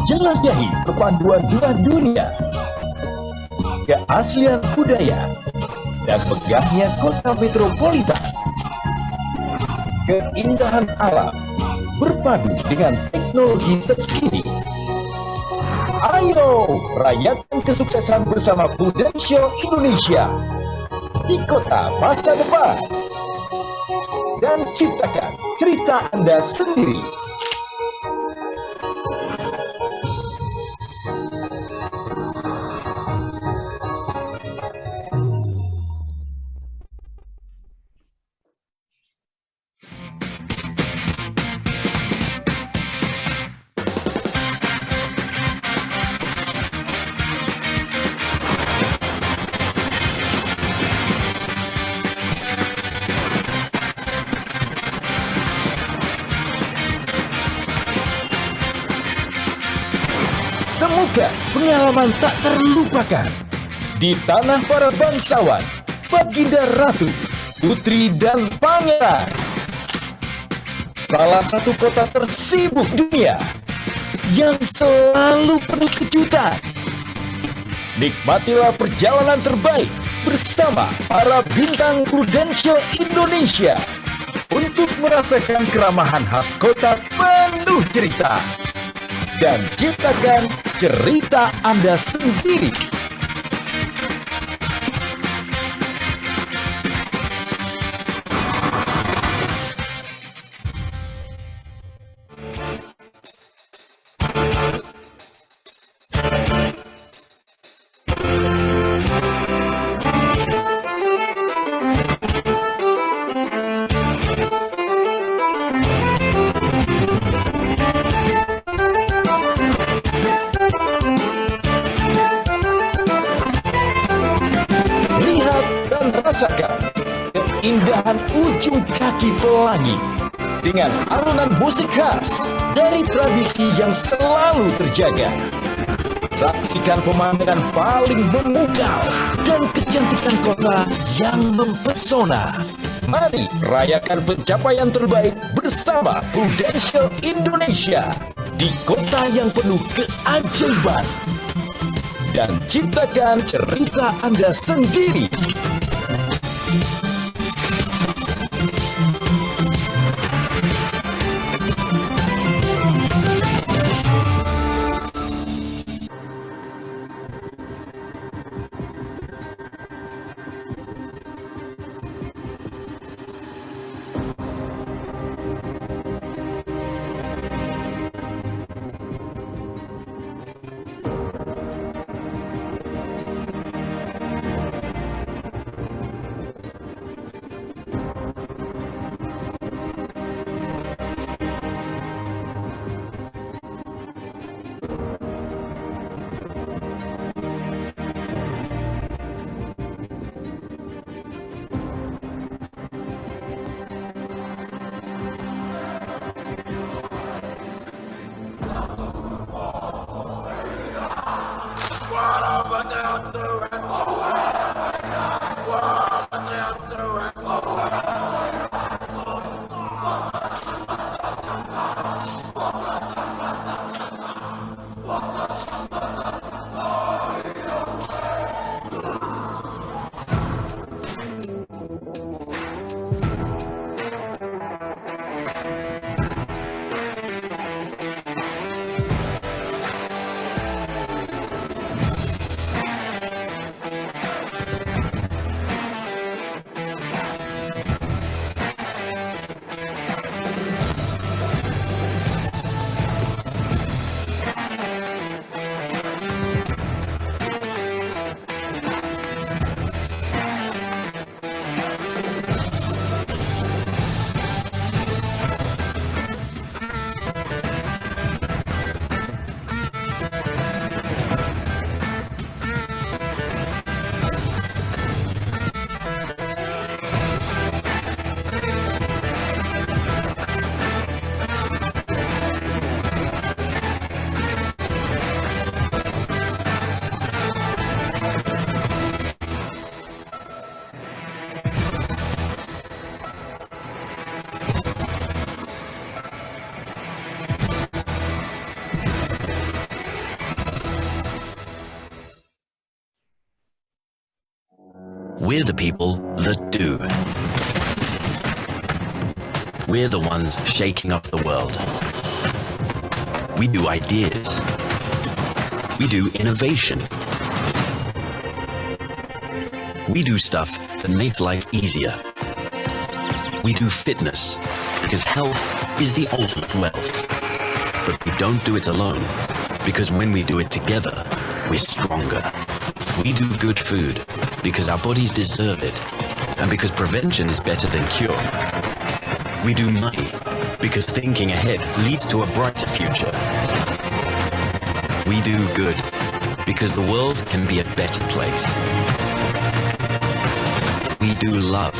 Jelajahi perpaduan dua dunia, keaslian budaya, dan megahnya kota metropolitan. Keindahan alam berpadu dengan teknologi terkini. Ayo rayakan kesuksesan bersama Prudential Indonesia di kota masa depan dan ciptakan cerita Anda sendiri. Temukan pengalaman tak terlupakan di tanah para bangsawan, baginda ratu, putri dan pangeran. Salah satu kota tersibuk dunia yang selalu penuh kejutan. Nikmatilah perjalanan terbaik bersama para bintang Prudential Indonesia untuk merasakan keramahan khas kota penuh cerita dan ciptakan cerita Anda sendiri. Rasakan keindahan ujung kaki Pelangi dengan alunan musik khas dari tradisi yang selalu terjaga. Saksikan pemandangan paling memukau dan kecantikan kota yang mempesona. Mari rayakan pencapaian terbaik bersama Prudential Indonesia di kota yang penuh keajaiban dan ciptakan cerita Anda sendiri. We're the people that do. We're the ones shaking up the world. We do ideas. We do innovation. We do stuff that makes life easier. We do fitness because health is the ultimate wealth. But we don't do it alone because when we do it together, we're stronger. We do good food because our bodies deserve it and because prevention is better than cure. We do money because thinking ahead leads to a brighter future. We do good because the world can be a better place. We do love.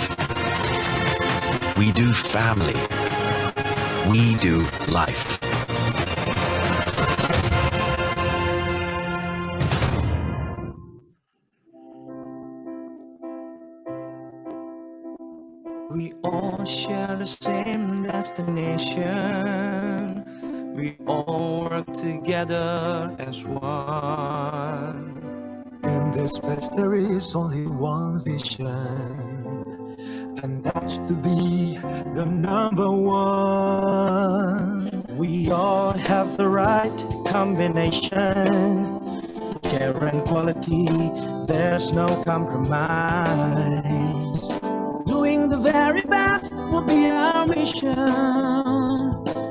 We do family. We do life. We all share the same destination. We all work together as one. In this place there is only one vision, and that's to be the number one. We all have the right combination. Care and quality, there's no compromise. Doing the very best will be our mission.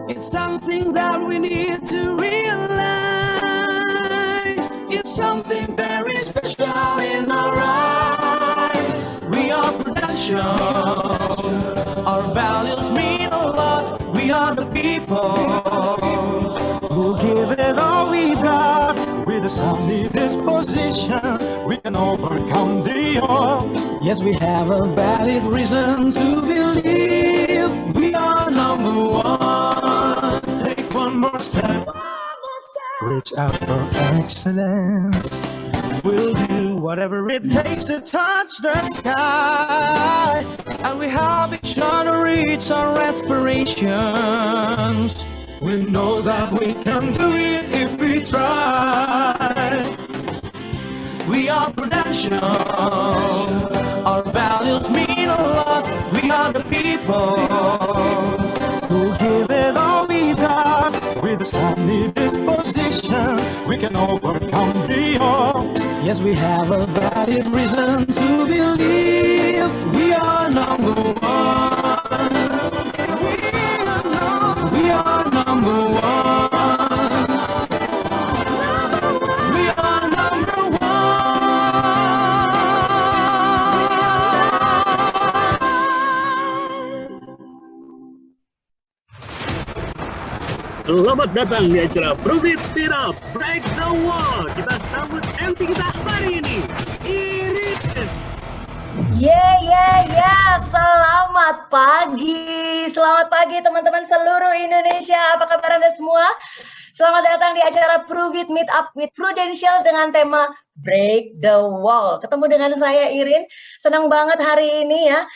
It's something that we need to realize. It's something very special in our eyes. We are Prudential. Our values mean a lot. We are the people Who give it all we've got. With a sunny disposition, we can overcome the odds. Yes, we have a valid reason to believe we are number one. Take one more step, reach out for excellence. We'll do whatever it takes to touch the sky. And we help each other reach our aspirations. We know that we can do it if we try. We are Prudential. Our values mean a lot. We are the people Who give it all we got. With a sunny disposition, we can overcome the odds. Yes, we have a valid reason to believe we are number one. We are number one. We are number one. Selamat datang di acara Prove It Meet Up Break the Wall. Kita sambut MC kita hari ini, Irin. Selamat pagi teman-teman seluruh Indonesia. Apa kabar Anda semua? Selamat datang di acara Prove It Meet Up with Prudential dengan tema Break the Wall. Ketemu dengan saya Irin. Senang banget hari ini ya.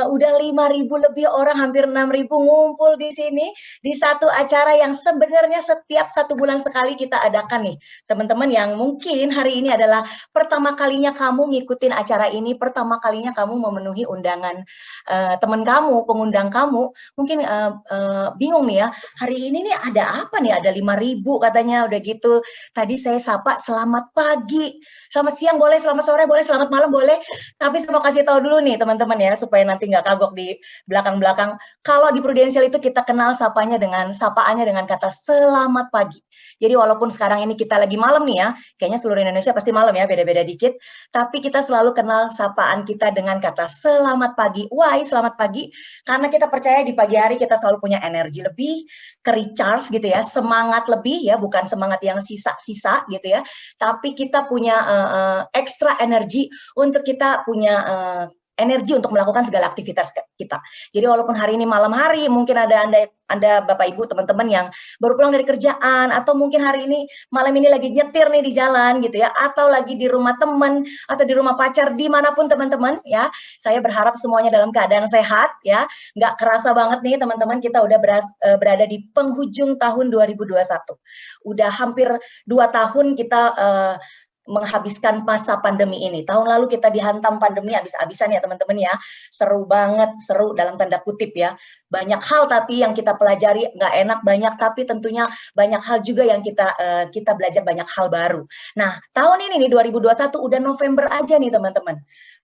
Udah 5.000 lebih orang, hampir 6.000 ngumpul di sini di satu acara yang sebenarnya setiap 1 bulan sekali kita adakan nih. Teman-teman yang mungkin hari ini adalah pertama kalinya kamu ngikutin acara ini, pertama kalinya kamu memenuhi undangan teman kamu, pengundang kamu, mungkin bingung nih ya. Hari ini nih ada apa nih? Ada 5.000 katanya udah gitu. Tadi saya sapa selamat pagi. Selamat siang boleh, selamat sore boleh, selamat malam boleh. Tapi saya mau kasih tahu dulu nih teman-teman ya, supaya nanti nggak kagok di belakang-belakang. Kalau di Prudential itu kita kenal sapaannya dengan kata selamat pagi. Jadi walaupun sekarang ini kita lagi malam nih ya, kayaknya seluruh Indonesia pasti malam ya, beda-beda dikit. Tapi kita selalu kenal sapaan kita dengan kata selamat pagi. Why selamat pagi? Karena kita percaya di pagi hari kita selalu punya energi lebih, ke-recharge gitu ya, semangat lebih ya, bukan semangat yang sisa-sisa gitu ya. Tapi kita punya ekstra energi untuk kita punya energi untuk melakukan segala aktivitas kita. Jadi walaupun hari ini malam hari, mungkin ada Anda Bapak Ibu teman-teman yang baru pulang dari kerjaan, atau mungkin hari ini malam ini lagi nyetir nih di jalan gitu ya, atau lagi di rumah teman atau di rumah pacar, dimanapun teman-teman ya. Saya berharap semuanya dalam keadaan sehat ya. Nggak kerasa banget nih teman-teman, kita udah berada di penghujung tahun 2021. Udah hampir 2 tahun kita menghabiskan masa pandemi ini. Tahun lalu kita dihantam pandemi habis-habisan ya teman-teman ya. Seru banget, seru dalam tanda kutip ya. Banyak hal tapi yang kita pelajari nggak enak banyak, tapi tentunya banyak hal juga yang kita belajar banyak hal baru. Nah, tahun ini nih 2021 udah November aja nih teman-teman.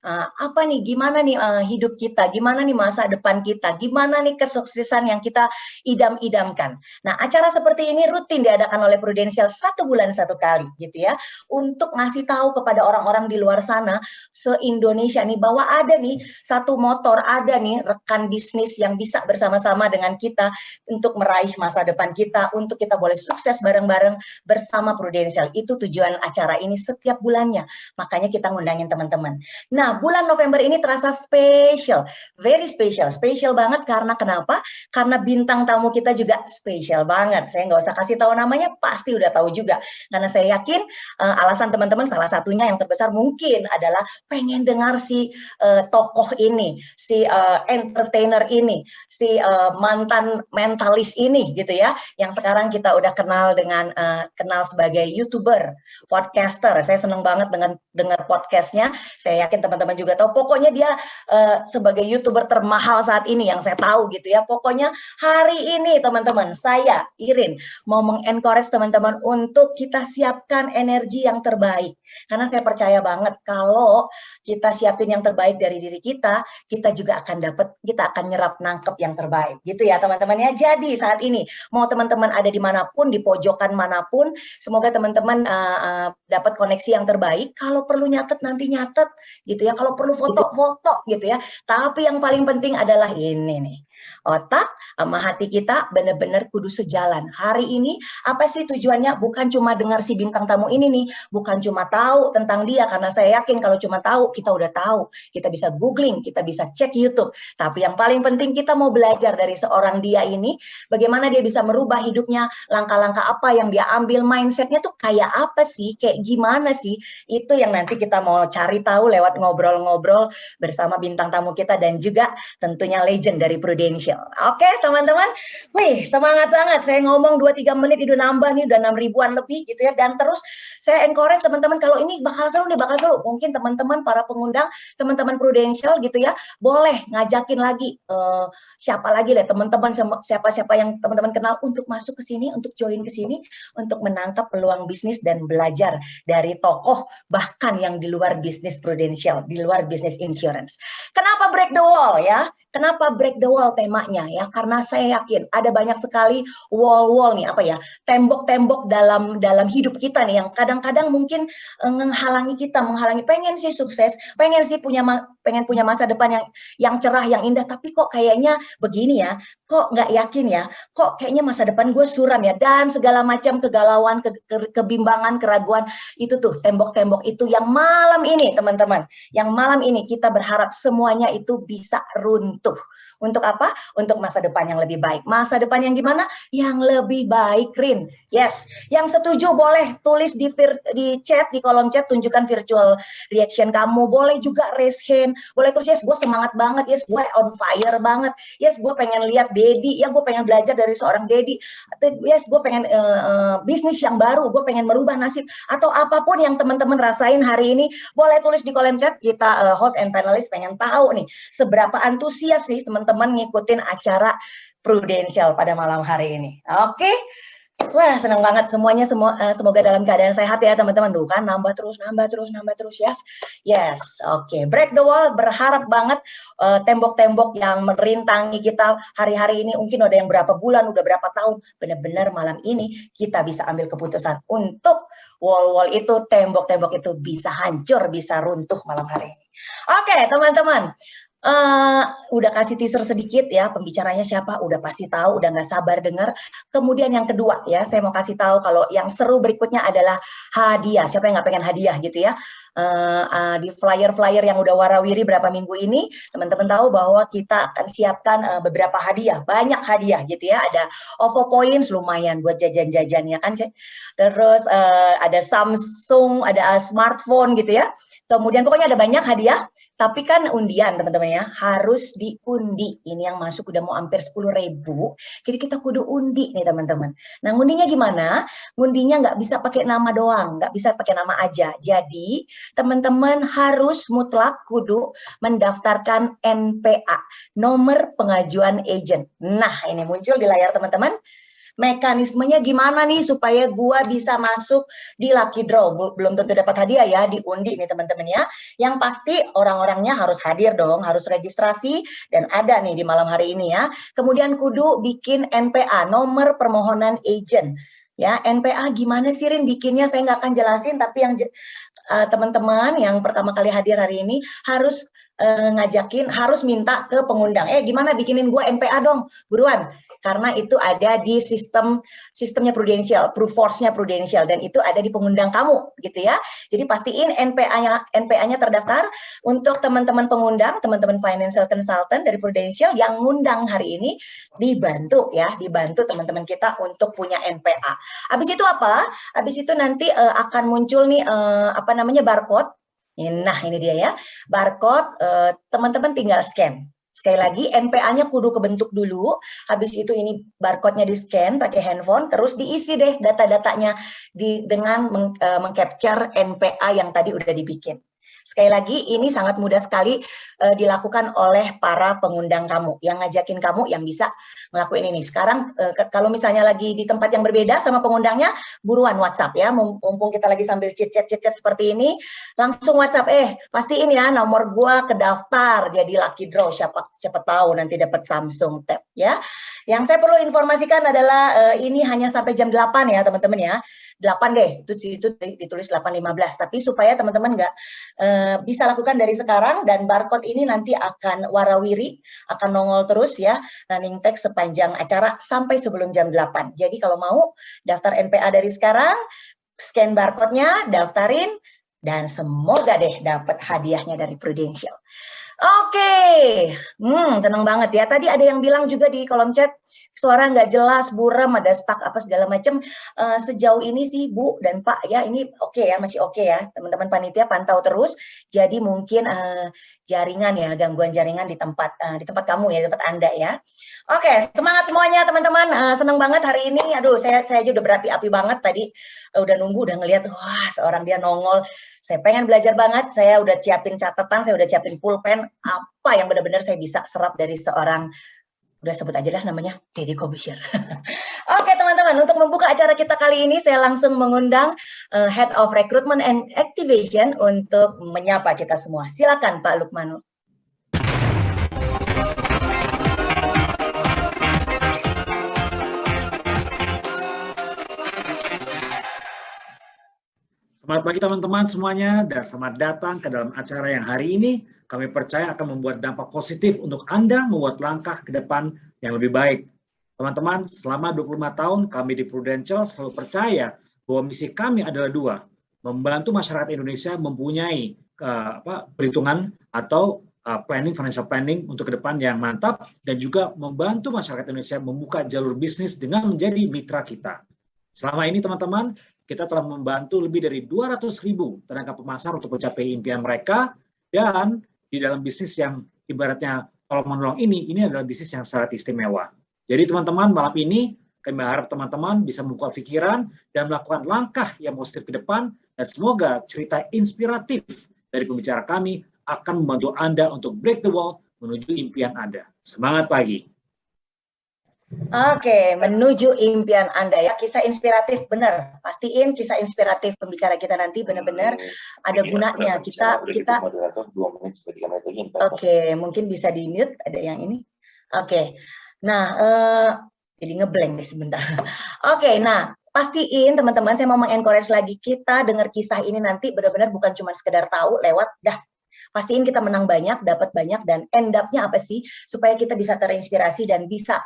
Apa nih, gimana nih hidup kita, gimana nih masa depan kita, gimana nih kesuksesan yang kita idam-idamkan. Nah, acara seperti ini rutin diadakan oleh Prudential 1 bulan 1 kali gitu ya, untuk ngasih tahu kepada orang-orang di luar sana se-Indonesia nih bahwa ada nih satu motor, ada nih rekan bisnis yang bisa bersama-sama dengan kita untuk meraih masa depan kita, untuk kita boleh sukses bareng-bareng bersama Prudential. Itu tujuan acara ini setiap bulannya, makanya kita ngundangin teman-teman. Nah, bulan November ini terasa spesial, very special, spesial banget karena kenapa? Karena bintang tamu kita juga spesial banget. Saya nggak usah kasih tahu namanya, pasti udah tahu juga. Karena saya yakin alasan teman-teman salah satunya yang terbesar mungkin adalah pengen dengar si tokoh ini, si entertainer ini, si mantan mentalis ini gitu ya, yang sekarang kita udah kenal dengan kenal sebagai YouTuber, podcaster. Saya senang banget dengan dengar podcastnya. Saya yakin teman-teman juga tahu. Pokoknya dia sebagai YouTuber termahal saat ini yang saya tahu gitu ya. Pokoknya hari ini teman-teman, saya Irin mau mengencourage teman-teman untuk kita siapkan energi yang terbaik. Karena saya percaya banget kalau kita siapin yang terbaik dari diri kita juga akan nyerap nangkep yang terbaik gitu ya teman-teman ya. Jadi saat ini mau teman-teman ada di manapun, di pojokan manapun, semoga teman-teman dapat koneksi yang terbaik. Kalau perlu nyatet nanti nyatet gitu ya, kalau perlu foto-foto gitu ya. Tapi yang paling penting adalah ini nih, otak sama hati kita benar-benar kudu sejalan. Hari ini apa sih tujuannya? Bukan cuma dengar si bintang tamu ini nih, bukan cuma tahu tentang dia, karena saya yakin kalau cuma tahu, kita udah tahu. Kita bisa googling, kita bisa cek YouTube. Tapi yang paling penting kita mau belajar dari seorang dia ini, bagaimana dia bisa merubah hidupnya, langkah-langkah apa yang dia ambil, mindsetnya tuh kayak apa sih, kayak gimana sih. Itu yang nanti kita mau cari tahu lewat ngobrol-ngobrol bersama bintang tamu kita dan juga tentunya legend dari Prudential. Oke teman-teman, wih semangat banget. Saya ngomong 2-3 menit udah nambah nih, udah 6 ribuan lebih gitu ya. Dan terus saya encourage teman-teman kalau ini bakal seru nih, bakal seru. Mungkin teman-teman para pengundang, teman-teman Prudential gitu ya, boleh ngajakin lagi siapa lagi lah teman-teman, siapa-siapa yang teman-teman kenal untuk masuk ke sini, untuk join ke sini, untuk menangkap peluang bisnis dan belajar dari tokoh bahkan yang di luar bisnis Prudential, di luar bisnis insurance. Kenapa break the wall ya? Kenapa break the wall temanya ya? Karena saya yakin ada banyak sekali wall-wall nih, apa ya, tembok-tembok dalam hidup kita nih yang kadang-kadang mungkin menghalangi kita, pengen sih sukses, pengen punya masa depan yang cerah, yang indah, tapi kok kayaknya begini ya, kok nggak yakin ya, kok kayaknya masa depan gue suram ya, dan segala macam kegalauan, kebimbangan, keraguan, itu tuh tembok-tembok itu yang malam ini teman-teman, yang malam ini kita berharap semuanya itu bisa runtuh. Untuk apa? Untuk masa depan yang lebih baik. Masa depan yang gimana? Yang lebih baik, Rin. Yes. Yang setuju boleh tulis di chat, di kolom chat, tunjukkan virtual reaction kamu. Boleh juga raise hand. Boleh tulis, yes, gue semangat banget. Yes, gue on fire banget. Yes, gue pengen lihat Dedi. Ya, gue pengen belajar dari seorang Dedi. Yes, gue pengen bisnis yang baru. Gue pengen merubah nasib. Atau apapun yang teman-teman rasain hari ini, boleh tulis di kolom chat. Kita host and panelist pengen tahu nih, seberapa antusias nih teman-teman ngikutin acara Prudential pada malam hari ini. Oke. Wah, senang banget semuanya, semoga dalam keadaan sehat ya teman-teman. Tuh kan, nambah terus yes. Yes, oke. Break the wall, berharap banget tembok-tembok yang merintangi kita hari-hari ini, mungkin udah yang berapa bulan, udah berapa tahun, benar-benar malam ini kita bisa ambil keputusan untuk wall-wall itu, tembok-tembok itu bisa hancur, bisa runtuh malam hari ini. Oke, teman-teman. Udah kasih teaser sedikit ya, pembicaranya siapa, udah pasti tahu, udah nggak sabar dengar. Kemudian yang kedua ya, saya mau kasih tahu kalau yang seru berikutnya adalah hadiah. Siapa yang nggak pengen hadiah gitu ya? di flyer-flyer yang udah warawiri berapa minggu ini, teman-teman tahu bahwa kita akan siapkan beberapa hadiah, banyak hadiah gitu ya. Ada OVO Points lumayan buat jajan-jajan ya kan. Terus ada Samsung, ada smartphone gitu ya. Kemudian pokoknya ada banyak hadiah, tapi kan undian teman-teman ya, harus diundi. Ini yang masuk udah mau hampir 10.000, jadi kita kudu undi nih teman-teman. Nah ngundinya gimana? Ngundinya nggak bisa pakai nama doang, nggak bisa pakai nama aja. Jadi teman-teman harus mutlak kudu mendaftarkan NPA, nomor pengajuan agent. Nah ini muncul di layar teman-teman. Mekanismenya gimana nih supaya gua bisa masuk di lucky draw? Belum tentu dapat hadiah ya, diundi nih teman-teman ya. Yang pasti orang-orangnya harus hadir dong, harus registrasi dan ada nih di malam hari ini ya. Kemudian kudu bikin NPA, nomor permohonan agent. Ya, NPA gimana sih Rin bikinnya? Saya nggak akan jelasin, tapi yang teman-teman yang pertama kali hadir hari ini harus ngajakin, harus minta ke pengundang. Gimana bikinin gua NPA dong, buruan. Karena itu ada di sistemnya Prudential, Proof Force-nya Prudential, dan itu ada di pengundang kamu gitu ya. Jadi pastiin NPA-nya terdaftar. Untuk teman-teman pengundang, teman-teman financial consultant dari Prudential yang ngundang hari ini, dibantu ya, dibantu teman-teman kita untuk punya NPA. Habis itu apa? Habis itu nanti akan muncul nih barcode. Nah ini dia ya, barcode, teman-teman tinggal scan. Sekali lagi NPA-nya kudu kebentuk dulu, habis itu ini barcode-nya di-scan pakai handphone, terus diisi deh data-datanya dengan meng-capture NPA yang tadi udah dibikin. Sekali lagi ini sangat mudah sekali dilakukan oleh para pengundang kamu, yang ngajakin kamu yang bisa ngelakuin ini. Sekarang kalau misalnya lagi di tempat yang berbeda sama pengundangnya, buruan WhatsApp ya, mumpung kita lagi sambil chit-chat seperti ini, langsung WhatsApp, pastiin ya nomor gua kedaftar jadi lucky draw, siapa tahu nanti dapat Samsung Tab ya. Yang saya perlu informasikan adalah ini hanya sampai jam 8 ya teman-teman ya. 8 deh, itu ditulis 8.15, tapi supaya teman-teman nggak bisa lakukan dari sekarang, dan barcode ini nanti akan warawiri, akan nongol terus ya, running text sepanjang acara sampai sebelum jam 8. Jadi kalau mau daftar NPA dari sekarang, scan barcode-nya, daftarin, dan semoga deh dapat hadiahnya dari Prudential. Oke, seneng banget ya. Tadi ada yang bilang juga di kolom chat, suara nggak jelas, buram, ada stuck apa segala macam. Sejauh ini sih Bu dan Pak ya, ini oke ya, masih oke ya. Teman-teman panitia pantau terus. Jadi mungkin jaringan ya, gangguan jaringan di tempat kamu ya, di tempat Anda ya. Oke, semangat semuanya teman-teman. Seneng banget hari ini. Aduh, saya aja udah berapi-api banget tadi. Udah nunggu, udah ngelihat, wah seorang dia nongol. Saya pengen belajar banget, saya udah siapin catatan, saya udah siapin pulpen, apa yang benar-benar saya bisa serap dari seorang, udah sebut aja lah namanya, Deddy Corbuzier. Oke teman-teman, untuk membuka acara kita kali ini, saya langsung mengundang Head of Recruitment and Activation untuk menyapa kita semua. Silakan Pak Lukmanul. Selamat pagi teman-teman semuanya, dan selamat datang ke dalam acara yang hari ini kami percaya akan membuat dampak positif untuk Anda membuat langkah ke depan yang lebih baik. Teman-teman, selama 25 tahun kami di Prudential selalu percaya bahwa misi kami adalah dua, membantu masyarakat Indonesia mempunyai perhitungan atau financial planning untuk ke depan yang mantap, dan juga membantu masyarakat Indonesia membuka jalur bisnis dengan menjadi mitra kita. Selama ini teman-teman, kita telah membantu lebih dari 200.000 tenaga pemasar untuk mencapai impian mereka, dan di dalam bisnis yang ibaratnya tolong menolong ini adalah bisnis yang sangat istimewa. Jadi teman-teman, malam ini kami harap teman-teman bisa membuka pikiran dan melakukan langkah yang positif ke depan, dan semoga cerita inspiratif dari pembicara kami akan membantu Anda untuk break the wall menuju impian Anda. Semangat pagi! Oke, menuju impian Anda ya, kisah inspiratif benar. Pastiin kisah inspiratif pembicara kita nanti benar-benar ada gunanya. Oke, mungkin bisa di mute, ada yang ini. Oke, nah jadi ngeblank deh sebentar. Oke, nah pastiin teman-teman, saya mau mengencourage lagi, kita dengar kisah ini nanti benar-benar bukan cuma sekedar tahu lewat pastiin kita menang banyak, dapat banyak, dan end up-nya apa sih supaya kita bisa terinspirasi dan bisa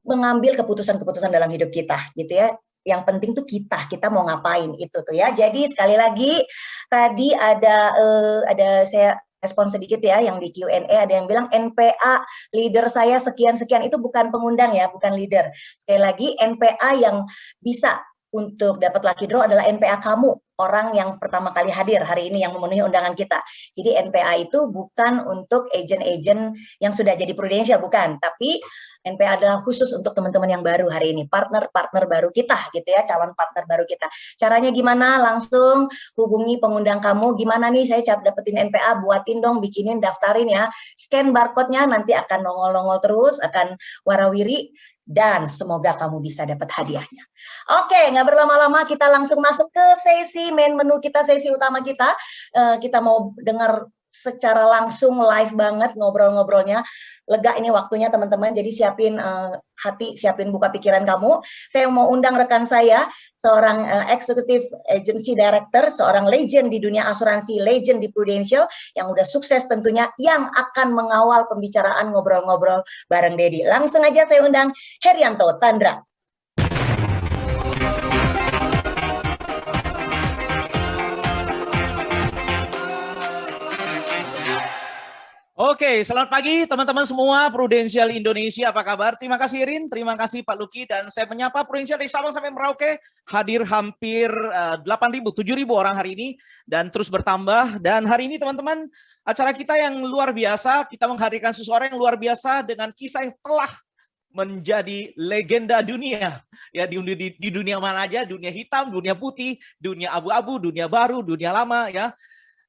mengambil keputusan-keputusan dalam hidup kita gitu ya. yang penting tuh kita mau ngapain itu tuh ya. Jadi sekali lagi tadi ada saya respon sedikit ya yang di Q&A, ada yang bilang NPA leader saya sekian-sekian, itu bukan pengundang ya, bukan leader. Sekali lagi NPA yang bisa untuk dapat lucky draw adalah NPA kamu, orang yang pertama kali hadir hari ini yang memenuhi undangan kita. Jadi NPA itu bukan untuk agent-agent yang sudah jadi Prudential, bukan. Tapi NPA adalah khusus untuk teman-teman yang baru hari ini, partner-partner baru kita gitu ya, calon partner baru kita. Caranya gimana? Langsung hubungi pengundang kamu, gimana nih saya dapetin NPA, buatin dong, bikinin, daftarin ya. Scan barcode-nya nanti akan nongol-nongol terus, akan warawiri, dan semoga kamu bisa dapat hadiahnya. Oke, nggak berlama-lama, kita langsung masuk ke sesi main menu kita, sesi utama kita. Kita mau dengar secara langsung live banget ngobrol-ngobrolnya. Lega ini waktunya teman-teman, jadi siapin hati, siapin buka pikiran kamu. Saya mau undang rekan saya, seorang Executive Agency Director, seorang legend di dunia asuransi, legend di Prudential, yang udah sukses tentunya, yang akan mengawal pembicaraan ngobrol-ngobrol bareng Dedi. Langsung aja saya undang Herianto Tandra. Oke, selamat pagi teman-teman semua Prudential Indonesia, apa kabar? Terima kasih Rin, terima kasih Pak Luki, dan saya menyapa Prudential dari Sabang sampai Merauke, hadir hampir 8.000, 7.000 orang hari ini, dan terus bertambah. Dan hari ini teman-teman, acara kita yang luar biasa, kita menghadirkan seseorang yang luar biasa dengan kisah yang telah menjadi legenda dunia. Ya, di dunia mana aja, dunia hitam, dunia putih, dunia abu-abu, dunia baru, dunia lama ya.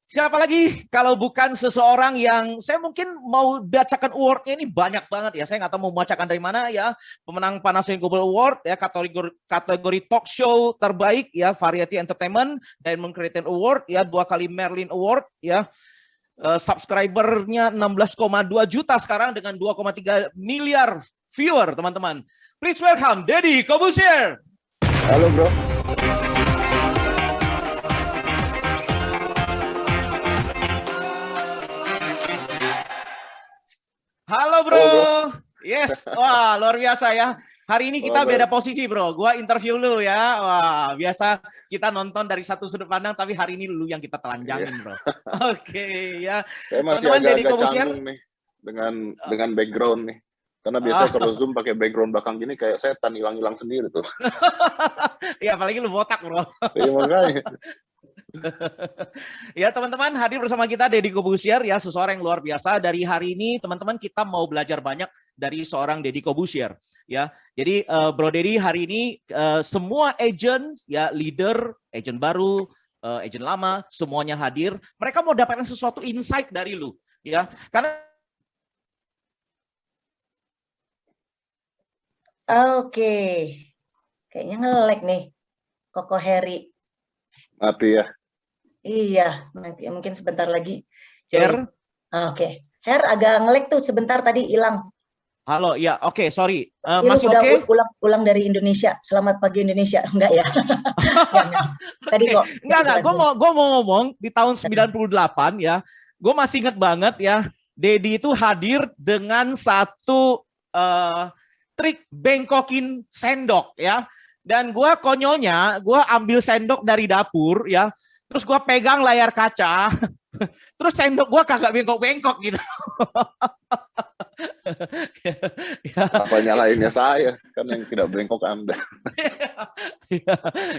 Siapa lagi kalau bukan seseorang yang saya mungkin mau bacakan award-nya ini banyak banget ya. Saya nggak tahu mau bacakan dari mana ya. Pemenang Panasonic Global Award ya, kategori talk show terbaik ya, Variety Entertainment, Diamond Creative Award ya, 2 kali Merlin Award ya. Subscribernya 16,2 juta sekarang dengan 2,3 miliar viewer, teman-teman. Please welcome Deddy Corbuzier. Halo bro. Halo bro. Halo, bro. Yes, wah luar biasa ya. Hari ini kita beda posisi bro. Gua interview lu ya. Wah, biasa kita nonton dari satu sudut pandang, tapi hari ini lu yang kita telanjangin bro. Oke ya. Saya masih agak-agak canggung nih dengan background nih. Karena biasanya kalau Zoom pakai background belakang gini kayak setan hilang-hilang sendiri tuh. Iya, apalagi lu botak bro. Iya makanya. Ya teman-teman, hadir bersama kita Deddy Corbuzier ya, seseorang yang luar biasa. Dari hari ini teman-teman kita mau belajar banyak dari seorang Deddy Corbuzier ya. Jadi Bro Deddy hari ini semua agent ya, leader, agent baru, agent lama, semuanya hadir. Mereka mau dapatkan sesuatu insight dari lu ya. Karena Oke. Kayaknya nge-lag nih Koko Heri. Mati ya. Iya, nanti mungkin sebentar lagi. Her. Oke. Her agak nge-lag tuh sebentar tadi hilang. Halo, ya oke, sorry. Masih Masih oke? Pulang dari Indonesia. Selamat pagi Indonesia. Enggak ya? Tadi kok. Enggak. Gue mau ngomong di tahun 98 ya. Gue masih ingat banget ya. Deddy itu hadir dengan satu trik bengkokin sendok ya. Dan gue konyolnya, gue ambil sendok dari dapur ya. Terus gue pegang layar kaca. Terus sendok gue kagak bengkok-bengkok gitu. Ya. Apa nyalainnya saya? Kan yang tidak bengkok Anda.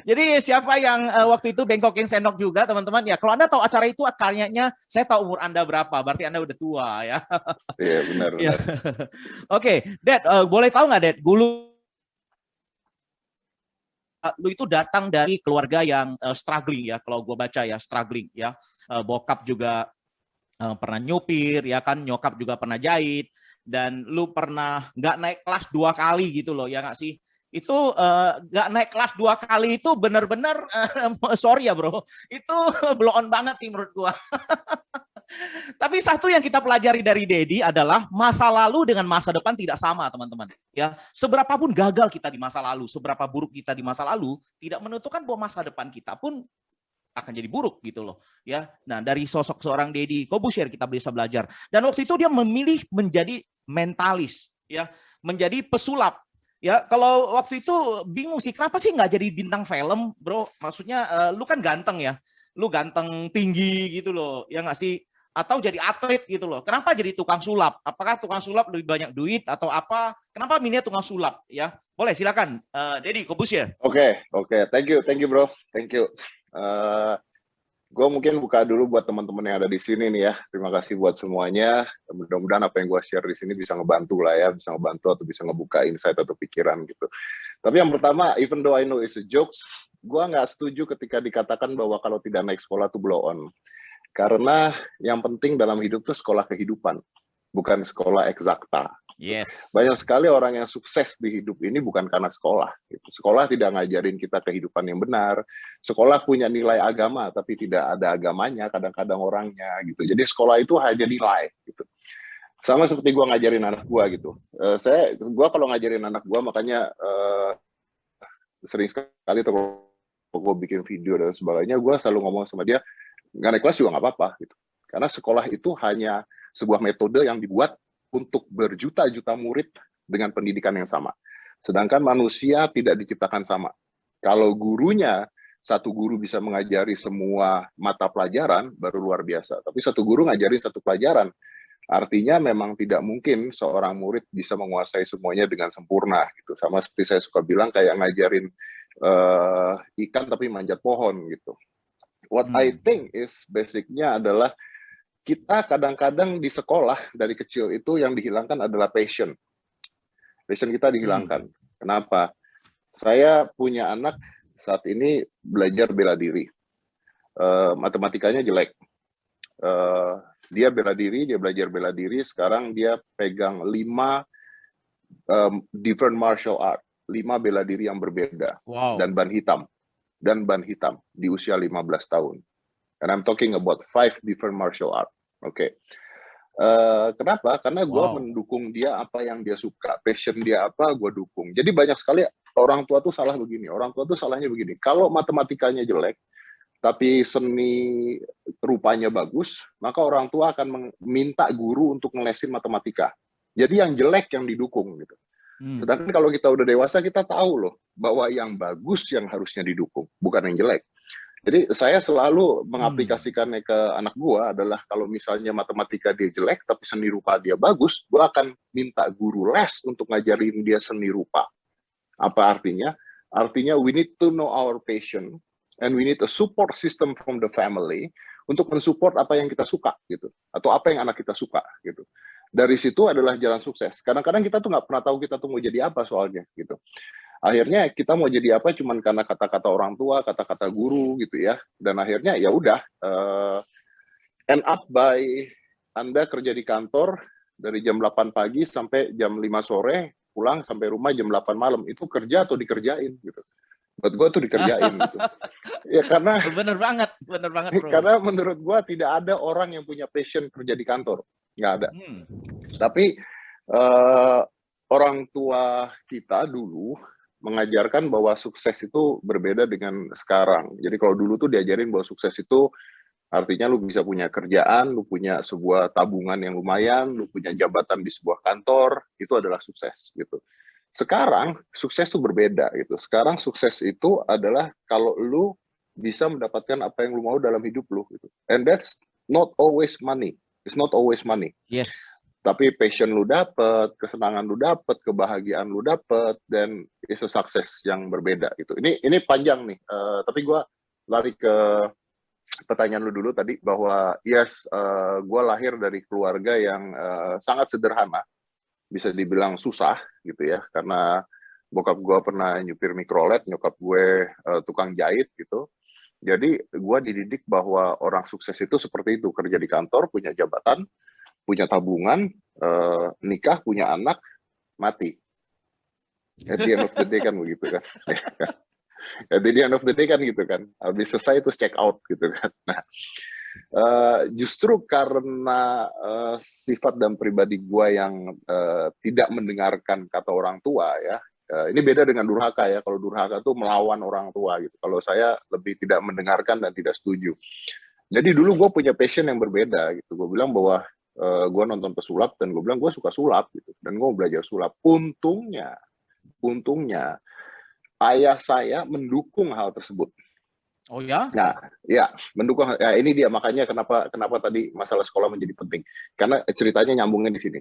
Jadi siapa yang waktu itu bengkokin sendok juga teman-teman ya. Kalau Anda tahu acara itu, kayaknya saya tahu umur Anda berapa. Berarti Anda udah tua ya. Iya benar. Ya. Oke, Dad, boleh tahu nggak Dad? Lu itu datang dari keluarga yang struggling ya, kalau gue baca ya, struggling ya. Bokap juga pernah nyupir ya kan, nyokap juga pernah jahit, dan lu pernah nggak naik kelas 2 kali gitu loh, ya nggak sih? Itu nggak naik kelas 2 kali itu benar-benar sorry ya bro, itu blow on banget sih menurut gua. Tapi satu yang kita pelajari dari Deddy adalah masa lalu dengan masa depan tidak sama, teman-teman. Ya, seberapapun gagal kita di masa lalu, seberapa buruk kita di masa lalu, tidak menentukan bahwa masa depan kita pun akan jadi buruk gitu loh. Ya, nah dari sosok seorang Deddy Corbuzier kita bisa belajar. Dan waktu itu dia memilih menjadi mentalis, ya, menjadi pesulap. Ya, kalau waktu itu bingung sih, kenapa sih nggak jadi bintang film, bro? Maksudnya lu kan ganteng ya, lu ganteng tinggi gitu loh, ya nggak sih? Atau jadi atlet gitu loh. Kenapa jadi tukang sulap? Apakah tukang sulap lebih banyak duit atau apa? Kenapa minatnya tukang sulap? Ya, boleh silakan, Dedi Kobusir. Oke, thank you bro, thank you. Gue mungkin buka dulu buat teman-teman yang ada di sini nih ya. Terima kasih buat semuanya. Mudah-mudahan apa yang gue share di sini bisa ngebantu lah ya, bisa ngebantu atau bisa ngebuka insight atau pikiran gitu. Tapi yang pertama, even though I know it's a jokes, gue nggak setuju ketika dikatakan bahwa kalau tidak naik sekolah tuh blow on. Karena yang penting dalam hidup tuh sekolah kehidupan, bukan sekolah eksakta. Yes. Banyak sekali orang yang sukses di hidup ini bukan karena sekolah. Gitu. Sekolah tidak ngajarin kita kehidupan yang benar. Sekolah punya nilai agama, tapi tidak ada agamanya, kadang-kadang orangnya. Gitu. Jadi sekolah itu hanya nilai. Gitu. Sama seperti gue ngajarin anak gue gitu. Gue kalau ngajarin anak gue, makanya sering sekali tuh gue bikin video dan sebagainya, gue selalu ngomong sama dia, nggak naik kelas juga nggak apa-apa. Gitu. Karena sekolah itu hanya sebuah metode yang dibuat untuk berjuta-juta murid dengan pendidikan yang sama. Sedangkan manusia tidak diciptakan sama. Kalau gurunya, satu guru bisa mengajari semua mata pelajaran, baru luar biasa. Tapi satu guru ngajarin satu pelajaran, artinya memang tidak mungkin seorang murid bisa menguasai semuanya dengan sempurna. Gitu. Sama seperti saya suka bilang, kayak ngajarin ikan tapi manjat pohon. Gitu. What I think is basicnya adalah kita kadang-kadang di sekolah dari kecil itu yang dihilangkan adalah passion. Passion kita dihilangkan. Kenapa? Saya punya anak saat ini belajar bela diri. Matematikanya jelek. Dia bela diri, dia belajar bela diri. Sekarang dia pegang 5 different martial art. 5 bela diri yang berbeda. Wow. Dan ban hitam di usia 15 tahun. And I'm talking about 5 different martial art. Oke. Kenapa? Karena gue mendukung dia apa yang dia suka, passion dia apa, gue dukung. Jadi banyak sekali orang tua tuh salah begini. Orang tua tuh salahnya begini. Kalau matematikanya jelek, tapi seni rupanya bagus, maka orang tua akan meminta guru untuk ngelesin matematika. Jadi yang jelek yang didukung gitu. Sedangkan kalau kita udah dewasa, kita tahu loh bahwa yang bagus yang harusnya didukung, bukan yang jelek. Jadi saya selalu mengaplikasikannya ke anak gua adalah kalau misalnya matematika dia jelek tapi seni rupa dia bagus, gua akan minta guru les untuk ngajarin dia seni rupa. Apa artinya? Artinya we need to know our passion and we need a support system from the family untuk mensupport apa yang kita suka gitu atau apa yang anak kita suka gitu. Dari situ adalah jalan sukses. Kadang-kadang kita tuh nggak pernah tahu kita tuh mau jadi apa soalnya gitu. Akhirnya kita mau jadi apa cuman karena kata-kata orang tua, kata-kata guru gitu ya. Dan akhirnya ya udah end up by Anda kerja di kantor dari jam 8 pagi sampai jam 5 sore, pulang sampai rumah jam 8 malam. Itu kerja atau dikerjain gitu. Buat gue tuh dikerjain gitu. Ya karena bener banget bro. Karena menurut gue tidak ada orang yang punya passion kerja di kantor. Nggak ada. Tapi orang tua kita dulu mengajarkan bahwa sukses itu berbeda dengan sekarang. Jadi kalau dulu tuh diajarin bahwa sukses itu artinya lu bisa punya kerjaan, lu punya sebuah tabungan yang lumayan, lu punya jabatan di sebuah kantor, itu adalah sukses gitu. Sekarang sukses itu berbeda gitu. Sekarang sukses itu adalah kalau lu bisa mendapatkan apa yang lu mau dalam hidup lu gitu. And that's not always money. It's not always money. Yes. Tapi passion lu dapet, kesenangan lu dapet, kebahagiaan lu dapet, dan it's a success yang berbeda gitu. Ini panjang nih, tapi gue lari ke pertanyaan lu dulu tadi bahwa yes, gue lahir dari keluarga yang sangat sederhana, bisa dibilang susah gitu ya, karena bokap gue pernah nyupir mikrolet, nyokap gue tukang jahit gitu. Jadi gue dididik bahwa orang sukses itu seperti itu, kerja di kantor, punya jabatan, punya tabungan, nikah, punya anak, mati. At the end of the day kan begitu kan. At the end of the day kan gitu kan. Habis selesai itu check out gitu kan. Nah, justru karena sifat dan pribadi gue yang tidak mendengarkan kata orang tua ya. Ini beda dengan durhaka ya. Kalau durhaka tuh melawan orang tua gitu. Kalau saya lebih tidak mendengarkan dan tidak setuju. Jadi dulu gue punya passion yang berbeda gitu. Gue bilang bahwa gue nonton pesulap dan gue bilang gue suka sulap gitu dan gue mau belajar sulap. Untungnya untungnya ayah saya mendukung hal tersebut. Oh ya? Nah, ya mendukung. Ya, ini dia makanya kenapa tadi masalah sekolah menjadi penting. Karena ceritanya nyambungnya di sini.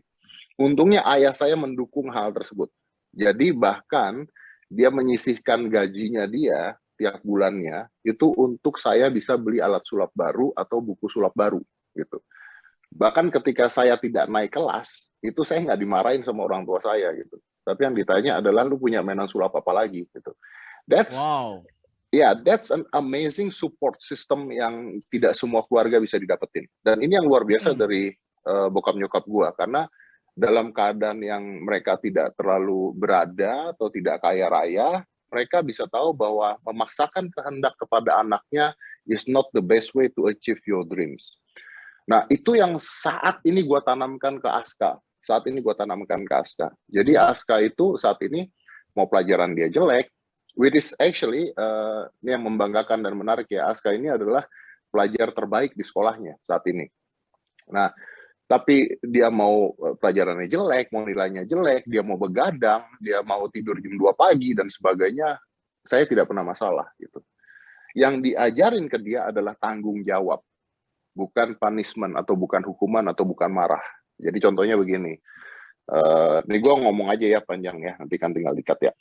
Untungnya ayah saya mendukung hal tersebut. Jadi bahkan dia menyisihkan gajinya dia tiap bulannya itu untuk saya bisa beli alat sulap baru atau buku sulap baru gitu. Bahkan ketika saya tidak naik kelas, itu saya nggak dimarahin sama orang tua saya gitu. Tapi yang ditanya adalah lu punya mainan sulap apa lagi gitu. Wow. That's an amazing support system yang tidak semua keluarga bisa didapetin. Dan ini yang luar biasa dari bokap nyokap gua, karena dalam keadaan yang mereka tidak terlalu berada atau tidak kaya raya, mereka bisa tahu bahwa memaksakan kehendak kepada anaknya is not the best way to achieve your dreams. Nah, itu yang saat ini gua tanamkan ke Aska. Jadi Aska itu saat ini mau pelajaran dia jelek, which is actually ini yang membanggakan dan menarik ya, Aska ini adalah pelajar terbaik di sekolahnya saat ini. Nah, tapi dia mau pelajarannya jelek, mau nilainya jelek, dia mau begadang, dia mau tidur jam 2 pagi dan sebagainya, saya tidak pernah masalah gitu. Yang diajarin ke dia adalah tanggung jawab, bukan punishment atau bukan hukuman atau bukan marah. Jadi contohnya begini, ini gue ngomong aja ya panjang ya, nanti kan tinggal dikat ya.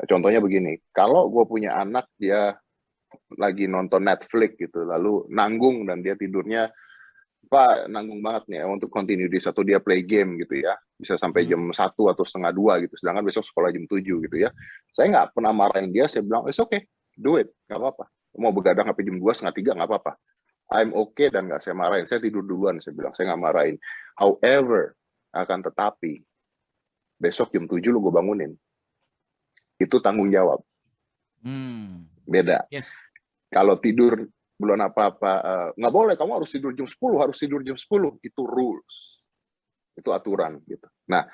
Contohnya begini, kalau gue punya anak, dia lagi nonton Netflix gitu, lalu nanggung dan dia tidurnya, Pak, nanggung banget nih untuk continue di satu, dia play game gitu ya, bisa sampai jam 1 atau setengah 2 gitu, sedangkan besok sekolah jam 7 gitu ya. Saya nggak pernah marahin dia, saya bilang, it's okay, do it, nggak apa-apa. Mau begadang sampai jam 2, setengah 3, nggak apa-apa. I'm okay dan nggak saya marahin, saya tidur duluan, saya bilang, saya nggak marahin. However, akan tetapi, besok jam 7 lu gue bangunin. Itu tanggung jawab. Beda. Yes. Kalau tidur belum apa-apa, nggak boleh, kamu harus tidur jam 10, itu rules. Itu aturan gitu. Nah,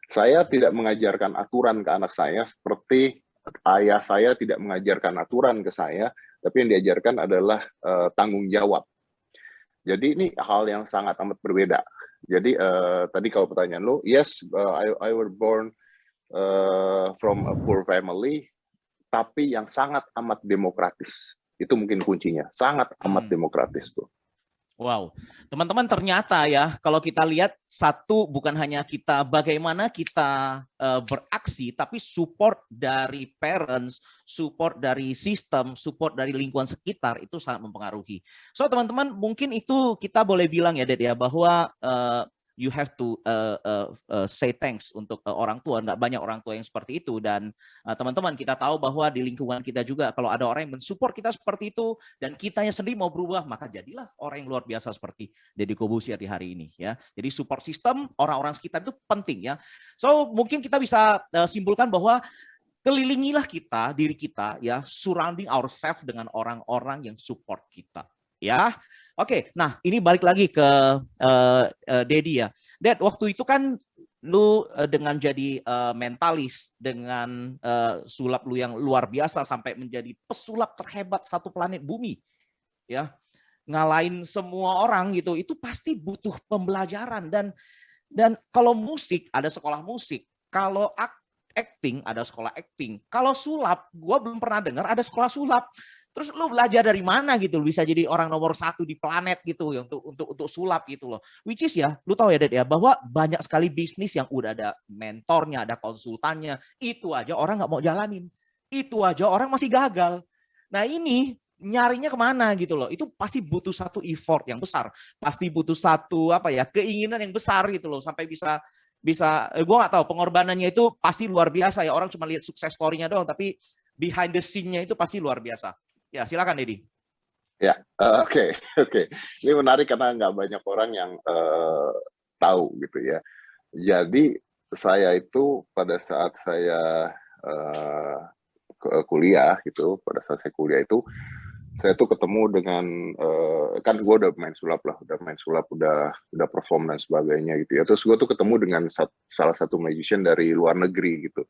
saya tidak mengajarkan aturan ke anak saya seperti ayah saya tidak mengajarkan aturan ke saya, tapi yang diajarkan adalah tanggung jawab. Jadi ini hal yang sangat amat berbeda. Jadi tadi kalau pertanyaan lo, yes, I was born from a poor family, tapi yang sangat amat demokratis. Itu mungkin kuncinya, sangat amat demokratis, bro. Wow, teman-teman ternyata ya kalau kita lihat satu bukan hanya kita bagaimana kita beraksi, tapi support dari parents, support dari sistem, support dari lingkungan sekitar itu sangat mempengaruhi. So teman-teman mungkin itu kita boleh bilang ya Ded ya bahwa you have to say thanks untuk orang tua. Nggak banyak orang tua yang seperti itu. Dan teman-teman kita tahu bahwa di lingkungan kita juga kalau ada orang yang mensupport kita seperti itu dan kitanya sendiri mau berubah, maka jadilah orang yang luar biasa seperti Deddy Corbuzier di hari ini ya. Jadi support system orang-orang sekitar itu penting ya. So mungkin kita bisa simpulkan bahwa kelilingilah kita, diri kita ya, surrounding ourselves dengan orang-orang yang support kita. Ya, oke. Nah, ini balik lagi ke Deddy ya. Dad, waktu itu kan lu dengan jadi mentalis, dengan sulap lu yang luar biasa sampai menjadi pesulap terhebat satu planet bumi, ya, ngalahin semua orang gitu. Itu pasti butuh pembelajaran dan kalau musik ada sekolah musik, kalau acting ada sekolah acting, kalau sulap, gua belum pernah dengar ada sekolah sulap. Terus lu belajar dari mana gitu bisa jadi orang nomor 1 di planet gitu ya untuk sulap gitu loh. Which is ya, lu tahu ya Dad ya bahwa banyak sekali bisnis yang udah ada mentornya, ada konsultannya, itu aja orang nggak mau jalanin. Itu aja orang masih gagal. Nah ini nyarinya kemana gitu loh. Itu pasti butuh satu effort yang besar. Pasti butuh satu keinginan yang besar gitu loh sampai bisa gue nggak tahu pengorbanannya itu pasti luar biasa ya. Orang cuma lihat sukses story-nya doang tapi behind the scene-nya itu pasti luar biasa. Ya, silakan Deddy. Ya, oke. Ini menarik karena nggak banyak orang yang tahu gitu ya. Jadi saya itu pada saat saya kuliah gitu, pada saat saya kuliah itu saya tuh ketemu dengan kan gue udah main sulap, udah perform dan sebagainya gitu ya. Terus gue tuh ketemu dengan salah satu magician dari luar negeri gitu.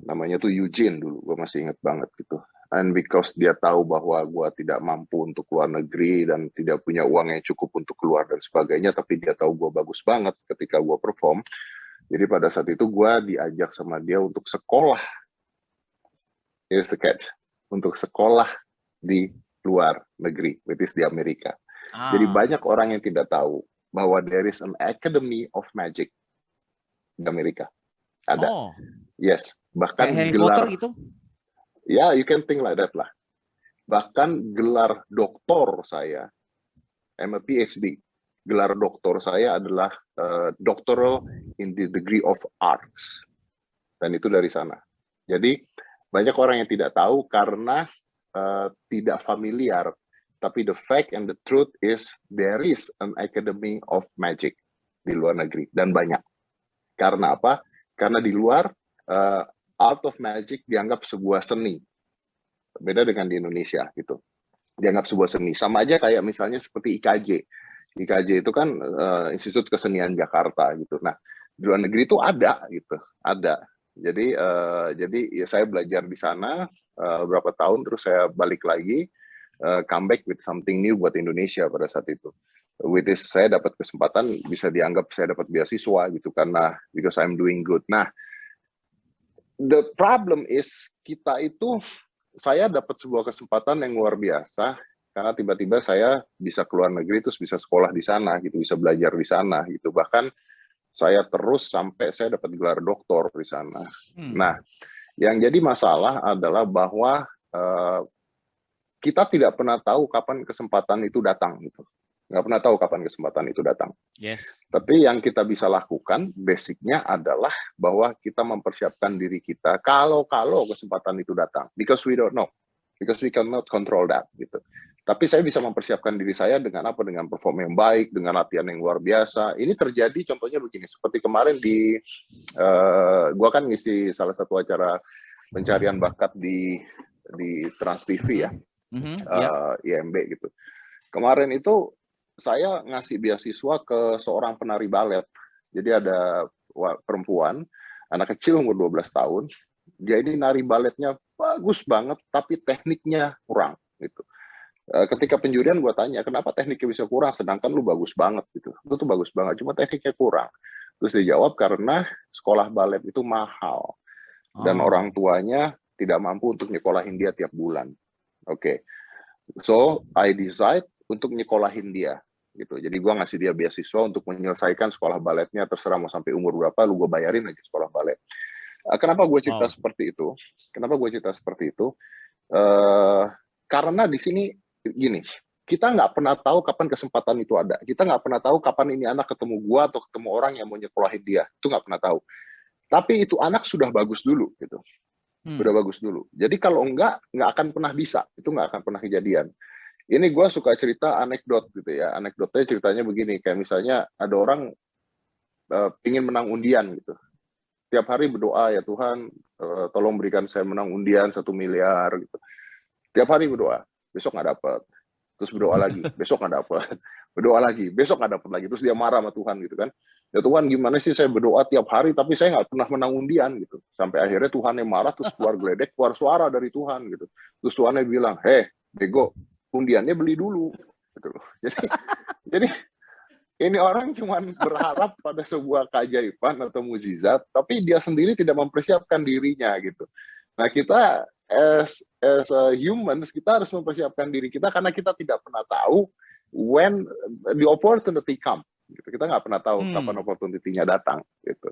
Namanya tuh Eugene dulu, gue masih inget banget gitu. And because dia tahu bahwa gue tidak mampu untuk keluar negeri dan tidak punya uang yang cukup untuk keluar dan sebagainya, tapi dia tahu gue bagus banget ketika gue perform. Jadi pada saat itu gue diajak sama dia untuk sekolah Here's the catch. Untuk sekolah di luar negeri, which is di Amerika. Jadi banyak orang yang tidak tahu bahwa there is an Academy of Magic di Amerika. Ada. Oh, Yes. Bahkan kayak Harry gelar, Potter gitu. ya you can think like that lah. Bahkan gelar doktor saya, I'm a PhD. Gelar doktor saya adalah doctoral in the degree of arts. Dan itu dari sana. Jadi banyak orang yang tidak tahu karena tidak familiar. Tapi the fact and the truth is there is an Academy of Magic di luar negeri. Dan banyak. Karena apa? Karena di luar art of magic dianggap sebuah seni. Beda dengan di Indonesia gitu. Dianggap sebuah seni. Sama aja kayak misalnya seperti IKJ. IKJ itu kan Institut Kesenian Jakarta gitu. Nah, di luar negeri itu ada gitu. Ada. Jadi ya saya belajar di sana berapa tahun, terus saya balik lagi, come back with something new buat Indonesia pada saat itu. With this, saya dapat kesempatan, bisa dianggap saya dapat beasiswa gitu, karena because I'm doing good. Nah, the problem is kita itu, saya dapat sebuah kesempatan yang luar biasa, karena tiba-tiba saya bisa keluar negeri, terus bisa sekolah di sana gitu, bisa belajar di sana gitu. Bahkan saya terus sampai saya dapat gelar doktor di sana. Nah, yang jadi masalah adalah bahwa kita tidak pernah tahu kapan kesempatan itu datang gitu. Nggak pernah tahu kapan kesempatan itu datang. Yes. Tapi yang kita bisa lakukan, basicnya adalah bahwa kita mempersiapkan diri kita kalau kesempatan itu datang. Because we don't know. Because we cannot control that gitu. Tapi saya bisa mempersiapkan diri saya dengan apa? Dengan perform yang baik, dengan latihan yang luar biasa. Ini terjadi contohnya begini, seperti kemarin gua kan ngisi salah satu acara pencarian bakat di Trans TV ya, IMB gitu. Kemarin itu saya ngasih beasiswa ke seorang penari balet. Jadi ada perempuan, anak kecil umur 12 tahun, dia ini nari baletnya bagus banget, tapi tekniknya kurang gitu. Ketika penjurian gue tanya, kenapa tekniknya bisa kurang, sedangkan lu bagus banget gitu. Lu tuh bagus banget, cuma tekniknya kurang. Terus dia jawab, karena sekolah balet itu mahal. Dan orang tuanya tidak mampu untuk nyekolahin dia tiap bulan. Oke. So, I decide untuk nyekolahin dia. Gitu. Jadi gue ngasih dia beasiswa untuk menyelesaikan sekolah baletnya, terserah mau sampai umur berapa, lu gue bayarin aja sekolah balet. Kenapa gue cerita seperti itu? Kenapa gue cerita seperti itu? Karena di sini, gini, kita nggak pernah tahu kapan kesempatan itu ada. Kita nggak pernah tahu kapan ini anak ketemu gua atau ketemu orang yang mau nyekolahin dia. Itu nggak pernah tahu. Tapi itu anak sudah bagus dulu, gitu. Sudah bagus dulu. Jadi kalau nggak akan pernah bisa. Itu nggak akan pernah kejadian. Ini gua suka cerita anekdot gitu ya. Anekdotnya ceritanya begini. Kayak misalnya ada orang ingin menang undian gitu. Tiap hari berdoa, ya Tuhan, tolong berikan saya menang undian 1 miliar gitu. Tiap hari berdoa. Besok nggak dapat, terus berdoa lagi, besok nggak dapat, berdoa lagi, besok nggak dapat lagi, terus dia marah sama Tuhan gitu kan. Ya Tuhan, gimana sih saya berdoa tiap hari tapi saya nggak pernah menang undian gitu. Sampai akhirnya Tuhan yang marah, terus keluar geledek, keluar suara dari Tuhan gitu. Terus Tuhannya bilang, bego, undiannya beli dulu gitu. Jadi ini orang cuma berharap pada sebuah keajaiban atau mukjizat, tapi dia sendiri tidak mempersiapkan dirinya gitu. Nah, kita as a humans, kita harus mempersiapkan diri kita karena kita tidak pernah tahu when the opportunity come. Gitu. Kita nggak pernah tahu kapan opportunity-nya datang. Gitu.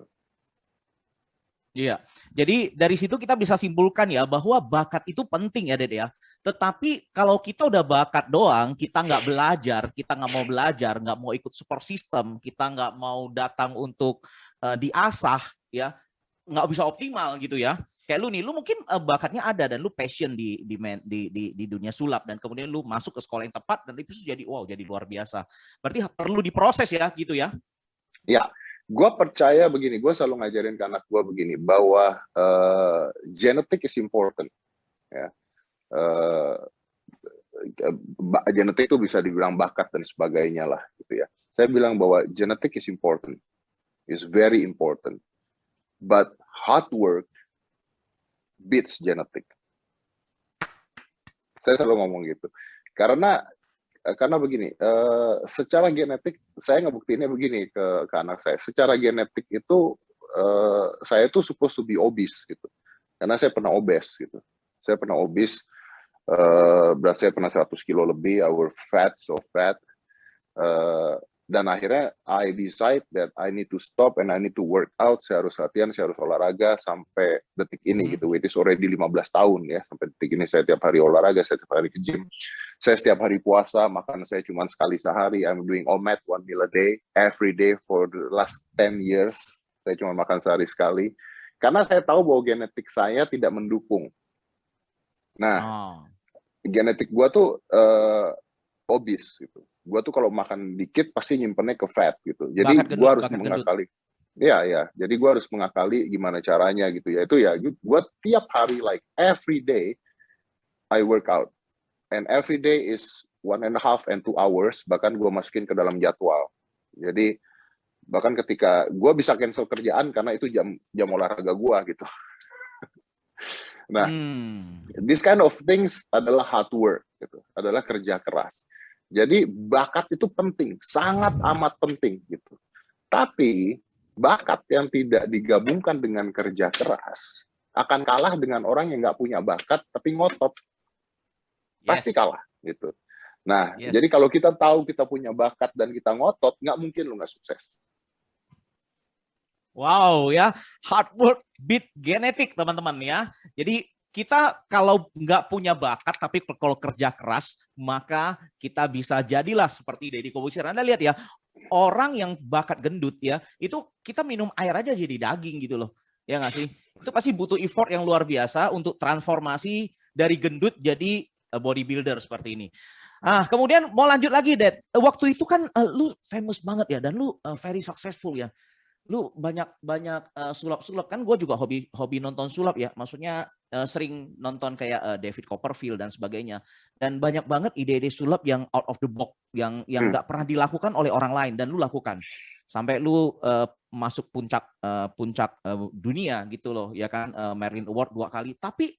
Iya, jadi dari situ kita bisa simpulkan ya bahwa bakat itu penting ya Dede ya. Tetapi kalau kita udah bakat doang, kita nggak belajar, kita nggak mau belajar, nggak mau ikut support system, kita nggak mau datang untuk diasah ya, nggak bisa optimal gitu ya. Kayak lu nih, lu mungkin bakatnya ada dan lu passion di dunia sulap dan kemudian lu masuk ke sekolah yang tepat dan itu jadi jadi luar biasa. Berarti perlu diproses ya gitu ya. Ya, gue percaya begini, gue selalu ngajarin ke anak gue begini bahwa genetic is important. Ya. Genetik itu bisa dibilang bakat dan sebagainya lah gitu ya. Saya bilang bahwa genetic is important, is very important, but hard work beats genetik. Saya selalu ngomong gitu. Karena begini, secara genetik saya ngebuktiinnya begini ke anak saya. Secara genetik itu saya tuh supposed to be obese gitu. Karena saya pernah obes gitu. Saya pernah obes, berat saya pernah 100 kilo lebih, I was fat, so fat. Dan akhirnya I decide that I need to stop and I need to work out. Saya harus latihan, saya harus olahraga sampai detik ini gitu. It is already 15 tahun ya. Sampai detik ini saya tiap hari olahraga, saya tiap hari ke gym. Saya setiap hari puasa, makan saya cuma sekali sehari. I'm doing OMAD 1 meal a day, every day for the last 10 years. Saya cuma makan sehari sekali. Karena saya tahu bahwa genetik saya tidak mendukung. Nah, genetik gua tuh obese gitu. Gue tuh kalau makan dikit pasti nyimpennya ke fat gitu. Jadi gue harus mengakali. Ya. Jadi gue harus mengakali gimana caranya gitu ya. Itu ya, gue tiap hari like every day I work out. And every day is 1.5 and 2 hours. Bahkan gue masukin ke dalam jadwal. Jadi bahkan ketika gue bisa cancel kerjaan karena itu jam olahraga gue gitu. Nah, this kind of things adalah hard work gitu. Adalah kerja keras. Jadi bakat itu penting, sangat amat penting gitu. Tapi bakat yang tidak digabungkan dengan kerja keras akan kalah dengan orang yang nggak punya bakat tapi ngotot. Pasti kalah gitu. Nah, jadi kalau kita tahu kita punya bakat dan kita ngotot, nggak mungkin lu nggak sukses. Wow ya, hard work beat genetik teman-teman ya. Jadi kita kalau nggak punya bakat, tapi kalau kerja keras, maka kita bisa jadilah seperti Deddy Corbuzier. Anda lihat ya, orang yang bakat gendut ya, itu kita minum air aja jadi daging gitu loh. Ya nggak sih? Itu pasti butuh effort yang luar biasa untuk transformasi dari gendut jadi bodybuilder seperti ini. Kemudian mau lanjut lagi, Dad. Waktu itu kan lu famous banget ya, dan lu very successful ya. Lu banyak sulap-sulap kan, gue juga hobi nonton sulap ya, maksudnya sering nonton kayak David Copperfield dan sebagainya, dan banyak banget ide-ide sulap yang out of the box, yang nggak pernah dilakukan oleh orang lain dan lu lakukan sampai lu masuk puncak dunia gitu loh ya kan, Merlin Award 2 kali, tapi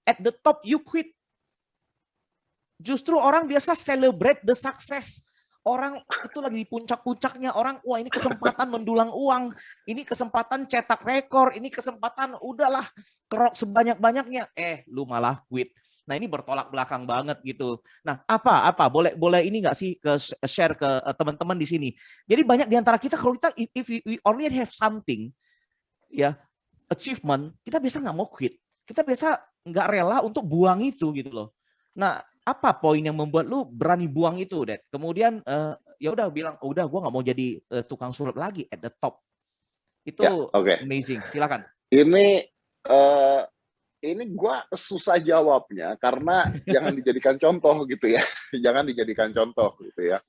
at the top you quit. Justru orang biasa celebrate the success. Orang itu lagi di puncak-puncaknya, orang wah ini kesempatan mendulang uang, ini kesempatan cetak rekor, ini kesempatan udahlah kerok sebanyak-banyaknya, lu malah quit. Nah ini bertolak belakang banget gitu. Nah apa boleh ini nggak sih share ke teman-teman di sini. Jadi banyak di antara kita kalau kita if we already have something ya, achievement, kita biasa nggak mau quit. Kita biasa nggak rela untuk buang itu gitu loh. Nah, apa poin yang membuat lu berani buang itu, Dad? Kemudian ya udah bilang, udah gue nggak mau jadi tukang sulap lagi at the top. Itu amazing. Silakan. Ini gue susah jawabnya karena jangan dijadikan contoh gitu ya. Jangan dijadikan contoh gitu ya.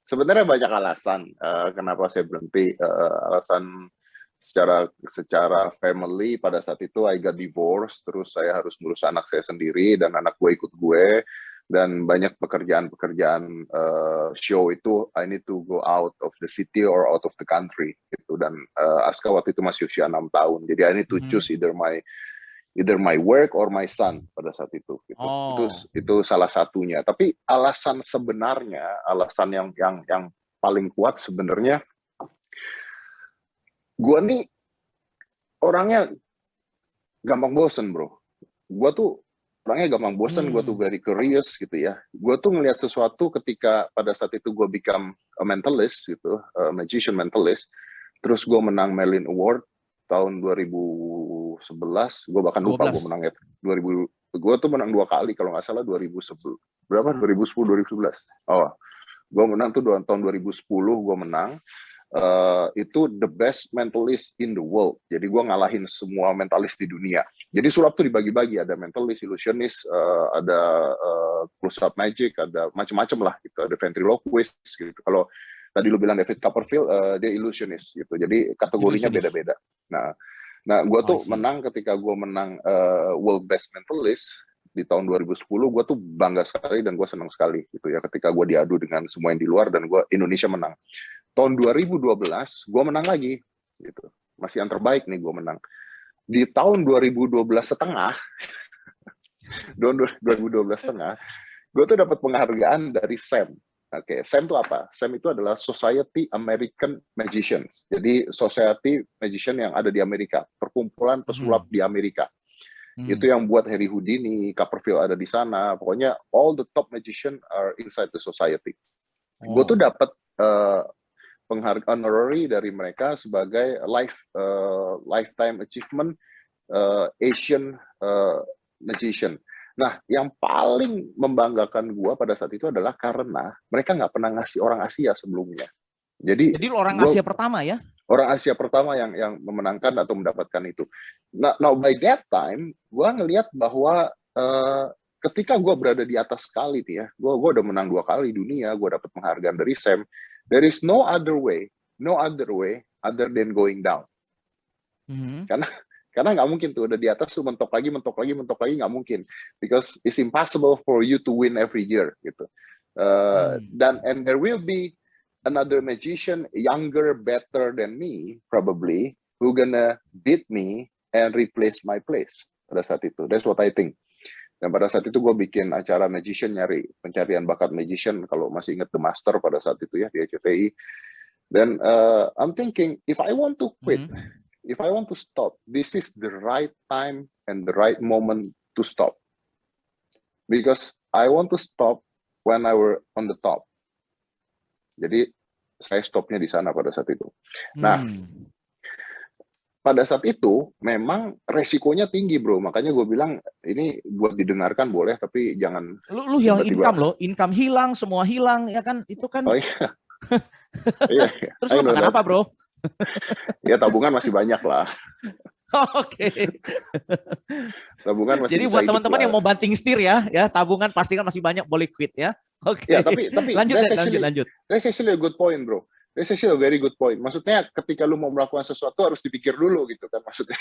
Sebenarnya banyak alasan kenapa saya berhenti. Alasan secara family, pada saat itu I got divorced, terus saya harus ngurus anak saya sendiri dan anak gue ikut gue, dan banyak pekerjaan show itu I need to go out of the city or out of the country gitu, dan Aska waktu itu masih usia 6 tahun, jadi I need to choose either my work or my son pada saat itu gitu. Itu salah satunya. Tapi alasan sebenarnya, alasan yang paling kuat sebenarnya, gue nih orangnya gampang bosen, bro. Gue tuh orangnya gampang bosen, gue tuh very curious gitu ya. Gue tuh ngelihat sesuatu ketika pada saat itu gue become a mentalist gitu, a magician mentalist. Terus gue menang Merlin Award tahun 2011. Gue bahkan lupa gue menang ya. Gue tuh menang 2 kali kalau nggak salah, 2010 berapa? 2010 2011. Gue menang tuh tahun 2010 gue menang. Itu the best mentalist in the world. Jadi gue ngalahin semua mentalis di dunia. Jadi sulap tuh dibagi-bagi, ada mentalist, illusionist, ada close up magic, ada macam-macam lah gitu, ada ventriloquist gitu. Kalau tadi lu bilang David Copperfield, dia illusionist gitu. Jadi kategorinya beda-beda. Nah gue tuh menang ketika gue menang world best mentalist di tahun 2010. Gue tuh bangga sekali dan gue senang sekali gitu ya, ketika gue diadu dengan semua yang di luar dan Indonesia menang. Tahun 2012 gue menang lagi gitu, masih yang terbaik nih gue menang. Di tahun 2012 setengah gue tuh dapat penghargaan dari SAM. SAM itu apa? SAM itu adalah Society American Magicians. Jadi Society Magician yang ada di Amerika, perkumpulan pesulap di Amerika. Itu yang buat Harry Houdini, Copperfield ada di sana. Pokoknya all the top magician are inside the society. Gue tuh dapat penghargaan honorary dari mereka sebagai lifetime achievement Asian magician. Nah, yang paling membanggakan gue pada saat itu adalah karena mereka nggak pernah ngasih orang Asia sebelumnya. Jadi orang Asia pertama ya? Orang Asia pertama yang memenangkan atau mendapatkan itu. Now by that time, gue ngelihat bahwa ketika gue berada di atas sekali nih ya, gue udah menang 2 kali dunia, gue dapat penghargaan dari Sam. There is no other way other than going down. Karena nggak mungkin tuh udah di atas tuh mentok lagi nggak mungkin, because it's impossible for you to win every year gitu. And there will be another magician younger, better than me probably, who gonna beat me and replace my place pada saat itu. That's what I think. Dan pada saat itu gue bikin acara magician, nyari pencarian bakat magician, kalau masih ingat The Master pada saat itu ya di RCTI. Dan I'm thinking, if I want to quit, if I want to stop, this is the right time and the right moment to stop. Because I want to stop when I were on the top. Jadi saya stopnya di sana pada saat itu. Nah, pada saat itu memang resikonya tinggi bro, makanya gue bilang ini buat didengarkan boleh, tapi jangan. Lu yang income loh, income hilang, semua hilang ya kan, itu kan. Oh iya. Iya. Terus lu makan apa bro? Ya tabungan masih banyak lah. Oke. Tabungan masih. Jadi buat teman-teman yang mau banting setir ya tabungan pasti kan masih banyak, boleh quit ya. Oke. Ya, tapi lanjut. That's actually a good point, bro. That's actually a very good point. Maksudnya ketika lu mau melakukan sesuatu harus dipikir dulu gitu kan. Maksudnya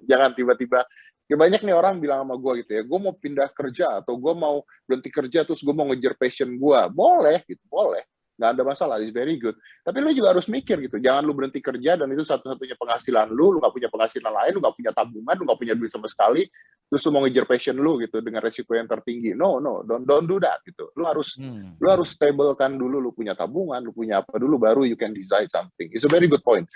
jangan tiba-tiba. Ya banyak nih orang bilang sama gue gitu ya, gue mau pindah kerja atau gue mau berhenti kerja terus gue mau ngejar passion gue. Boleh gitu, boleh. Nggak ada masalah, it's very good. Tapi lu juga harus mikir gitu, jangan lu berhenti kerja dan itu satu-satunya penghasilan lu nggak punya penghasilan lain, lu nggak punya tabungan, lu nggak punya duit sama sekali, terus lu mau ngejar passion lu gitu dengan resiko yang tertinggi. No, don't do that gitu. Lu harus stablekan dulu, lu punya tabungan, lu punya apa dulu, baru you can decide something. It's a very good point.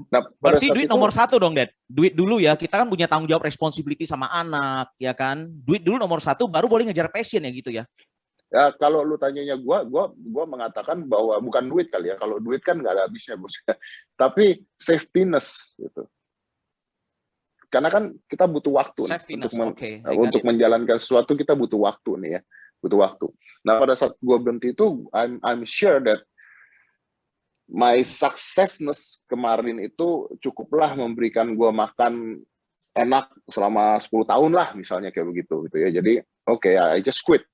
Nah, berarti duit nomor 1 dong, Dad. Duit dulu ya, kita kan punya tanggung jawab responsibility sama anak, ya kan. Duit dulu nomor 1, baru boleh ngejar passion ya gitu ya. Ya kalau lu tanyanya gua mengatakan bahwa bukan duit kali ya. Kalau duit kan nggak ada habisnya bos. Tapi safetyness gitu. Karena kan kita butuh waktu untuk menjalankan sesuatu, kita butuh waktu nih ya, butuh waktu. Nah pada saat gua berhenti itu, I'm sure that my successness kemarin itu cukuplah memberikan gua makan enak selama 10 tahun lah misalnya kayak begitu gitu ya. Jadi oke, I just quit.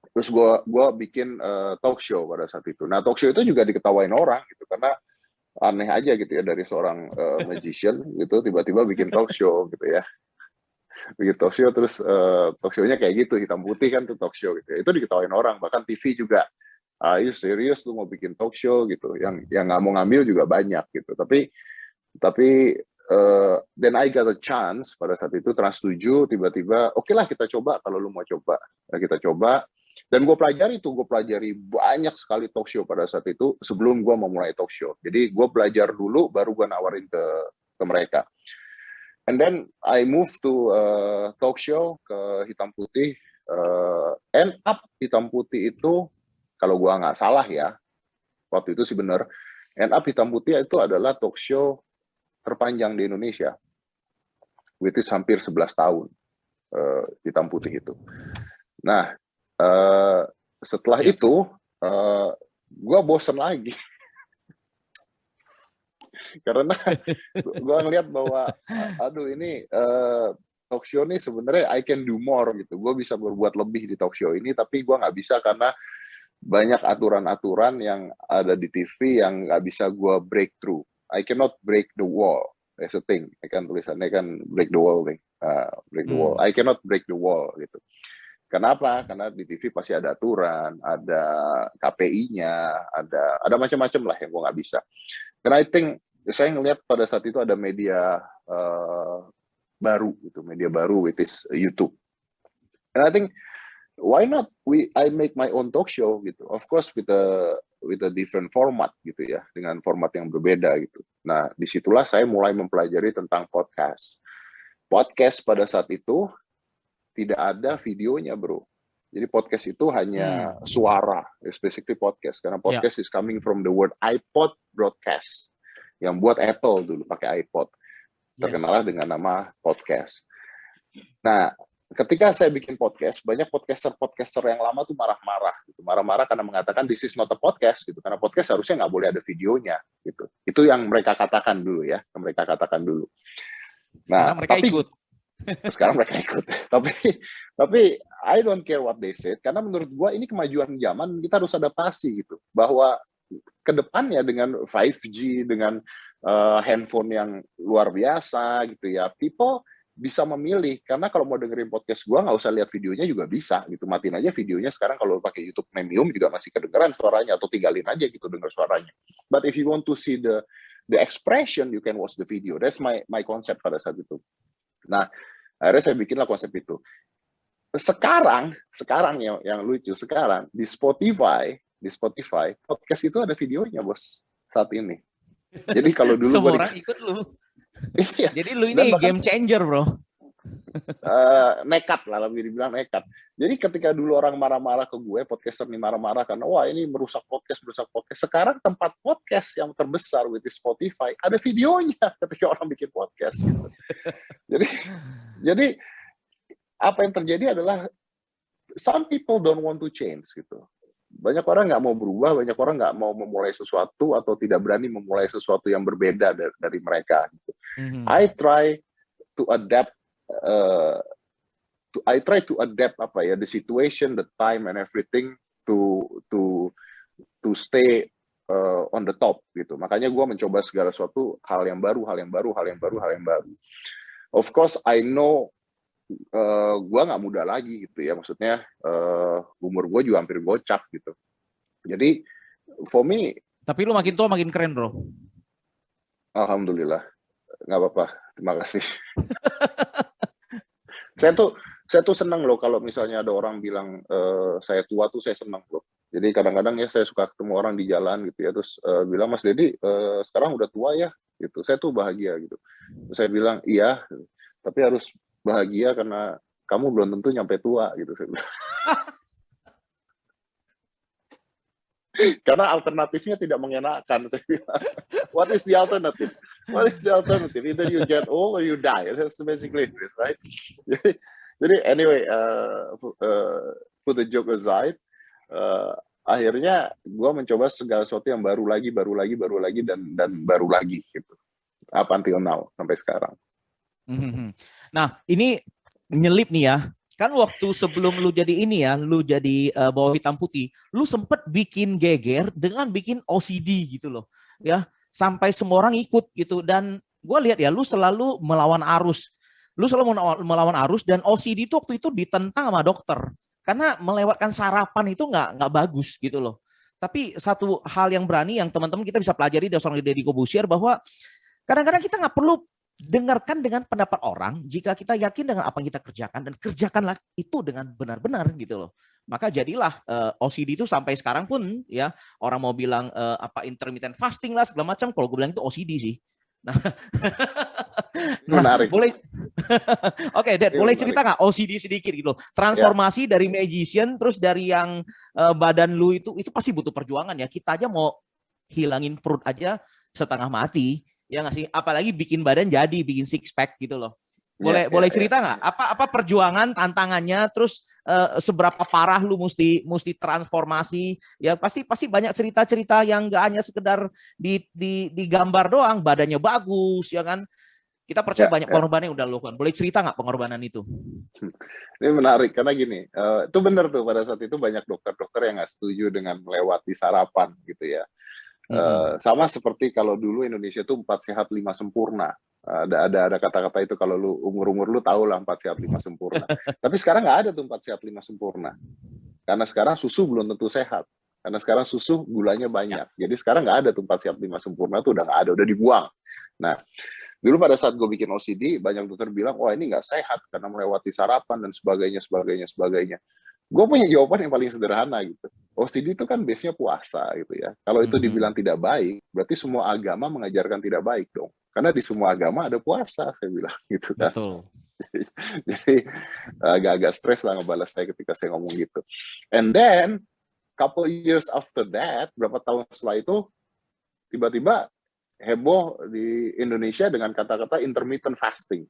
Terus gue bikin talk show pada saat itu. Nah talk show itu juga diketawain orang gitu karena aneh aja gitu ya, dari seorang magician gitu tiba-tiba bikin talk show gitu ya. Bikin talk show terus talk show-nya kayak gitu, hitam putih kan tuh talk show gitu ya. Itu diketawain orang, bahkan TV juga. You serius lu mau bikin talk show gitu? Yang nggak mau ngambil juga banyak gitu. Tapi then I got a chance pada saat itu, Trans 7 tiba-tiba oke lah kita coba, kalau lu mau coba. Nah, kita coba. Dan gue pelajari banyak sekali talk show pada saat itu sebelum gue mau mulai talk show. Jadi gue belajar dulu, baru gue nawarin ke mereka. And then I move to talk show ke hitam putih. End up hitam putih itu, kalau gue nggak salah ya, waktu itu sih bener. End up hitam putih itu adalah talk show terpanjang di Indonesia, which is hampir 11 tahun hitam putih itu. Nah, setelah itu gue bosen lagi karena gue ngeliat bahwa aduh ini talk show ini sebenarnya I can do more gitu, gue bisa berbuat lebih di talk show ini, tapi gue nggak bisa karena banyak aturan-aturan yang ada di TV yang nggak bisa gue break through. I cannot break the wall. That's the thing. I kan tulisannya kan break the wall nih. Break the wall. I cannot break the wall gitu. Kenapa? Karena di TV pasti ada aturan, ada KPI-nya, ada macam-macam lah yang gue nggak bisa. Karena I think saya ngelihat pada saat itu ada media baru gitu, media baru, which is YouTube. And I think why not I make my own talk show gitu. Of course with a different format gitu ya, dengan format yang berbeda gitu. Nah disitulah saya mulai mempelajari tentang podcast. Podcast pada saat itu tidak ada videonya, bro. Jadi podcast itu hanya suara, basically podcast. Karena podcast is coming from the word iPod broadcast. Yang buat Apple dulu pakai iPod. Terkenal dengan nama podcast. Nah, ketika saya bikin podcast, banyak podcaster yang lama tuh marah-marah. Gitu. Marah-marah karena mengatakan this is not a podcast. Gitu. Karena podcast harusnya nggak boleh ada videonya. Gitu. Itu yang mereka katakan dulu ya. Nah, sekarang mereka ikut. Tapi I don't care what they said, karena menurut gua ini kemajuan zaman, kita harus adaptasi gitu. Bahwa ke depannya dengan 5G, dengan handphone yang luar biasa gitu ya, people bisa memilih. Karena kalau mau dengerin podcast gua nggak usah lihat videonya juga bisa gitu. Matiin aja videonya sekarang, kalau pakai YouTube Premium juga masih kedengeran suaranya, atau tinggalin aja gitu denger suaranya. But if you want to see the expression, you can watch the video. That's my concept pada saat itu. Nah, akhirnya saya bikinlah konsep itu. Sekarang yang lucu, sekarang di Spotify podcast itu ada videonya, bos, saat ini. Jadi kalau dulu semua orang ikut lu. Iya. Jadi lu ini game changer, bro. Nekat lah, lebih dibilang nekat. Jadi ketika dulu orang marah-marah ke gue, podcaster nih marah-marah karena wah ini merusak podcast. Sekarang tempat podcast yang terbesar with Spotify ada videonya ketika orang bikin podcast. Gitu. Jadi apa yang terjadi adalah some people don't want to change gitu. Banyak orang nggak mau berubah, banyak orang nggak mau memulai sesuatu atau tidak berani memulai sesuatu yang berbeda dari mereka. Gitu. I try to adapt the situation, the time and everything to stay on the top gitu. Makanya gue mencoba segala sesuatu, hal yang baru. Of course I know gue nggak muda lagi gitu ya, maksudnya umur gue juga hampir gocap gitu. Jadi for me. Tapi lu makin tua makin keren, bro. Alhamdulillah, nggak apa-apa, terima kasih. Saya tuh senang loh kalau misalnya ada orang bilang saya tua tuh, saya senang loh. Jadi kadang-kadang ya saya suka ketemu orang di jalan gitu ya, terus bilang, Mas Dedi sekarang udah tua ya gitu. Saya tuh bahagia gitu. Terus saya bilang iya, tapi harus bahagia karena kamu belum tentu nyampe tua gitu, saya bilang. Karena alternatifnya tidak mengenakan, saya bilang. What is the alternative? Either you get old or you die. That's basically it, right? Jadi anyway, put the joke aside, akhirnya gue mencoba segala sesuatu yang baru lagi dan baru lagi gitu. Up until now, sampai sekarang. Nah, ini nyelip nih ya. Kan waktu sebelum lu jadi ini ya, lu jadi bawah hitam putih, lu sempet bikin geger dengan bikin OCD gitu loh. Ya, sampai semua orang ikut gitu. Dan gue lihat ya, lu selalu melawan arus. Lu selalu melawan arus, dan OCD itu waktu itu ditentang sama dokter. Karena melewatkan sarapan itu nggak bagus gitu loh. Tapi satu hal yang berani yang teman-teman kita bisa pelajari dari seorang Deddy Corbuzier, bahwa kadang-kadang kita nggak perlu dengarkan dengan pendapat orang jika kita yakin dengan apa yang kita kerjakan, dan kerjakanlah itu dengan benar-benar gitu loh. Maka jadilah OCD itu sampai sekarang pun ya, orang mau bilang intermittent fasting lah segala macam, kalau gue bilang itu OCD sih. Nah, menarik. Boleh. Oke, Dad, boleh cerita nggak OCD sedikit gitu? Transformasi dari magician, terus dari yang badan lu itu pasti butuh perjuangan ya. Kita aja mau hilangin perut aja setengah mati, ya nggak sih? Apalagi bikin badan jadi, bikin six pack gitu loh. Boleh cerita nggak? Apa perjuangan, tantangannya, terus seberapa parah lu mesti transformasi? Ya pasti banyak cerita-cerita yang nggak hanya sekedar di gambar doang, badannya bagus, ya kan? Kita percaya banyak pengorbanan yang udah lu lakukan. Boleh cerita nggak pengorbanan itu? Ini menarik karena gini, itu benar tuh, pada saat itu banyak dokter-dokter yang nggak setuju dengan melewati sarapan gitu ya. Sama seperti kalau dulu Indonesia tuh 4 sehat 5 sempurna. Ada kata-kata itu, kalau lu umur lu tahu lah 4 sehat 5 sempurna. Tapi sekarang nggak ada tuh 4 sehat 5 sempurna. Karena sekarang susu belum tentu sehat. Karena sekarang susu gulanya banyak. Jadi sekarang nggak ada tuh 4 sehat 5 sempurna, tuh udah nggak ada, udah dibuang. Nah, dulu pada saat gue bikin OCD, banyak dokter bilang, wah ini nggak sehat karena melewati sarapan dan sebagainya. Gue punya jawaban yang paling sederhana gitu. OCD itu kan base-nya puasa gitu ya. Kalau itu dibilang tidak baik, berarti semua agama mengajarkan tidak baik dong. Karena di semua agama ada puasa, saya bilang gitu kan. Betul. Jadi agak-agak stres lah ngebalas saya ketika saya ngomong gitu. And then couple years after that, berapa tahun setelah itu, tiba-tiba heboh di Indonesia dengan kata-kata intermittent fasting.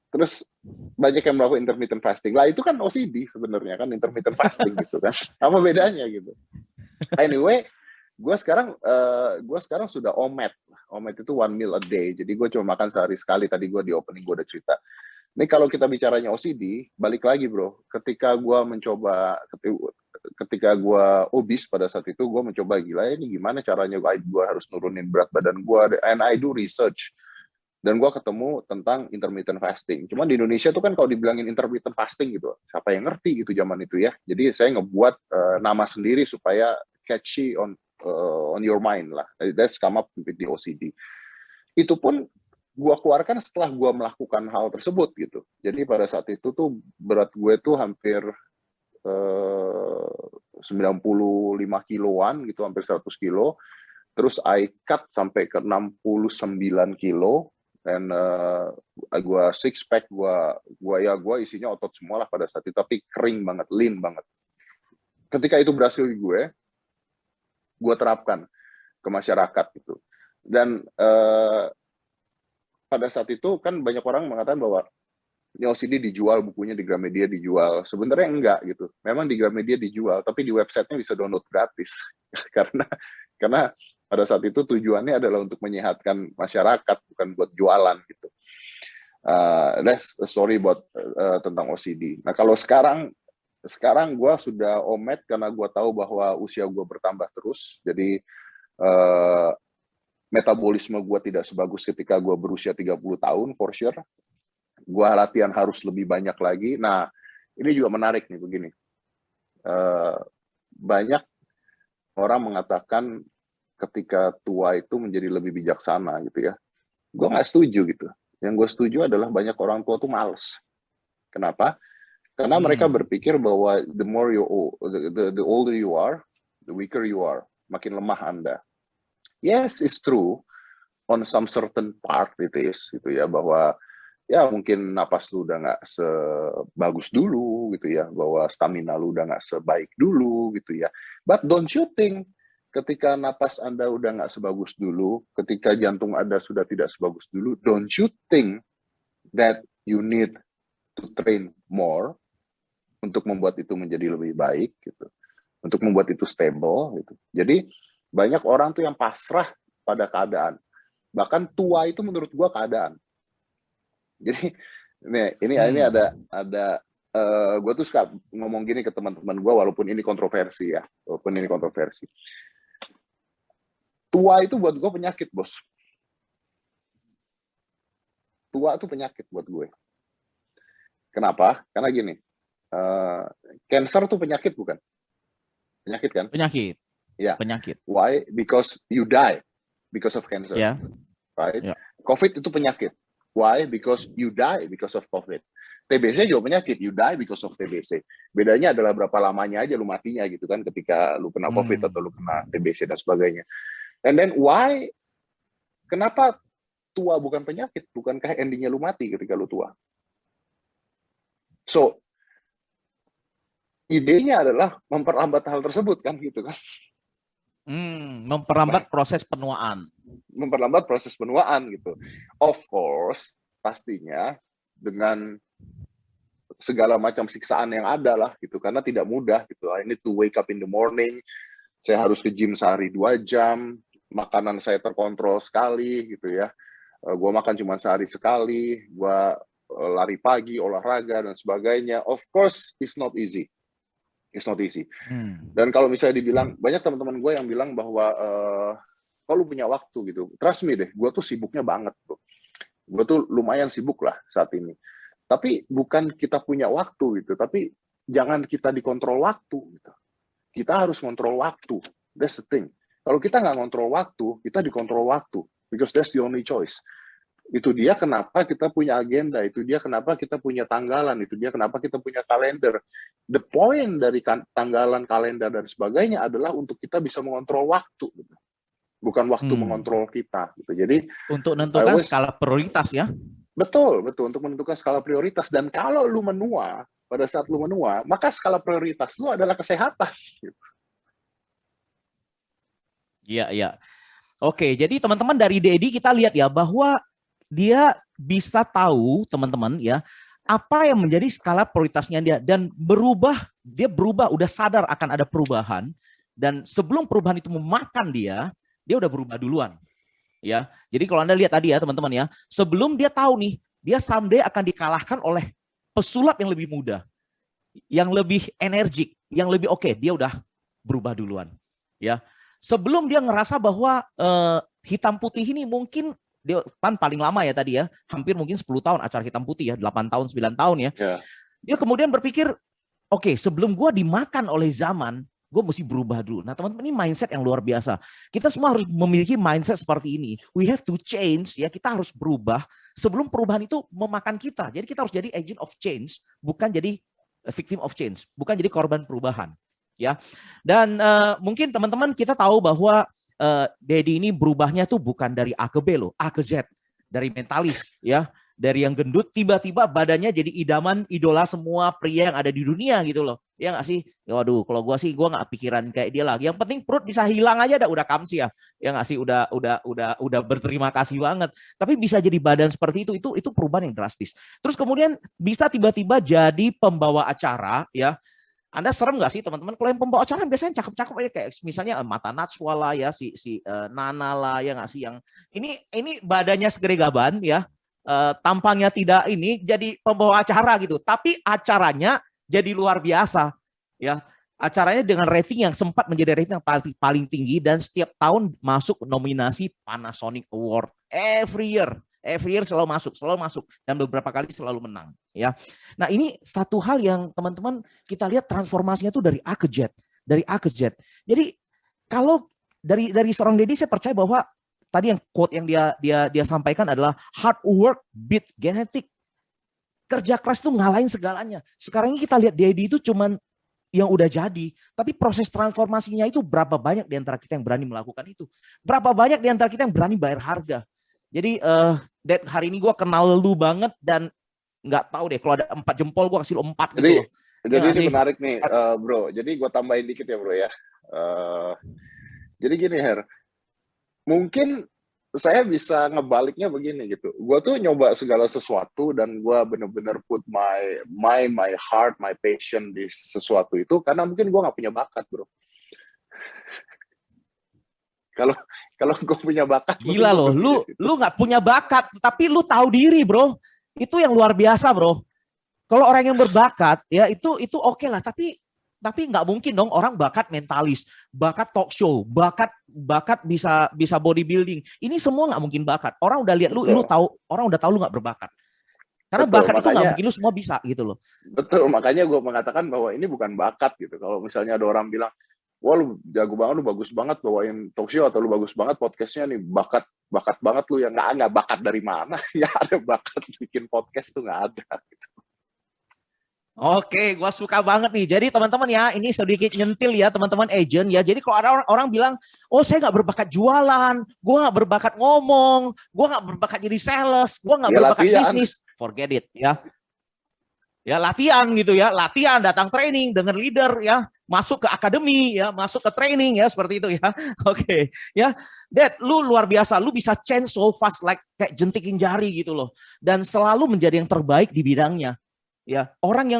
Terus banyak yang melakukan intermittent fasting. Lah itu kan OCD sebenarnya kan, intermittent fasting gitu kan. Apa bedanya gitu? Anyway, gue sekarang sudah OMAD. OMAD itu 1 meal a day. Jadi gue cuma makan sehari sekali. Tadi gue di opening gue udah cerita. Ini kalau kita bicaranya OCD, balik lagi bro. Ketika gue obes pada saat itu, gue mencoba gila ini gimana caranya gue harus nurunin berat badan gue. And I do research. Dan gue ketemu tentang intermittent fasting. Cuma di Indonesia tuh kan kalau dibilangin intermittent fasting gitu, siapa yang ngerti gitu zaman itu ya. Jadi saya ngebuat nama sendiri supaya catchy on your mind lah. That's come up with the OCD. Itu pun gue keluarkan setelah gue melakukan hal tersebut gitu. Jadi pada saat itu tuh berat gue tuh hampir 95 kiloan gitu, hampir 100 kilo. Terus I cut sampai ke 69 kilo. Dan gue six pack, gue isinya otot semua lah pada saat itu, tapi kering banget, lean banget. Ketika itu berhasil di gue terapkan ke masyarakat gitu. Dan pada saat itu kan banyak orang mengatakan bahwa OCD dijual, bukunya di Gramedia dijual. Sebenarnya enggak gitu. Memang di Gramedia dijual, tapi di websitenya bisa download gratis. karena pada saat itu tujuannya adalah untuk menyehatkan masyarakat, bukan buat jualan gitu. That's a story about tentang OCD. Nah kalau sekarang gue sudah OMAD karena gue tahu bahwa usia gue bertambah terus. Jadi metabolisme gue tidak sebagus ketika gue berusia 30 tahun, for sure. Gue latihan harus lebih banyak lagi. Nah ini juga menarik nih begini. Banyak orang mengatakan ketika tua itu menjadi lebih bijaksana gitu ya. Gue nggak setuju gitu. Yang gue setuju adalah banyak orang tua tuh males. Kenapa? Karena mereka berpikir bahwa the older you are, the weaker you are. Makin lemah Anda. Yes, it's true. On some certain part it is gitu ya, bahwa ya mungkin napas lu udah nggak sebagus dulu gitu ya, bahwa stamina lu udah nggak sebaik dulu gitu ya. But don't you think ketika napas Anda udah nggak sebagus dulu, ketika jantung Anda sudah tidak sebagus dulu, don't you think that you need to train more untuk membuat itu menjadi lebih baik gitu, untuk membuat itu stable gitu. Jadi banyak orang tuh yang pasrah pada keadaan, bahkan tua itu menurut gua keadaan. Jadi ini ada gue tuh suka ngomong gini ke teman-teman gue, walaupun ini kontroversi ya, tua itu buat gue penyakit, bos. Tua itu penyakit buat gue. Kenapa? Karena gini, cancer tuh penyakit bukan? Penyakit kan? Penyakit. Ya. Penyakit. Why? Because you die because of cancer. Yeah. Right? Yeah. COVID itu penyakit. Why? Because you die because of COVID. TBC juga penyakit, you die because of TBC. Bedanya adalah berapa lamanya aja lu matinya gitu kan, ketika lu kena COVID atau lu kena TBC dan sebagainya. And then why? Kenapa tua bukan penyakit? Bukankah endingnya lu mati ketika lu tua? So, idenya adalah memperlambat hal tersebut kan gitu kan. Memperlambat proses penuaan. Memperlambat proses penuaan gitu. Of course, pastinya dengan segala macam siksaan yang ada lah gitu, karena tidak mudah gitu. I need to wake up in the morning, saya harus ke gym sehari 2 jam, makanan saya terkontrol sekali gitu ya. Gue makan cuma sehari sekali, gue lari pagi, olahraga dan sebagainya. Of course, it's not easy. It's not easy. Dan kalau misalnya dibilang, banyak teman-teman gue yang bilang bahwa kalau punya waktu gitu, trust me deh, gue tuh sibuknya banget bro. Gue tuh lumayan sibuk lah saat ini. Tapi bukan kita punya waktu gitu, tapi jangan kita dikontrol waktu gitu. Kita harus kontrol waktu. That's the thing. Kalau kita nggak kontrol waktu, kita dikontrol waktu. Because that's the only choice. Itu dia kenapa kita punya agenda, itu dia kenapa kita punya tanggalan, itu dia kenapa kita punya kalender. the point dari tanggalan, kalender dan sebagainya adalah untuk kita bisa mengontrol waktu, gitu. Bukan waktu mengontrol kita, gitu. Jadi untuk menentukan skala prioritas ya. Betul, untuk menentukan skala prioritas. Dan kalau lu menua, pada saat lu menua, maka skala prioritas lu adalah kesehatan. Iya. Oke, jadi teman-teman dari Dedi kita lihat ya bahwa dia bisa tahu teman-teman ya apa yang menjadi skala prioritasnya dia dan dia berubah, udah sadar akan ada perubahan dan sebelum perubahan itu memakan dia udah berubah duluan. Ya, jadi kalau Anda lihat tadi ya teman-teman ya, sebelum dia tahu nih, dia someday akan dikalahkan oleh pesulap yang lebih muda, yang lebih energik, yang lebih oke, dia udah berubah duluan. Ya, sebelum dia ngerasa bahwa hitam putih ini mungkin dia kan paling lama ya tadi ya, hampir mungkin 10 tahun acara hitam putih ya, 8 tahun, 9 tahun ya. Dia kemudian berpikir, oke, sebelum gua dimakan oleh zaman, gue mesti berubah dulu. Nah teman-teman, ini mindset yang luar biasa. Kita semua harus memiliki mindset seperti ini. We have to change, ya, kita harus berubah sebelum perubahan itu memakan kita. Jadi kita harus jadi agent of change, bukan jadi victim of change, bukan jadi korban perubahan. Ya, dan mungkin teman-teman kita tahu bahwa Dedi ini berubahnya tuh bukan dari A ke B loh, A ke Z, dari mentalis, ya. Dari yang gendut tiba-tiba badannya jadi idola semua pria yang ada di dunia gitu loh. Ya nggak sih? Waduh, kalau gue sih gue nggak pikiran kayak dia lagi. Yang penting perut bisa hilang aja udah kamsi ya. Ya nggak sih? Udah berterima kasih banget. Tapi bisa jadi badan seperti itu perubahan yang drastis. Terus kemudian bisa tiba-tiba jadi pembawa acara ya. Anda serem nggak sih teman-teman? Kalau yang pembawa acara biasanya cakep-cakep aja kayak misalnya Mata Najwa lah ya, si Nana lah ya nggak sih, yang ini badannya segede gaban ya. Tampangnya tidak ini jadi pembawa acara gitu, tapi acaranya jadi luar biasa ya. Acaranya dengan rating yang sempat menjadi rating yang paling tinggi dan setiap tahun masuk nominasi Panasonic Award every year selalu masuk dan beberapa kali selalu menang ya. Nah, ini satu hal yang teman-teman kita lihat transformasinya tuh dari A ke Z. Jadi kalau dari seorang Dedi saya percaya bahwa tadi yang quote yang dia sampaikan adalah hard work beat genetic. Kerja keras itu ngalahin segalanya. Sekarang ini kita lihat Dedi itu cuman yang udah jadi, tapi proses transformasinya itu berapa banyak di antara kita yang berani melakukan itu? Berapa banyak di antara kita yang berani bayar harga? Jadi Dad, hari ini gue kenal lu banget dan nggak tahu deh kalau ada 4 jempol gue kasih lu 4 gitu loh. Jadi ini menarik nih bro. Jadi gue tambahin dikit ya bro ya. Jadi gini Her, mungkin saya bisa ngebaliknya begini gitu. Gue tuh nyoba segala sesuatu dan gue bener-bener put my mind, my heart, my passion di sesuatu itu karena mungkin gue nggak punya bakat bro. Kalau gue punya bakat, gila loh, lu nggak punya bakat, tapi lu tahu diri bro. Itu yang luar biasa bro. Kalau orang yang berbakat ya itu oke lah, tapi nggak mungkin dong orang bakat mentalis, bakat talk show, bakat bisa bodybuilding. Ini semua nggak mungkin bakat. Orang udah lihat lu tahu, orang udah tahu lu nggak berbakat. Karena betul, bakat itu nggak mungkin lu semua bisa gitu loh. Betul, makanya gue mengatakan bahwa ini bukan bakat gitu. Kalau misalnya ada orang bilang, wah lu jago banget, lu bagus banget bawain talk show atau lu bagus banget podcastnya nih, bakat banget lu, yang nggak bakat dari mana? Ya ada bakat bikin podcast tuh nggak ada. Gitu. Oke, gua suka banget nih. Jadi teman-teman ya, ini sedikit nyentil ya teman-teman agent ya. Jadi kalau ada orang bilang, oh saya nggak berbakat jualan, gua nggak berbakat ngomong, gua nggak berbakat jadi sales, gua nggak berbakat bisnis, forget it ya. Ya latihan gitu ya, latihan, datang training, dengan leader ya, masuk ke akademi ya, masuk ke training ya, seperti itu ya. Oke, ya. Dad, lu luar biasa, lu bisa change so fast like kayak jentikin jari gitu loh. Dan selalu menjadi yang terbaik di bidangnya. Ya, orang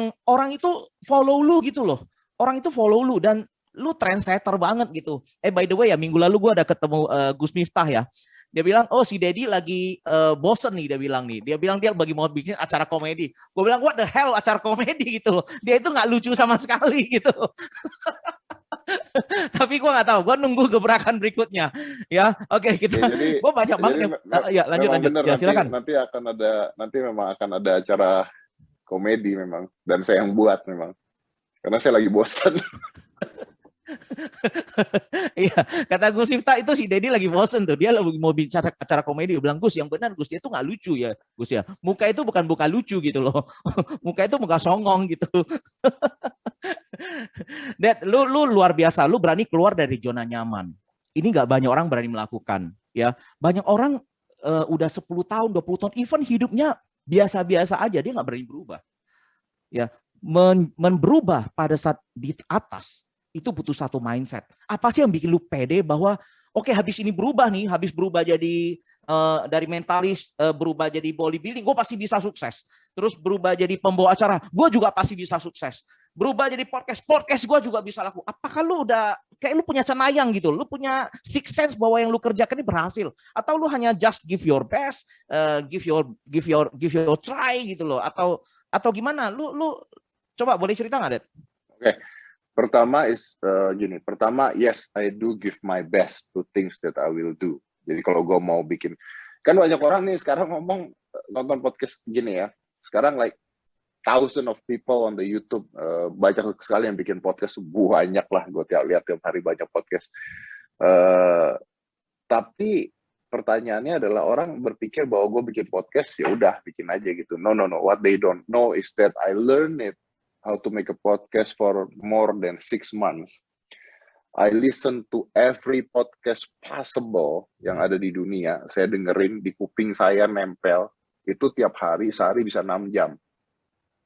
itu follow lu gitu loh. Orang itu follow lu dan lu trendsetter banget gitu. By the way ya, minggu lalu gua ada ketemu Gus Miftah ya. Dia bilang, oh si Dedi lagi bosen nih, dia bilang dia bagi mau bikin acara komedi. Gue bilang, what the hell acara komedi gitu loh. Dia itu nggak lucu sama sekali gitu. Tapi gue nggak tahu, gue nunggu gebrakan berikutnya. Ya, oke kita. Gue banyak banget. Ya lanjut. Bener, ya silakan. Nanti memang akan ada acara komedi memang, dan saya yang buat memang. Karena saya lagi bosen. Iya, kata Gus Miftah itu si Dedi lagi bosen tuh, dia lagi mau bicara acara komedi. Dia bilang, Gus yang benar Gus, dia tuh nggak lucu ya Gus ya, muka itu bukan muka lucu gitu loh. Muka itu muka songong gitu. Dad, lu luar biasa, lu berani keluar dari zona nyaman. Ini nggak banyak orang berani melakukan, ya. Banyak orang udah 10 tahun, 20 tahun, even hidupnya biasa-biasa aja, dia nggak berani berubah. Ya, berubah pada saat di atas itu butuh satu mindset. Apa sih yang bikin lu pede bahwa oke, habis ini berubah nih, habis berubah jadi dari mentalis berubah jadi bodybuilding, gue pasti bisa sukses. Terus berubah jadi pembawa acara, gue juga pasti bisa sukses. Berubah jadi podcast gue juga bisa laku. Apakah lu udah kayak lu punya cenayang gitu, lu punya six sense bahwa yang lu kerjakan ini berhasil, atau lu hanya just give your best, give your try gitu loh, atau gimana? Lu coba boleh cerita nggak, Det? Oke. Pertama gini. Pertama, yes, I do give my best to things that I will do. Jadi kalau gue mau bikin, kan banyak orang nih sekarang ngomong nonton podcast gini ya. Sekarang like thousands of people on the YouTube, banyak sekali yang bikin podcast, banyak lah. Gue lihat tiap hari banyak podcast. Tapi pertanyaannya adalah orang berpikir bahwa gue bikin podcast ya udah bikin aja gitu. No. What they don't know is that I learned it how to make a podcast for more than 6 months. I listen to every podcast possible yang ada di dunia. Saya dengerin di kuping saya nempel. Itu tiap hari, sehari bisa 6 jam.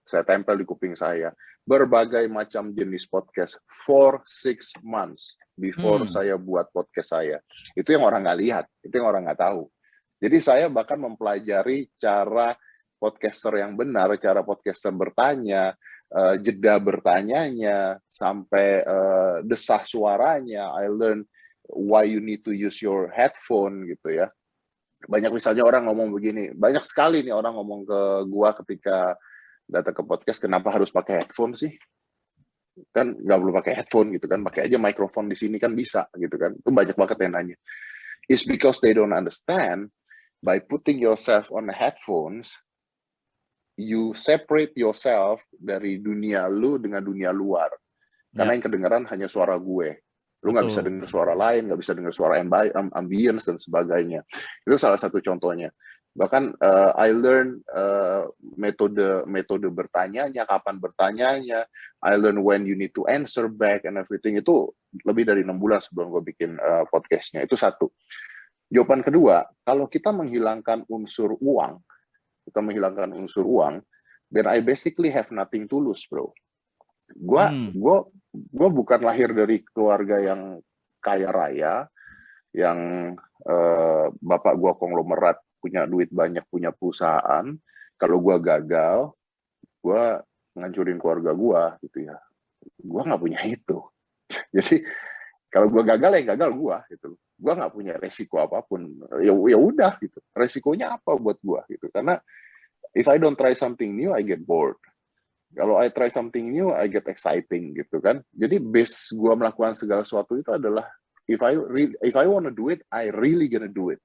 Saya tempel di kuping saya. Berbagai macam jenis podcast for 6 months before saya buat podcast saya. Itu yang orang nggak lihat. Itu yang orang nggak tahu. Jadi saya bahkan mempelajari cara podcaster yang benar, cara podcaster bertanya, jeda bertanyanya, sampai desah suaranya. I learn why you need to use your headphone gitu ya. Banyak misalnya orang ngomong begini, banyak sekali nih orang ngomong ke gua ketika datang ke podcast, kenapa harus pakai headphone sih? Kan nggak perlu pakai headphone gitu kan, pakai aja mikrofon di sini kan bisa gitu kan. Itu banyak banget yang nanya. It's because they don't understand, by putting yourself on the headphones, you separate yourself dari dunia lu dengan dunia luar. Karena yang kedengaran hanya suara gue. Lu nggak bisa dengar suara lain, nggak bisa dengar suara ambience dan sebagainya. Itu salah satu contohnya. Bahkan I learn metode bertanyanya, kapan bertanyanya. I learn when you need to answer back and everything. Itu lebih dari 6 bulan sebelum gue bikin podcastnya. Itu satu. Jawaban kedua, kalau kita menghilangkan unsur uang, then I basically have nothing to lose, bro. Gua bukan lahir dari keluarga yang kaya raya, yang bapak gua konglomerat, punya duit banyak, punya perusahaan. Kalau gua gagal, gua ngancurin keluarga gua gitu ya. Gua nggak punya itu. Jadi kalau gua gagal ya gagal gua gitu. Gua nggak punya resiko apapun. Ya udah gitu. Resikonya apa buat gua gitu. Karena if I don't try something new, I get bored. Kalau I try something new, I get exciting gitu kan. Jadi base gua melakukan segala sesuatu itu adalah if I want to do it, I really gonna do it.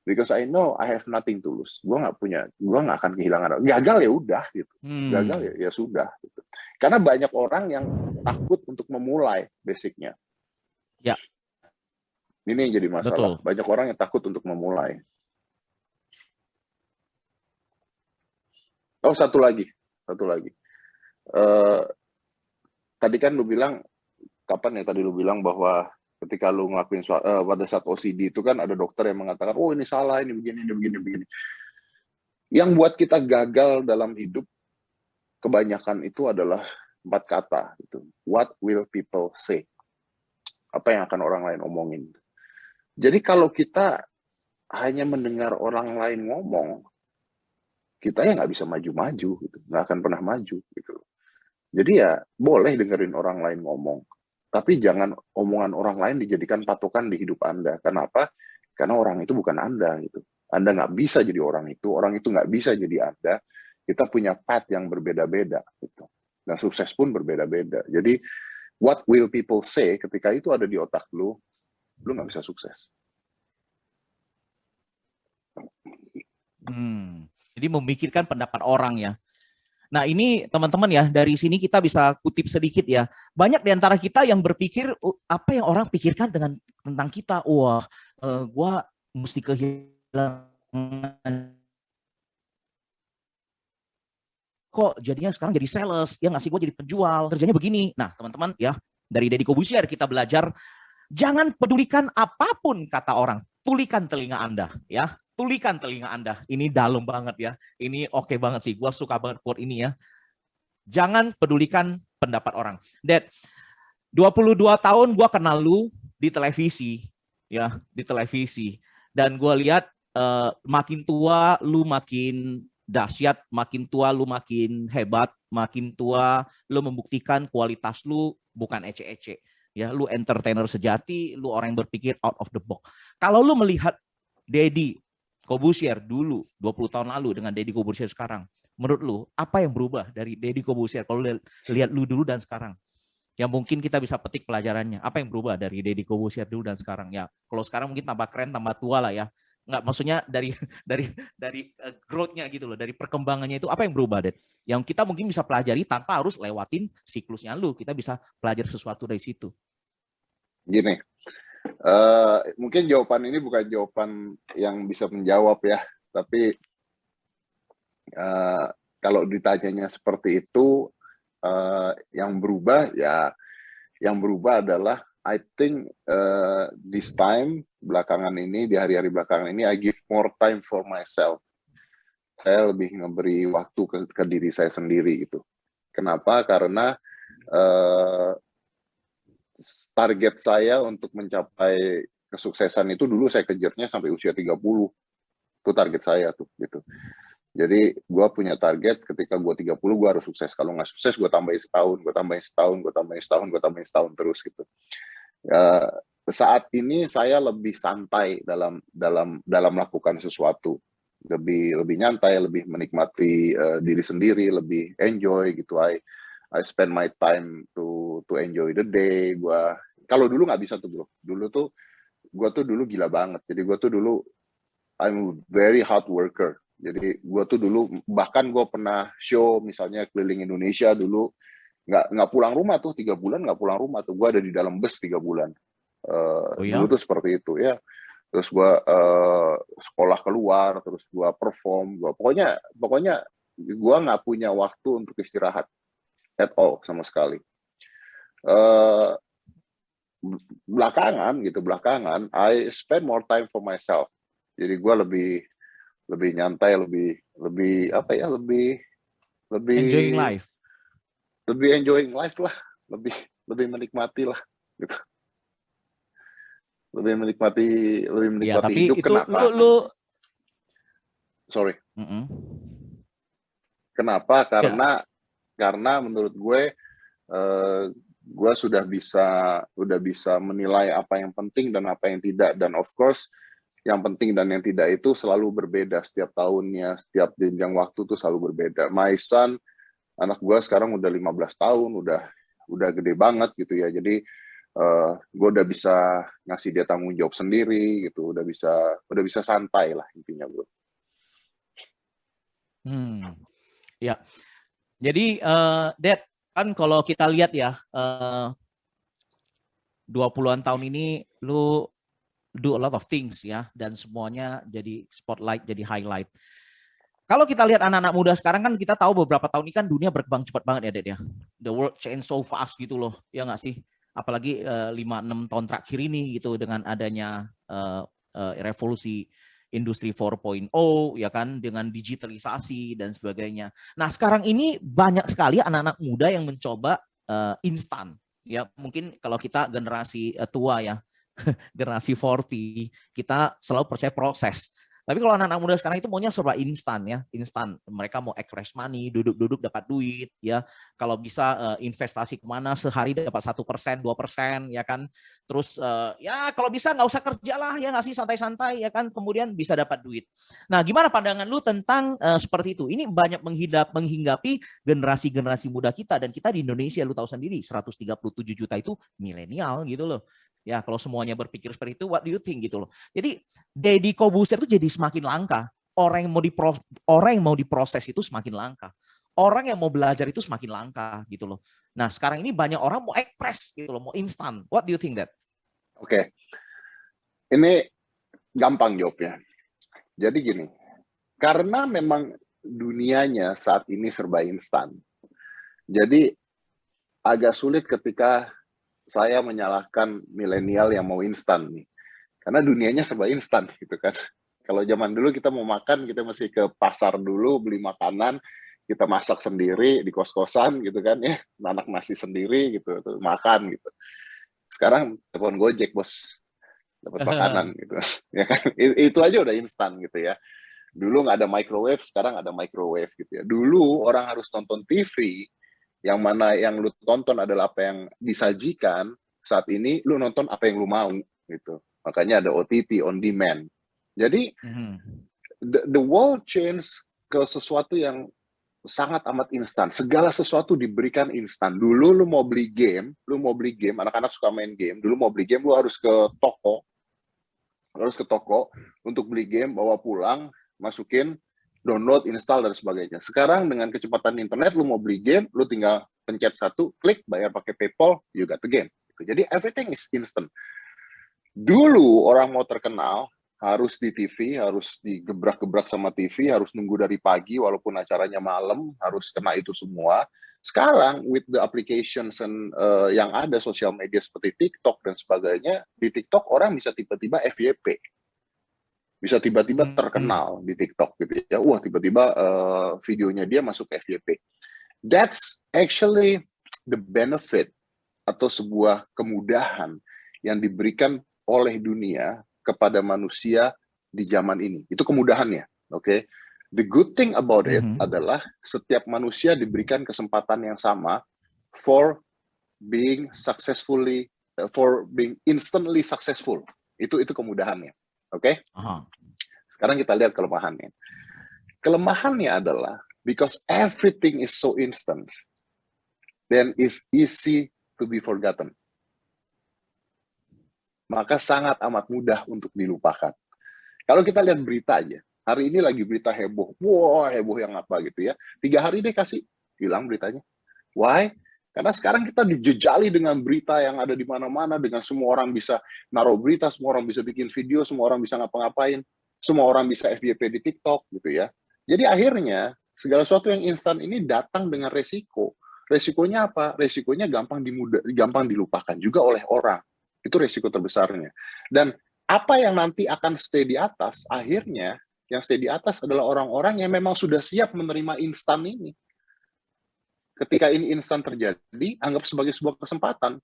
Because I know I have nothing to lose. Gua nggak akan kehilangan. Gagal ya udah gitu. Gagal ya sudah gitu. Karena banyak orang yang takut untuk memulai basicnya. Ya. Ini yang jadi masalah. Betul. Banyak orang yang takut untuk memulai. Oh, satu lagi. Tadi kan lu bilang, kapan ya tadi lu bilang bahwa ketika lu ngelakuin pada saat OCD itu kan ada dokter yang mengatakan, oh ini salah, ini begini. Yang buat kita gagal dalam hidup, kebanyakan itu adalah 4 kata. Gitu. What will people say? Apa yang akan orang lain omongin? Jadi kalau kita hanya mendengar orang lain ngomong, kita ya nggak bisa maju-maju, gitu. Nggak akan pernah maju. Gitu. Jadi ya boleh dengerin orang lain ngomong, tapi jangan omongan orang lain dijadikan patokan di hidup Anda. Kenapa? Karena orang itu bukan Anda. Gitu. Anda nggak bisa jadi orang itu nggak bisa jadi Anda. Kita punya path yang berbeda-beda. Gitu. Dan sukses pun berbeda-beda. Jadi what will people say ketika itu ada di otak lu nggak bisa sukses. Jadi memikirkan pendapat orang ya. Nah ini teman-teman ya, dari sini kita bisa kutip sedikit ya. Banyak di antara kita yang berpikir apa yang orang pikirkan tentang kita. Wah, gua mesti kehilangan kok jadinya sekarang jadi sales, ya nggak sih, gue jadi penjual, kerjanya begini. Nah teman-teman ya, dari Deddy Corbuzier kita belajar, jangan pedulikan apapun kata orang, tulikan telinga Anda ya, tulikan telinga Anda. Ini dalam banget ya, ini oke banget sih, gue suka banget quote ini ya. Jangan pedulikan pendapat orang. Dad, 22 tahun gue kenal lu di televisi ya, di televisi, dan gue lihat makin tua lu makin dahsyat, makin tua lu makin hebat, makin tua lu membuktikan kualitas lu bukan ece-ece. Ya, lu entertainer sejati, lu orang yang berpikir out of the box. Kalau lu melihat Deddy Corbuzier dulu 20 tahun lalu dengan Deddy Corbuzier sekarang, menurut lu apa yang berubah dari Deddy Corbuzier kalau lihat lu dulu dan sekarang? Yang mungkin kita bisa petik pelajarannya. Apa yang berubah dari Deddy Corbuzier dulu dan sekarang? Ya, kalau sekarang mungkin tambah keren, tambah tua lah ya. Nggak, maksudnya dari growth-nya gitu loh, dari perkembangannya itu apa yang berubah, Dad? Yang kita mungkin bisa pelajari tanpa harus lewatin siklusnya lu. Kita bisa pelajari sesuatu dari situ. Gini, mungkin jawaban ini bukan jawaban yang bisa menjawab ya, tapi kalau ditanyanya seperti itu, yang berubah ya, yang berubah adalah I think this time belakangan ini, di hari-hari belakangan ini, I give more time for myself. Saya lebih memberi waktu ke diri saya sendiri gitu. Kenapa? Karena target saya untuk mencapai kesuksesan itu dulu saya kejarnya sampai usia 30. Itu target saya tuh gitu. Jadi gue punya target ketika gue 30 gue harus sukses. Kalau nggak sukses gue tambahin setahun, gue tambahin setahun, gue tambahin setahun, gue tambahin setahun terus gitu. Saat ini saya lebih santai dalam melakukan sesuatu, lebih nyantai, lebih menikmati diri sendiri, lebih enjoy gitu. I spend my time to enjoy the day. Kalau dulu nggak bisa tuh bro. Dulu tuh gue tuh dulu gila banget. Jadi gue tuh dulu I'm very hard worker. Jadi gue tuh dulu bahkan gue pernah show misalnya keliling Indonesia dulu nggak pulang rumah tuh 3 bulan nggak pulang rumah tuh. Gue ada di dalam bus 3 bulan. Dulu tuh seperti itu ya. Terus gue sekolah keluar, terus gue perform. Pokoknya gue nggak punya waktu untuk istirahat at all sama sekali. Belakangan I spend more time for myself. Jadi gue lebih nyantai, lebih enjoying life. Lebih enjoying life lah, lebih menikmati lah gitu. Lebih menikmati ya, tapi hidup. itu Kenapa? Sorry. Kenapa? Karena menurut gue sudah bisa menilai apa yang penting dan apa yang tidak, dan of course yang penting dan yang tidak itu selalu berbeda setiap tahunnya, setiap jenjang waktu itu selalu berbeda. My son, anak gue sekarang udah 15 tahun, udah gede banget gitu ya. Jadi gue udah bisa ngasih dia tanggung jawab sendiri gitu, udah bisa santai lah intinya bro. Ya. Jadi Dad, kan kalau kita lihat ya 20-an tahun ini lu do a lot of things ya, dan semuanya jadi spotlight, jadi highlight. Kalau kita lihat anak-anak muda sekarang kan kita tahu beberapa tahun ini kan dunia berkembang cepat banget ya Dad ya. The world change so fast gitu loh, ya nggak sih? Apalagi 5-6 tahun terakhir ini gitu dengan adanya revolusi industri 4.0 ya kan, dengan digitalisasi dan sebagainya. Nah sekarang ini banyak sekali anak-anak muda yang mencoba instan ya. Mungkin kalau kita generasi tua ya, generasi 40, kita selalu percaya proses. Tapi kalau anak-anak muda sekarang itu maunya serba instan ya, instan. Mereka mau express money, duduk-duduk dapat duit ya. Kalau bisa investasi kemana sehari dapat 1%, 2% ya kan. Terus ya kalau bisa nggak usah kerja lah ya, nggak sih, santai-santai ya kan. Kemudian bisa dapat duit. Nah gimana pandangan lu tentang seperti itu? Ini banyak menghinggapi generasi-generasi muda kita, dan kita di Indonesia lu tahu sendiri 137 juta itu milenial gitu loh. Ya, kalau semuanya berpikir seperti itu, what do you think gitu loh. Jadi Deddy Corbuzier itu jadi semakin langka. Orang yang mau diproses itu semakin langka. Orang yang mau belajar itu semakin langka gitu loh. Nah, sekarang ini banyak orang mau ekspres gitu loh, mau instan. What do you think that? Oke. Ini gampang jawabnya. Jadi gini, karena memang dunianya saat ini serba instan. Jadi agak sulit ketika saya menyalahkan milenial yang mau instan nih. Karena dunianya serba instan gitu kan. Kalau zaman dulu kita mau makan, kita mesti ke pasar dulu beli makanan, kita masak sendiri di kos-kosan gitu kan ya, anak nasi sendiri gitu, tuh, makan gitu. Sekarang telepon Gojek bos, dapat makanan gitu. Ya kan? Itu aja udah instan gitu ya. Dulu nggak ada microwave, sekarang ada microwave gitu ya. Dulu orang harus nonton TV, yang mana yang lu tonton adalah apa yang disajikan. Saat ini lu nonton apa yang lu mau gitu. Makanya ada OTT, on demand. Jadi the world change ke sesuatu yang sangat amat instan. Segala sesuatu diberikan instan. Dulu lu mau beli game, anak-anak suka main game. Dulu mau beli game, lu harus ke toko. Untuk beli game, bawa pulang, masukin, download, install, dan sebagainya. Sekarang dengan kecepatan internet, lu mau beli game, lu tinggal pencet satu, klik, bayar pakai PayPal, you got the game. Jadi everything is instant. Dulu orang mau terkenal, harus di TV, harus digebrak-gebrak sama TV, harus nunggu dari pagi walaupun acaranya malam, harus kena itu semua. Sekarang with the applications yang ada sosial media seperti TikTok dan sebagainya, di TikTok orang bisa tiba-tiba FYP. Bisa tiba-tiba terkenal di TikTok gitu ya. Wah, tiba-tiba videonya dia masuk FYP. That's actually the benefit atau sebuah kemudahan yang diberikan oleh dunia kepada manusia di zaman ini. Itu kemudahannya, oke? The good thing about it adalah setiap manusia diberikan kesempatan yang sama for being instantly successful. Itu kemudahannya, oke? Sekarang kita lihat kelemahannya. Kelemahannya adalah because everything is so instant, then it's easy to be forgotten. Maka sangat amat mudah untuk dilupakan. Kalau kita lihat berita aja, hari ini lagi berita heboh, wah heboh yang apa gitu ya, 3 hari deh kasih, hilang beritanya. Why? Karena sekarang kita dijejali dengan berita yang ada di mana-mana, dengan semua orang bisa naruh berita, semua orang bisa bikin video, semua orang bisa ngapa-ngapain, semua orang bisa FYP di TikTok gitu ya. Jadi akhirnya segala sesuatu yang instan ini datang dengan resiko. Resikonya apa? Resikonya gampang dilupakan juga oleh orang. Itu resiko terbesarnya. Dan apa yang nanti akan stay di atas, akhirnya yang stay di atas adalah orang-orang yang memang sudah siap menerima instan ini. Ketika ini instan terjadi, anggap sebagai sebuah kesempatan.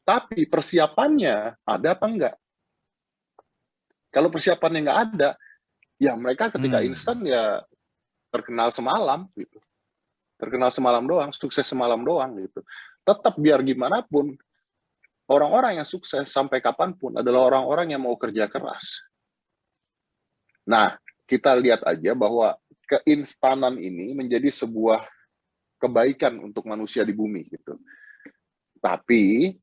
Tapi persiapannya ada apa enggak? Kalau persiapannya enggak ada, ya mereka ketika instan ya terkenal semalam gitu. Terkenal semalam doang, sukses semalam doang gitu. Tetap biar gimana pun, orang-orang yang sukses sampai kapanpun adalah orang-orang yang mau kerja keras. Nah, kita lihat aja bahwa keinstanan ini menjadi sebuah kebaikan untuk manusia di bumi gitu. Tapi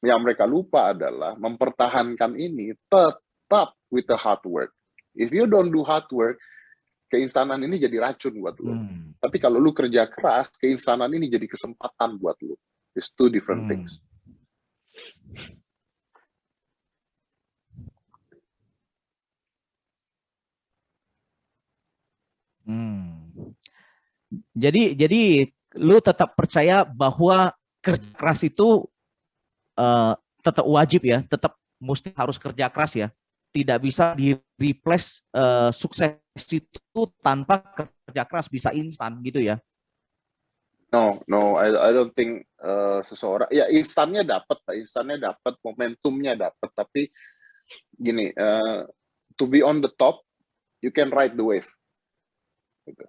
yang mereka lupa adalah mempertahankan ini tetap with the hard work. If you don't do hard work, keinstanan ini jadi racun buat lo. Tapi kalau lu kerja keras, keinstanan ini jadi kesempatan buat lu. It's two different things. Jadi lu tetap percaya bahwa kerja keras itu tetap wajib ya, tetap mesti harus kerja keras ya, tidak bisa di replace sukses itu tanpa kerja keras bisa instan gitu ya. No, I don't think seseorang ya instannya dapat, momentumnya dapat, tapi gini, to be on the top, you can ride the wave. Gitu.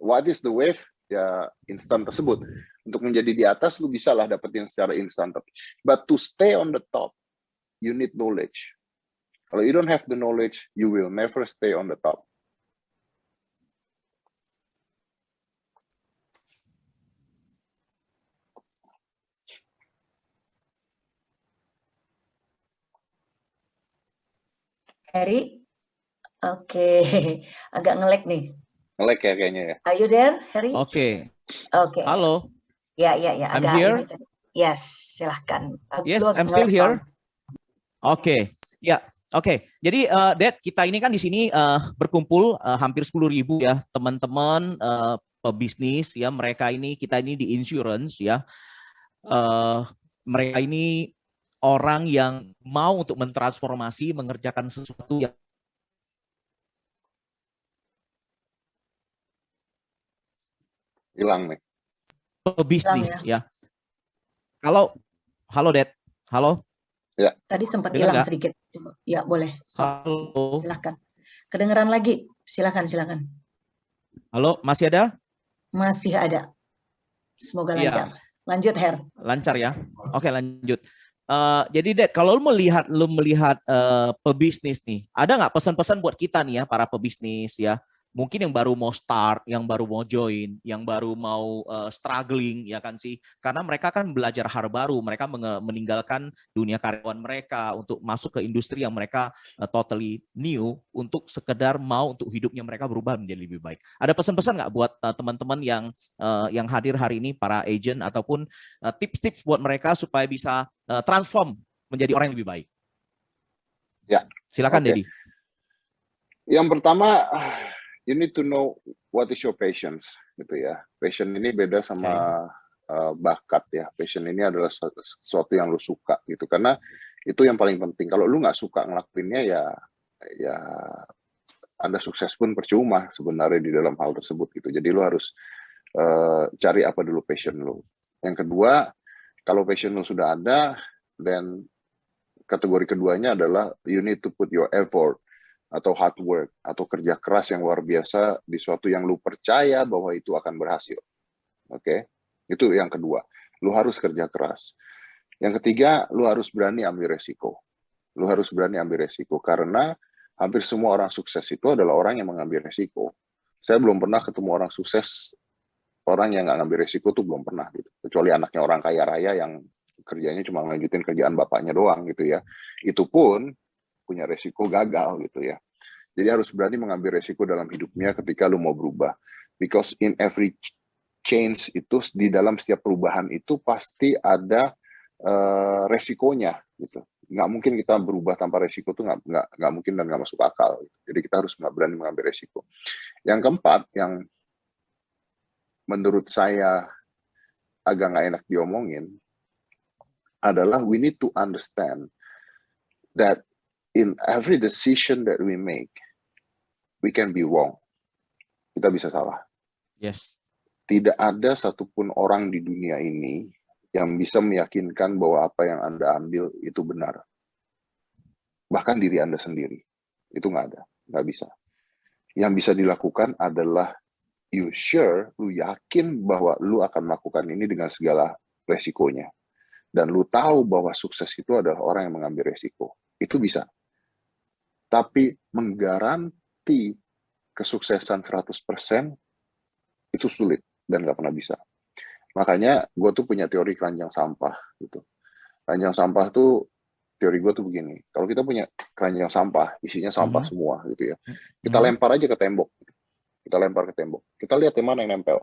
What is the wave? Ya instan tersebut. Untuk menjadi di atas, lu bisa lah dapetin secara instan. But to stay on the top, you need knowledge. Kalau you don't have the knowledge, you will never stay on the top. Harry, oke, agak nge-lag nih. Nge-lag ya kayaknya ya. Are you there, Harry? Oke. Oke. Halo. Ya, I'm agak here. Yes, silahkan. Yes, I'm still here. Oke. Ya, Oke, jadi Dad, kita ini kan di sini berkumpul hampir 10.000 ya teman-teman pebisnis ya, mereka ini kita ini di insurance ya, mereka ini orang yang mau untuk mentransformasi, mengerjakan sesuatu yang Hilang nih. pebisnis Hilang ya. Kalau, halo Dad, halo. Ya. Tadi sempat Dengar hilang nggak? sedikit. Coba. Ya, boleh. Halo, Silahkan. Kedengeran lagi. Silakan. halo, masih ada? Masih ada. Semoga Iya. lancar. Lanjut, Her. Lancar ya. Oke, lanjut. Jadi Dad, kalau lu melihat pebisnis nih, ada nggak pesan-pesan buat kita nih ya, para pebisnis ya? Mungkin yang baru mau start, yang baru mau join, yang baru mau struggling ya kan sih? Karena mereka kan belajar hal baru, mereka meninggalkan dunia karyawan mereka untuk masuk ke industri yang mereka totally new, untuk sekedar mau untuk hidupnya mereka berubah menjadi lebih baik. Ada pesan-pesan nggak buat teman-teman yang hadir hari ini, para agent, ataupun tips-tips buat mereka supaya bisa transform menjadi orang yang lebih baik? Ya. Silakan, Oke. Dedi. Yang pertama, you need to know what is your passions, gitu ya. Passion ini beda sama bakat ya. Passion ini adalah sesuatu yang lu suka gitu, karena itu yang paling penting. Kalau lu nggak suka ngelakuinnya ya Anda sukses pun percuma sebenarnya di dalam hal tersebut gitu. Jadi lu harus cari apa dulu passion lu. Yang kedua, kalau passion lu sudah ada, then kategori keduanya adalah you need to put your effort atau hard work, atau kerja keras yang luar biasa di suatu yang lu percaya bahwa itu akan berhasil. Oke? Itu yang kedua. Lu harus kerja keras. Yang ketiga, lu harus berani ambil resiko. Lu harus berani ambil resiko, karena hampir semua orang sukses itu adalah orang yang mengambil resiko. Saya belum pernah ketemu orang sukses, orang yang nggak ngambil resiko tuh belum pernah gitu. Kecuali anaknya orang kaya raya yang kerjanya cuma lanjutin kerjaan bapaknya doang gitu ya. Itu pun punya resiko gagal gitu ya. Jadi harus berani mengambil resiko dalam hidupnya ketika lu mau berubah. Because in every change itu, di dalam setiap perubahan itu pasti ada resikonya gitu. Nggak mungkin kita berubah tanpa resiko, tuh nggak mungkin dan nggak masuk akal. Jadi kita harus berani mengambil resiko. Yang keempat, yang menurut saya agak nggak enak diomongin, adalah we need to understand that in every decision that we make, we can be wrong. Kita bisa salah. Yes. Tidak ada satupun orang di dunia ini yang bisa meyakinkan bahwa apa yang Anda ambil itu benar. Bahkan diri Anda sendiri. Itu nggak ada. Nggak bisa. Yang bisa dilakukan adalah you sure, lu yakin bahwa lu akan melakukan ini dengan segala resikonya. Dan lu tahu bahwa sukses itu adalah orang yang mengambil resiko. Itu bisa. Tapi menggaranti kesuksesan 100% itu sulit dan nggak pernah bisa. Makanya gue tuh punya teori keranjang sampah gitu. Keranjang sampah tuh, teori gue tuh begini. Kalau kita punya keranjang sampah, isinya sampah semua gitu ya. Kita lempar aja ke tembok. Kita lempar ke tembok. Kita lihat yang mana yang nempel.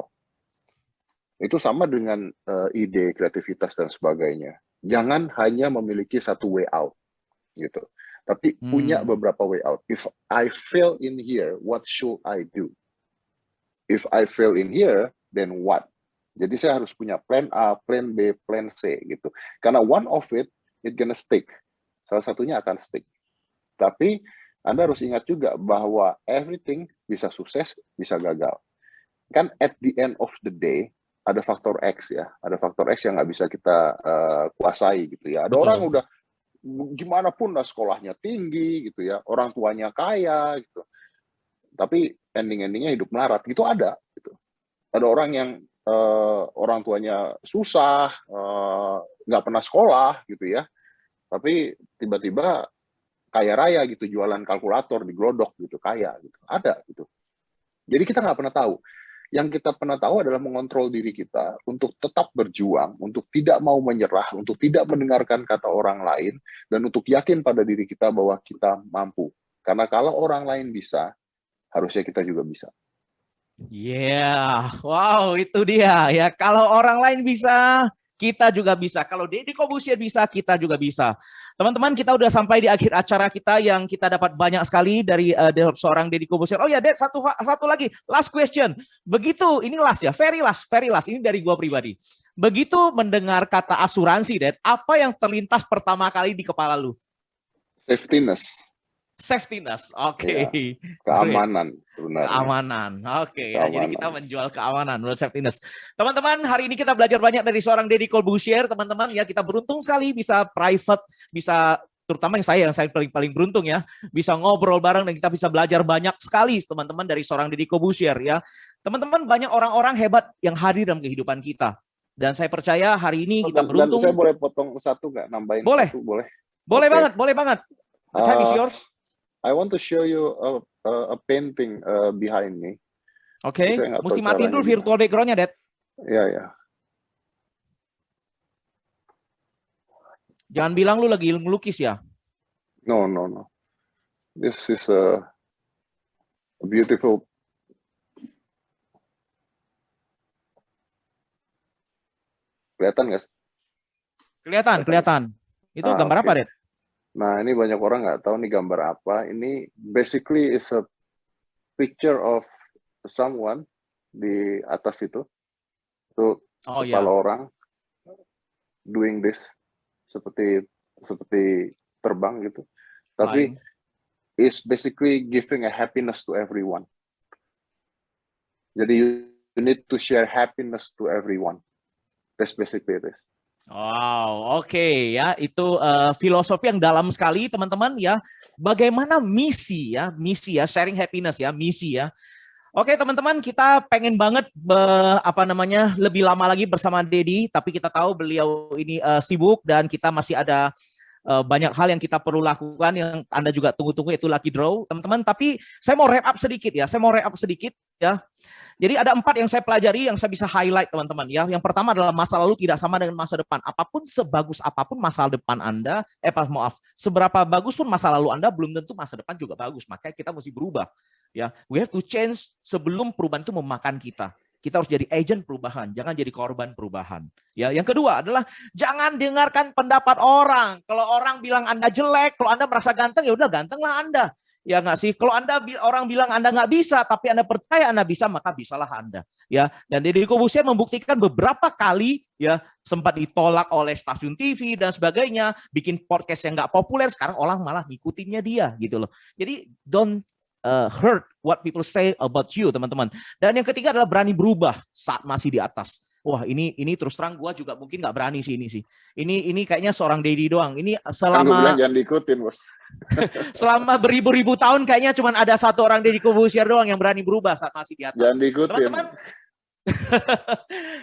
Itu sama dengan ide, kreativitas dan sebagainya. Jangan hanya memiliki satu way out gitu. Tapi punya beberapa way out. If I fail in here, what should I do? If I fail in here, then what? Jadi saya harus punya plan A, plan B, plan C gitu. Karena one of it gonna stick. Salah satunya akan stick. Tapi Anda harus ingat juga bahwa everything bisa sukses, bisa gagal. Kan at the end of the day, ada faktor X ya. Ada faktor X yang nggak bisa kita kuasai gitu ya. Ada orang udah gimana pun lah sekolahnya tinggi gitu ya, orang tuanya kaya gitu, tapi ending-endingnya hidup melarat gitu, ada gitu. Ada orang yang orang tuanya susah, nggak pernah sekolah gitu ya, tapi tiba-tiba kaya raya gitu, jualan kalkulator di Glodok gitu, kaya gitu, ada gitu. Jadi kita nggak pernah tahu. Yang kita pernah tahu adalah mengontrol diri kita untuk tetap berjuang, untuk tidak mau menyerah, untuk tidak mendengarkan kata orang lain, dan untuk yakin pada diri kita bahwa kita mampu. Karena kalau orang lain bisa, harusnya kita juga bisa. Yeah, wow, itu dia ya. Kalau orang lain bisa, kita juga bisa. Kalau Deddy Corbuzier bisa, kita juga bisa. Teman-teman, kita udah sampai di akhir acara kita yang kita dapat banyak sekali dari seorang Deddy Corbuzier. Oh ya, Ded, satu lagi, last question. Begitu, ini last ya, very last. Ini dari gua pribadi. Begitu mendengar kata asuransi, Ded, apa yang terlintas pertama kali di kepala lu? Safety net, oke. Ya, keamanan sebenarnya. Keamanan, oke. Ya, jadi kita menjual keamanan, safety net. Teman-teman, hari ini kita belajar banyak dari seorang Deddy Corbuzier, teman-teman. Ya, kita beruntung sekali bisa private, bisa terutama yang saya paling beruntung ya, bisa ngobrol bareng dan kita bisa belajar banyak sekali, teman-teman, dari seorang Deddy Corbuzier ya. Teman-teman, banyak orang-orang hebat yang hadir dalam kehidupan kita. Dan saya percaya hari ini kita beruntung. Dan saya boleh potong satu nggak, nambahin boleh. satu, boleh? Boleh banget. The time is yours. I want to show you a painting behind me. Oke, mesti matiin dulu virtual background-nya, Dad. Ya. Jangan bilang lu lagi ngelukis ya. No. This is a beautiful. Kelihatan nggak? Kelihatan. Itu gambar apa, Dad? Nah, ini banyak orang nggak tahu nih gambar apa. Ini basically is a picture of someone di atas itu. Itu kepala orang doing this seperti terbang gitu. Tapi it's basically giving a happiness to everyone. Jadi you need to share happiness to everyone. That's basically it is. Wow, oke ya, itu filosofi yang dalam sekali teman-teman ya. Bagaimana misi ya, sharing happiness ya, misi ya. Oke teman-teman, kita pengen banget lebih lama lagi bersama Deddy, tapi kita tahu beliau ini sibuk dan kita masih ada banyak hal yang kita perlu lakukan yang Anda juga tunggu-tunggu, yaitu lucky draw teman-teman. Tapi saya mau wrap up sedikit ya, Jadi ada 4 yang saya pelajari yang saya bisa highlight teman-teman ya. Yang pertama adalah masa lalu tidak sama dengan masa depan. Apapun sebagus apapun masa depan Anda, seberapa bagus pun masa lalu Anda, belum tentu masa depan juga bagus. Makanya kita mesti berubah ya. We have to change sebelum perubahan itu memakan kita. Kita harus jadi agent perubahan, jangan jadi korban perubahan. Ya, yang kedua adalah jangan dengarkan pendapat orang. Kalau orang bilang Anda jelek, kalau Anda merasa ganteng, ya udah gantenglah Anda. Ya nggak sih? Kalau orang bilang Anda nggak bisa, tapi Anda percaya Anda bisa, maka bisalah Anda. Ya, dan Deddy Corbuzier membuktikan beberapa kali ya sempat ditolak oleh stasiun TV dan sebagainya, bikin podcast yang nggak populer, sekarang orang malah ngikutinnya dia gitu loh. Jadi don't hurt what people say about you, teman-teman. Dan yang ketiga adalah berani berubah saat masih di atas. Wah, ini terus terang gue juga mungkin nggak berani sih ini sih. Ini kayaknya seorang Deddy doang. Ini selama jangan diikutin, Bos. selama beribu-ribu tahun kayaknya cuma ada satu orang Deddy Corbuzier doang yang berani berubah saat masih di atas. Jangan diikutin.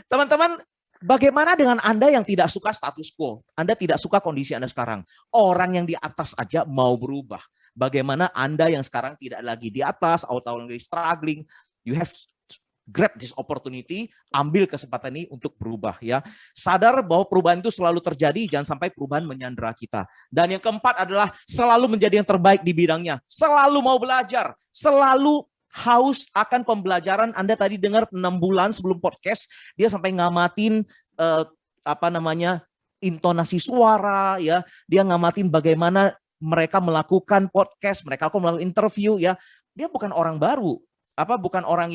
Teman-teman, bagaimana dengan Anda yang tidak suka status quo? Anda tidak suka kondisi Anda sekarang. Orang yang di atas aja mau berubah. Bagaimana Anda yang sekarang tidak lagi di atas, atau lagi struggling, you have grab this opportunity, ambil kesempatan ini untuk berubah ya. Sadar bahwa perubahan itu selalu terjadi, jangan sampai perubahan menyandera kita. Dan yang keempat adalah selalu menjadi yang terbaik di bidangnya. Selalu mau belajar, selalu haus akan pembelajaran. Anda tadi dengar 6 bulan sebelum podcast, dia sampai ngamatin intonasi suara ya. Dia ngamatin bagaimana mereka melakukan podcast, mereka melakukan interview ya. Dia bukan orang baru. Bukan orang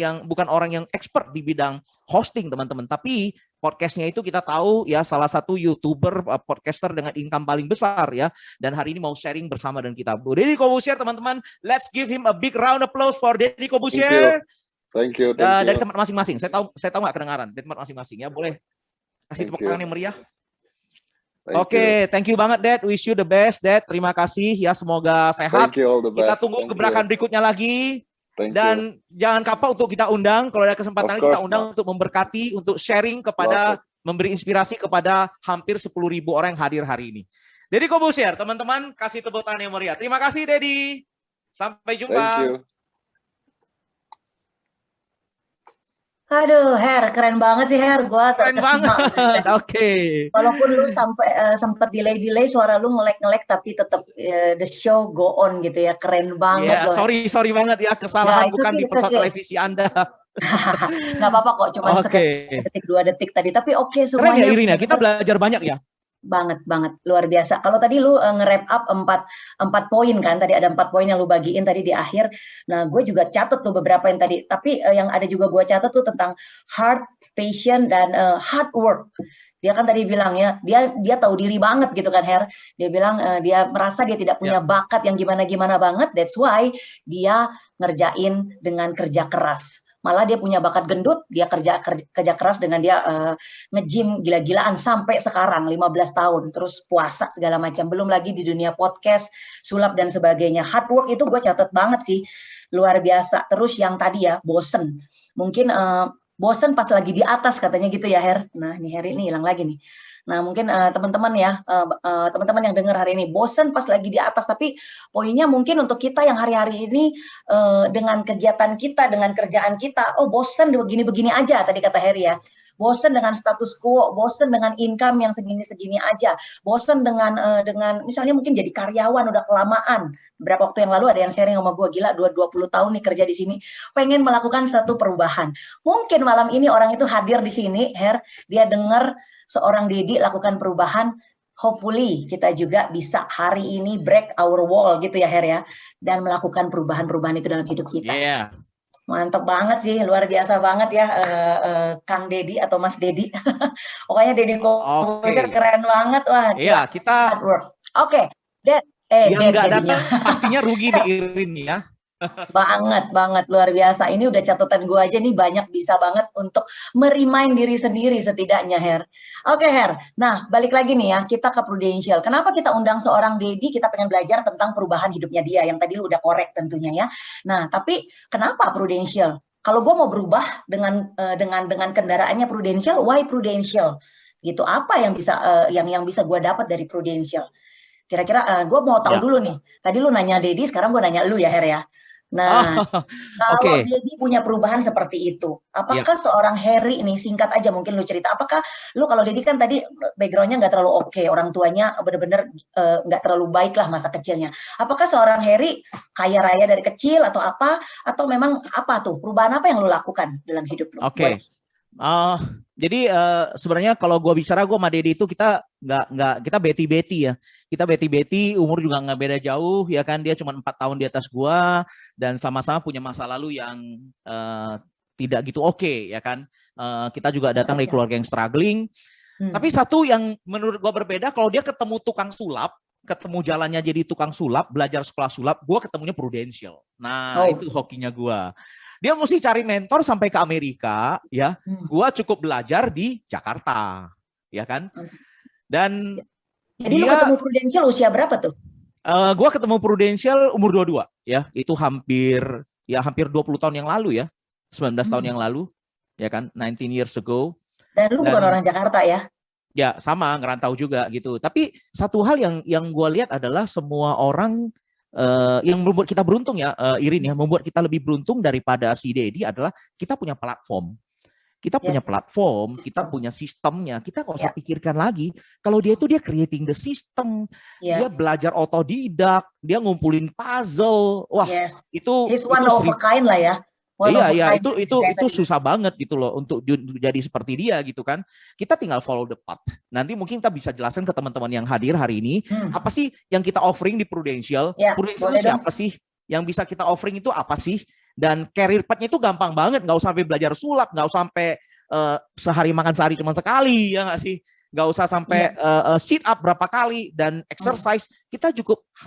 yang expert di bidang hosting teman-teman, tapi podcastnya itu kita tahu ya salah satu YouTuber podcaster dengan income paling besar ya, dan hari ini mau sharing bersama dengan kita. Deddy Corbuzier teman-teman, let's give him a big round of applause for Deddy Corbuzier. Thank you. Dari tempat masing-masing, saya tahu nggak kedengaran dari tempat masing-masing ya, boleh kasih tepuk tangan yang meriah. Oke, thank you banget Dad, wish you the best Dad, terima kasih ya, semoga sehat. Kita tunggu gebrakan berikutnya lagi. Dan jangan kapal untuk kita undang, kalau ada kesempatan kita undang untuk memberkati, untuk sharing kepada, memberi inspirasi kepada hampir 10.000 orang yang hadir hari ini. Deddy Corbuzier, teman-teman, kasih tepuk tangan yang meriah. Terima kasih Deddy. Sampai jumpa. Thank you. Aduh, Her, keren banget sih Her, gue keren banget. Oke. Walaupun lu sampai sempat delay suara lu ngelek tapi tetap the show go on gitu ya, keren banget. Sorry banget ya, kesalahan bukan di pesawat televisi Anda. Nggak apa-apa kok, cuma Oke. detik 2 detik tadi. Tapi oke Keren ya semuanya Irin ya, kita belajar banyak ya. banget luar biasa. Kalau tadi lu nge-wrap up 4 poin kan, tadi ada 4 poin yang lu bagiin tadi di akhir. Nah, gue juga catat tuh beberapa yang tadi. Tapi yang ada juga gue catat tuh tentang heart, patient, dan hard work. Dia kan tadi bilang ya, dia tahu diri banget gitu kan, Her. Dia bilang dia merasa dia tidak punya bakat yang gimana-gimana banget. That's why dia ngerjain dengan kerja keras. Malah dia punya bakat gendut, dia kerja keras dengan dia nge-gym gila-gilaan sampai sekarang 15 tahun, terus puasa segala macam. Belum lagi di dunia podcast, sulap dan sebagainya. Hard work itu gue catat banget sih, luar biasa. Terus yang tadi ya, bosen. Mungkin bosen pas lagi di atas katanya gitu ya, Her. Nah, ini Her ini hilang lagi nih. Nah, mungkin teman-teman ya, teman-teman yang dengar hari ini, bosen pas lagi di atas, tapi poinnya mungkin untuk kita yang hari-hari ini dengan kegiatan kita, dengan kerjaan kita, oh bosen begini-begini aja, tadi kata Heri ya. Bosen dengan status quo, bosen dengan income yang segini-segini aja, bosen dengan misalnya mungkin jadi karyawan udah kelamaan. Beberapa waktu yang lalu ada yang sharing sama gue, gila 20 tahun nih kerja di sini, pengen melakukan satu perubahan. Mungkin malam ini orang itu hadir di sini, Her, dia dengar seorang Dedi lakukan perubahan, hopefully kita juga bisa hari ini break our wall gitu ya, Her ya, dan melakukan perubahan-perubahan itu dalam hidup kita. Mantap banget sih, luar biasa banget ya, Kang Dedi atau Mas Dedi. Pokoknya Dedi Corbuzier keren banget, wah. Iya, kita hard work. Oke, yang nggak datang pastinya rugi nih Irin ya. Banget luar biasa. Ini udah catatan gue aja nih, banyak bisa banget untuk merimain diri sendiri setidaknya, Her. Oke, Her. Nah, balik lagi nih ya, kita ke Prudential. Kenapa kita undang seorang Dedi? Kita pengen belajar tentang perubahan hidupnya dia, yang tadi lu udah korek tentunya ya. Nah, tapi kenapa Prudential? Kalau gue mau berubah dengan kendaraannya Prudential, why Prudential? Gitu. Apa yang bisa gue dapat dari Prudential? Kira-kira gue mau tahu dulu nih. Tadi lu nanya Dedi, sekarang gue nanya lu ya, Her ya. Nah, kalau Dedi punya perubahan seperti itu, apakah seorang Heri ini, singkat aja mungkin lu cerita, apakah lu, kalau Dedi kan tadi backgroundnya nggak terlalu oke, orang tuanya benar-benar nggak terlalu baik lah masa kecilnya. Apakah seorang Heri kaya raya dari kecil atau apa, atau memang apa tuh, perubahan apa yang lu lakukan dalam hidup lu? Jadi sebenarnya kalau gue bicara, gue sama Dedi itu kita kita beti-beti ya. Kita beti-beti, umur juga nggak beda jauh ya kan. Dia cuma 4 tahun di atas gue dan sama-sama punya masa lalu yang tidak gitu oke ya kan. Kita juga datang dari keluarga yang struggling. Tapi satu yang menurut gue berbeda, kalau dia ketemu tukang sulap, ketemu jalannya jadi tukang sulap, belajar sekolah sulap, gue ketemunya Prudential. Nah itu hokinya gue. Dia mesti cari mentor sampai ke Amerika, ya. Gua cukup belajar di Jakarta, ya kan. Dan jadi lu ketemu Prudential usia berapa tuh? Gua ketemu Prudential umur 22, ya. Itu hampir 20 tahun yang lalu ya, 19 tahun yang lalu, ya kan, 19 years ago. Dan lu bukan orang Jakarta ya? Ya sama, ngerantau juga gitu. Tapi satu hal yang gua lihat adalah semua orang yang membuat kita beruntung ya, Irin ya, membuat kita lebih beruntung daripada si Dedi adalah kita punya platform. Kita punya platform, kita punya sistemnya, kita nggak usah pikirkan lagi. Kalau dia creating the system, dia belajar otodidak, dia ngumpulin puzzle, wah itu one of a kind lah ya. Itu susah banget gitu loh untuk jadi seperti dia gitu kan. Kita tinggal follow the path. Nanti mungkin kita bisa jelaskan ke teman-teman yang hadir hari ini, apa sih yang kita offering di Prudential? Prudential itu siapa sih? Yang bisa kita offering itu apa sih? Dan career path-nya itu gampang banget, nggak usah sampai belajar sulap, nggak usah sampai sehari makan sehari cuma sekali, ya nggak sih? Nggak usah sampai sit up berapa kali dan exercise. Kita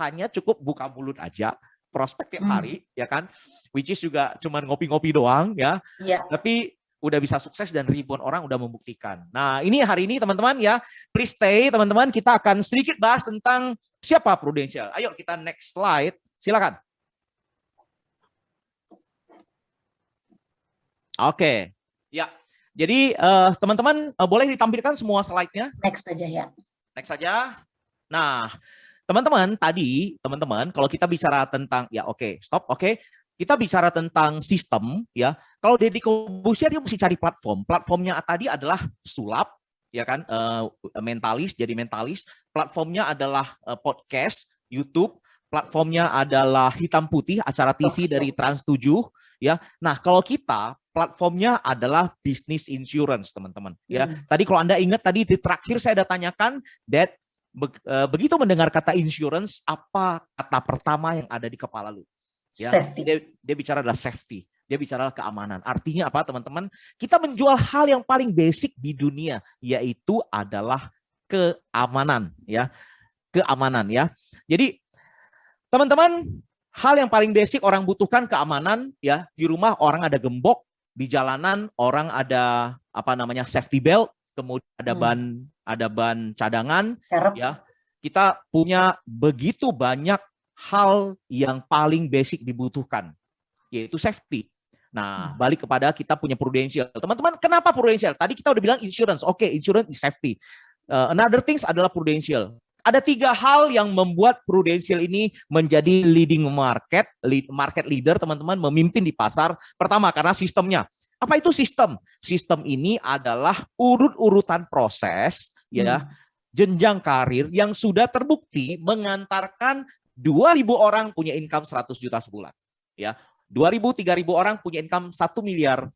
hanya cukup buka mulut aja, prospek tiap hari, ya kan? Which is juga cuman ngopi-ngopi doang, ya. Tapi udah bisa sukses dan ribuan orang udah membuktikan. Nah, ini hari ini teman-teman ya, please stay teman-teman. Kita akan sedikit bahas tentang siapa Prudential. Ayo kita next slide, silakan. Oke, ya. Jadi teman-teman boleh ditampilkan semua slide-nya. Next aja ya. Next aja. Nah, teman-teman kalau kita bicara tentang kita bicara tentang sistem ya. Kalau Dedi Corbuzier dia mesti cari platform. Platformnya tadi adalah sulap ya kan, mentalis. Platformnya adalah podcast, YouTube. platformnya adalah hitam putih, acara TV dari Trans 7 ya. Nah, kalau kita platformnya adalah business insurance, teman-teman. Ya, tadi kalau Anda ingat tadi di terakhir saya ada tanyakan, Dad, begitu mendengar kata insurance, apa kata pertama yang ada di kepala lu? Ya, Safety. dia bicara adalah safety. Dia bicara keamanan. Artinya apa, teman-teman? Kita menjual hal yang paling basic di dunia, yaitu adalah keamanan, ya. Keamanan, ya. Jadi teman-teman, hal yang paling basic orang butuhkan keamanan, ya. Di rumah orang ada gembok, di jalanan orang ada apa namanya safety belt, kemudian ada ban cadangan, ya. Kita punya begitu banyak hal yang paling basic dibutuhkan, yaitu safety. Nah, balik kepada kita punya prudential. Teman-teman, kenapa prudential? Tadi kita udah bilang insurance. Oke, insurance is safety. Another things adalah prudential. Ada 3 hal yang membuat Prudential ini menjadi leading market leader, teman-teman, memimpin di pasar. Pertama, karena sistemnya. Apa itu sistem? Sistem ini adalah urut-urutan proses, ya, jenjang karir yang sudah terbukti mengantarkan 2.000 orang punya income 100 juta sebulan. Ya, 2.000-3.000 orang punya income 1 miliar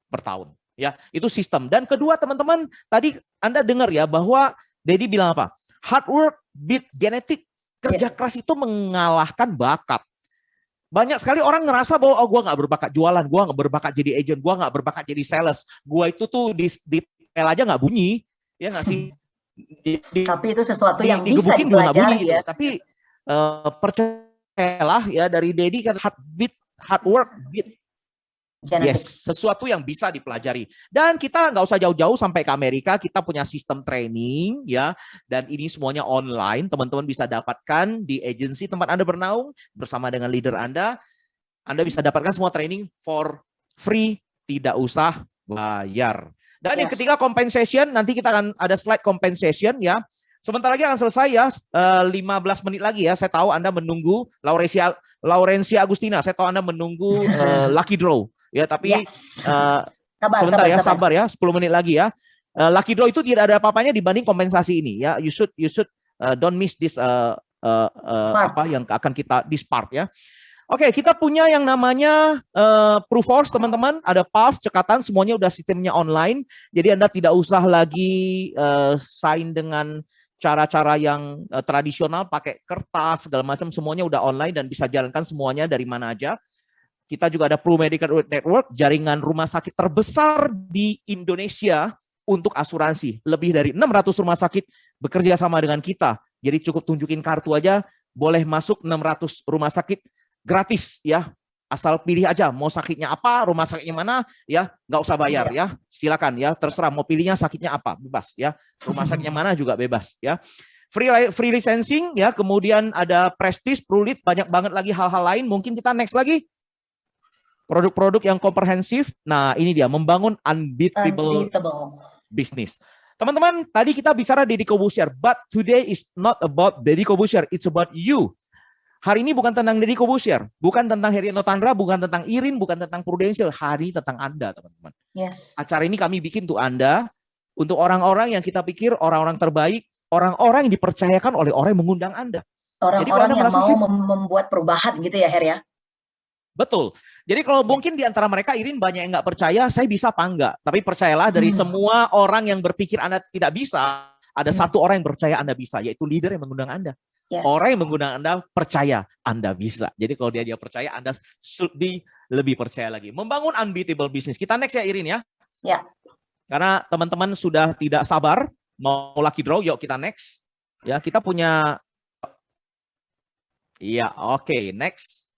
per tahun. Ya, itu sistem. Dan kedua, teman-teman, tadi Anda dengar ya bahwa Dedi bilang apa? Hard work beat genetik. Kerja keras itu mengalahkan bakat. Banyak sekali orang ngerasa bahwa gue nggak berbakat jualan, gue nggak berbakat jadi agent, gue nggak berbakat jadi sales, gue itu tuh di tel aja nggak bunyi, ya nggak sih? Tapi itu sesuatu yang bisa dipelajari ya. Tapi percayalah ya, dari Dedi kan hard work beat genetik. Yes, sesuatu yang bisa dipelajari. Dan kita nggak usah jauh-jauh sampai ke Amerika, kita punya sistem training ya, dan ini semuanya online. Teman-teman bisa dapatkan di agensi tempat Anda bernaung bersama dengan leader Anda. Anda bisa dapatkan semua training for free, tidak usah bayar. Dan yang ketiga, compensation. Nanti kita akan ada slide compensation ya. Sebentar lagi akan selesai ya, 15 menit lagi ya. Saya tahu Anda menunggu Laurencia Agustina. Saya tahu Anda menunggu lucky draw. Ya, tapi sabar ya, 10 menit lagi ya. Lucky draw itu tidak ada apa-apanya dibanding kompensasi ini ya. You should don't miss this apa yang akan kita this part ya. Oke, kita punya yang namanya Proofforce, teman-teman. Ada PAS, cekatan, semuanya udah sistemnya online. Jadi Anda tidak usah lagi sign dengan cara-cara yang tradisional, pakai kertas segala macam, semuanya udah online dan bisa jalankan semuanya dari mana aja. Kita juga ada Pro Medical Network, jaringan rumah sakit terbesar di Indonesia untuk asuransi. Lebih dari 600 rumah sakit bekerja sama dengan kita. Jadi cukup tunjukin kartu aja, boleh masuk 600 rumah sakit gratis ya. Asal pilih aja mau sakitnya apa, rumah sakitnya mana, ya nggak usah bayar ya. Silakan ya, terserah mau pilihnya sakitnya apa, bebas ya. Rumah sakitnya mana juga bebas ya. Free licensing ya, kemudian ada Prestige, Prulit, banyak banget lagi hal-hal lain. Mungkin kita next lagi. Produk-produk yang komprehensif. Nah, ini dia, membangun unbeatable business. Teman-teman, tadi kita bicara Deddy Corbuzier, but today is not about Deddy Corbuzier, it's about you. Hari ini bukan tentang Deddy Corbuzier, bukan tentang Herianto Tandra, bukan tentang Irin, bukan tentang Prudential, hari ini tentang Anda, teman-teman. Yes. Acara ini kami bikin untuk Anda, untuk orang-orang yang kita pikir orang-orang terbaik, orang-orang yang dipercayakan oleh orang yang mengundang Anda. Orang-orang yang mau membuat perubahan gitu ya, Her ya? Betul. Jadi kalau mungkin di antara mereka Irin banyak yang nggak percaya, saya bisa apa enggak. Tapi percayalah, dari semua orang yang berpikir Anda tidak bisa, ada satu orang yang percaya Anda bisa, yaitu leader yang mengundang Anda. Yes. Orang yang mengundang Anda percaya Anda bisa. Jadi kalau dia percaya, Anda lebih percaya lagi. Membangun unbeatable business. Kita next ya Irin ya. Ya. Karena teman-teman sudah tidak sabar mau lucky draw, yuk kita next. Ya, kita punya. Iya, oke, next.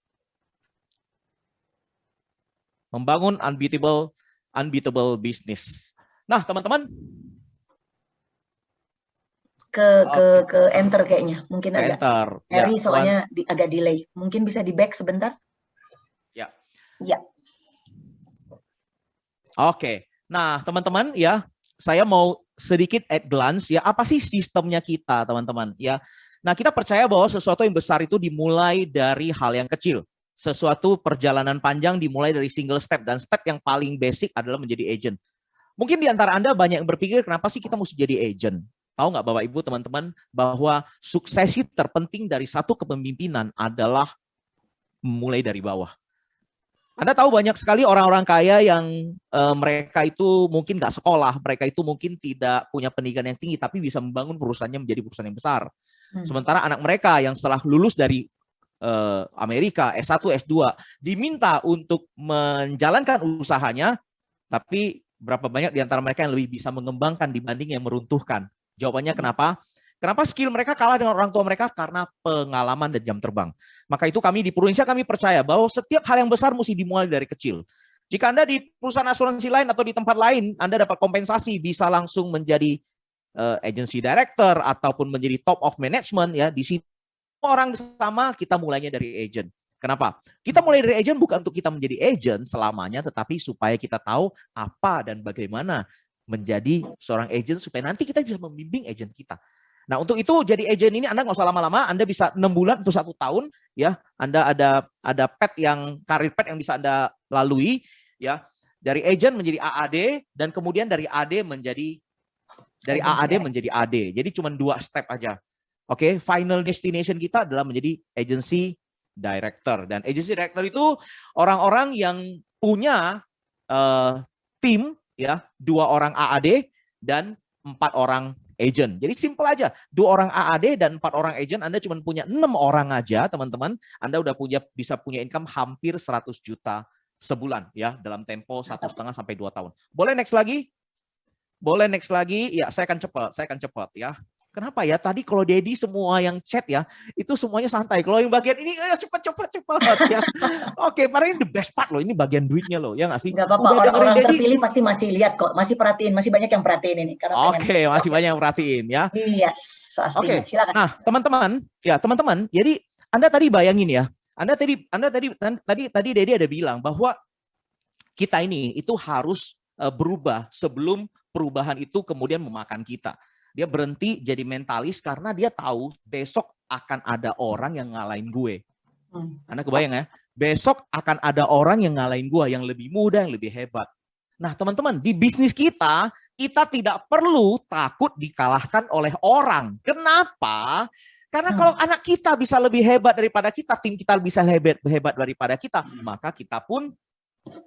Membangun unbeatable business. Nah, teman-teman, ke enter kayaknya, mungkin agak. Enter. Harry soalnya agak delay. Mungkin bisa di back sebentar. Ya. Ya. Oke. Nah, teman-teman ya, saya mau sedikit at glance ya, apa sih sistemnya kita, teman-teman ya. Nah, kita percaya bahwa sesuatu yang besar itu dimulai dari hal yang kecil. Sesuatu perjalanan panjang dimulai dari single step, dan step yang paling basic adalah menjadi agent. Mungkin di antara Anda banyak yang berpikir, kenapa sih kita mesti jadi agent? Tahu nggak Bapak Ibu teman-teman bahwa suksesi terpenting dari satu kepemimpinan adalah mulai dari bawah. Anda tahu banyak sekali orang-orang kaya yang mereka itu mungkin nggak sekolah, mereka itu mungkin tidak punya pendidikan yang tinggi, tapi bisa membangun perusahaannya menjadi perusahaan yang besar. Sementara anak mereka yang setelah lulus dari Amerika, S1, S2, diminta untuk menjalankan usahanya, tapi berapa banyak di antara mereka yang lebih bisa mengembangkan dibanding yang meruntuhkan? Jawabannya kenapa? Kenapa skill mereka kalah dengan orang tua mereka? Karena pengalaman dan jam terbang. Maka itu kami di Prudensial kami percaya bahwa setiap hal yang besar mesti dimulai dari kecil. Jika Anda di perusahaan asuransi lain atau di tempat lain, Anda dapat kompensasi bisa langsung menjadi agency director ataupun menjadi top of management, ya di sini orang sama kita mulainya dari agent. Kenapa? Kita mulai dari agent bukan untuk kita menjadi agent selamanya, tetapi supaya kita tahu apa dan bagaimana menjadi seorang agent supaya nanti kita bisa membimbing agent kita. Nah, untuk itu jadi agent ini Anda nggak usah lama-lama, Anda bisa 6 bulan atau 1 tahun, ya. Anda ada karir path yang bisa Anda lalui, ya. Dari agent menjadi AAD dan kemudian dari AD menjadi AD. Jadi cuma 2 step aja. Oke, final destination kita adalah menjadi agency director, dan agency director itu orang-orang yang punya tim, ya, 2 orang AAD dan 4 orang agent. Jadi simple aja, 2 orang AAD dan 4 orang agent, Anda cuma punya 6 orang aja, teman-teman. Anda udah bisa punya income hampir 100 juta sebulan, ya, dalam tempo 1,5 sampai 2 tahun. Boleh next lagi? Boleh next lagi? Ya, saya akan cepat, ya. Kenapa ya? Tadi kalau Dedi semua yang chat ya, itu semuanya santai. Kalau yang bagian ini cepat ya. Oke, paling the best part loh. Ini bagian duitnya loh, ya nggak sih? Nggak apa-apa, orang-orang terpilih pasti masih lihat kok, masih perhatiin, masih banyak yang perhatiin ini. Oke, masih banyak yang perhatiin ya. Yes, pasti. Oke, silakan. Nah, teman-teman, jadi Anda tadi bayangin ya, Anda tadi Dedi ada bilang bahwa kita ini itu harus berubah sebelum perubahan itu kemudian memakan kita. Dia berhenti jadi mentalis karena dia tahu besok akan ada orang yang ngalahin gue. Anda kebayang ya? Besok akan ada orang yang ngalahin gue, yang lebih muda, yang lebih hebat. Nah, teman-teman, di bisnis kita tidak perlu takut dikalahkan oleh orang. Kenapa? Karena kalau anak kita bisa lebih hebat daripada kita, tim kita bisa hebat daripada kita, maka kita pun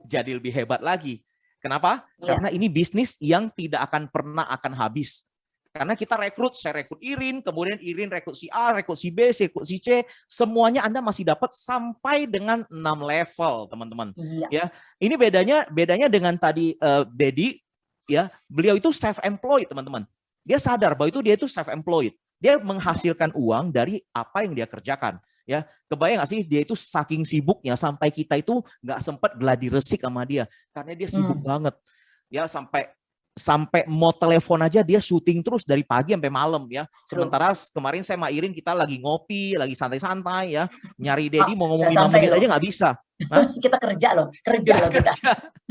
jadi lebih hebat lagi. Kenapa? Karena ini bisnis yang tidak akan pernah habis. Karena kita saya rekrut Irin, kemudian Irin rekrut si A, rekrut si B, rekrut si C, semuanya Anda masih dapat sampai dengan 6 level, teman-teman. Ya, ini bedanya dengan tadi Dedi, ya, beliau itu self-employed, teman-teman. Dia sadar bahwa dia itu self-employed. Dia menghasilkan uang dari apa yang dia kerjakan. Ya, kebayang nggak sih dia itu saking sibuknya sampai kita itu nggak sempat gladi resik sama dia karena dia sibuk banget. Ya, sampai mau telepon aja dia syuting terus dari pagi sampai malam ya. Sementara kemarin saya sama Irin kita lagi ngopi, lagi santai-santai ya. Nyari Dedi mau ngomong 5 menit aja nggak bisa. Kita kerja loh kita.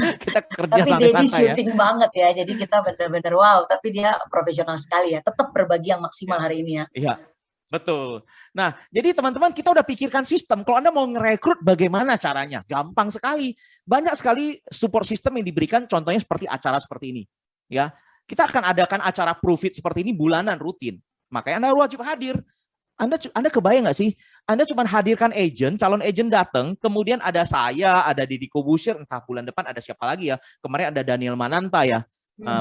Kita kerja tapi santai-santai ya. Dedi syuting banget ya. Jadi kita benar-benar wow, tapi dia profesional sekali ya. Tetap berbagi yang maksimal hari ini ya. Iya. Betul. Nah, jadi teman-teman kita udah pikirkan sistem. Kalau Anda mau ngerekrut bagaimana caranya? Gampang sekali. Banyak sekali support system yang diberikan, contohnya seperti acara seperti ini. Ya, kita akan adakan acara profit seperti ini bulanan rutin. Makanya Anda wajib hadir. Anda kebayang nggak sih? Anda cuma hadirkan agent, calon agent datang, kemudian ada saya, ada Deddy Corbuzier, entah bulan depan ada siapa lagi ya. Kemarin ada Daniel Mananta ya.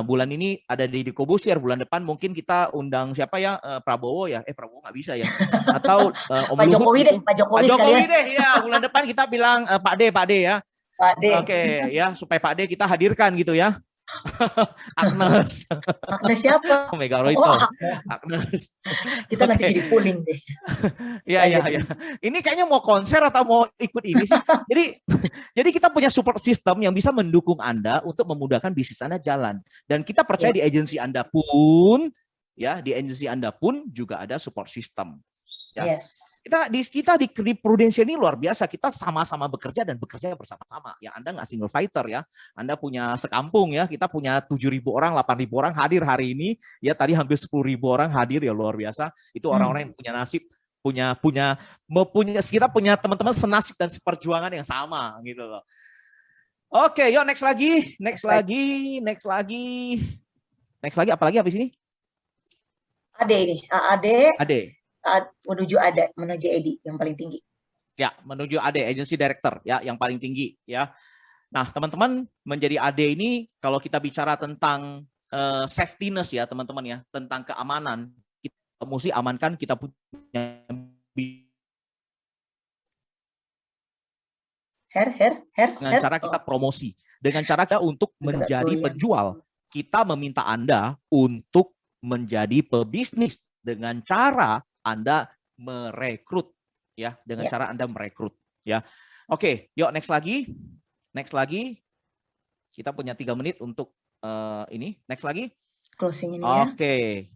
Bulan ini ada Deddy Corbuzier, bulan depan mungkin kita undang siapa ya, Prabowo ya. Prabowo nggak bisa ya. Atau Om Pak Jokowi deh, Pak Jokowi deh ya. Bulan depan kita bilang Pak D ya. Pak D. Oke, ya, supaya Pak D kita hadirkan gitu ya. Agnes siapa? Megaroito. Agnes. Kita nanti jadi pooling deh. Iya. Ini kayaknya mau konser atau mau ikut ini sih. Jadi kita punya support system yang bisa mendukung Anda untuk memudahkan bisnis Anda jalan. Dan kita percaya di agensi Anda pun juga ada support system. Ya. Yes. Kita di Prudensial ini luar biasa. Kita sama-sama bekerja dan bekerja bersama-sama. Ya, Anda nggak single fighter ya. Anda punya sekampung ya. Kita punya 7.000 orang, 8.000 orang hadir hari ini. Ya, tadi hampir 10.000 orang hadir ya, luar biasa. Itu orang-orang yang punya nasib, kita punya teman-teman senasib dan seperjuangan yang sama gitu loh. Oke, yuk next lagi. Apalagi habis ini? AAD ini, AAD menuju EDI yang paling tinggi. Ya, menuju AD, Agency Director, ya, yang paling tinggi, ya. Nah, teman-teman, menjadi AD ini kalau kita bicara tentang safetyness ya, teman-teman ya, tentang keamanan, kita mesti amankan kita punya dengan cara kita promosi, dengan cara kita untuk menjadi penjual. Kita meminta Anda untuk menjadi pebisnis dengan cara Anda merekrut. Ya, dengan cara Anda merekrut, ya. Oke, yuk next lagi. Kita punya 3 menit untuk ini. Next lagi. Closing ini ya. Oke.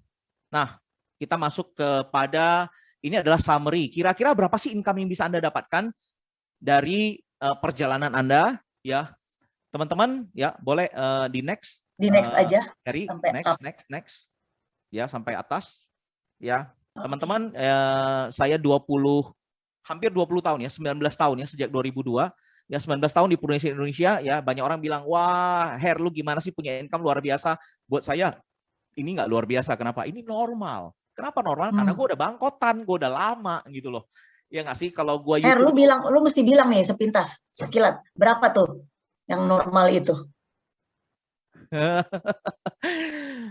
Nah, kita masuk kepada ini adalah summary. Kira-kira berapa sih income yang bisa Anda dapatkan dari perjalanan Anda, ya. Teman-teman, ya, boleh di next. Di next aja. Dari sampai next. Ya, sampai atas. Ya. Teman-teman, saya hampir 20 tahun ya, 19 tahun ya, sejak 2002. Ya, 19 tahun di Prudential Indonesia, ya, banyak orang bilang, wah, Her, lu gimana sih punya income luar biasa? Buat saya, ini nggak luar biasa. Kenapa? Ini normal. Kenapa normal? Karena gue udah bangkotan, gue udah lama gitu loh. Ya nggak sih, kalau gue Her, lu mesti bilang nih sepintas, sekilat, berapa tuh yang normal itu?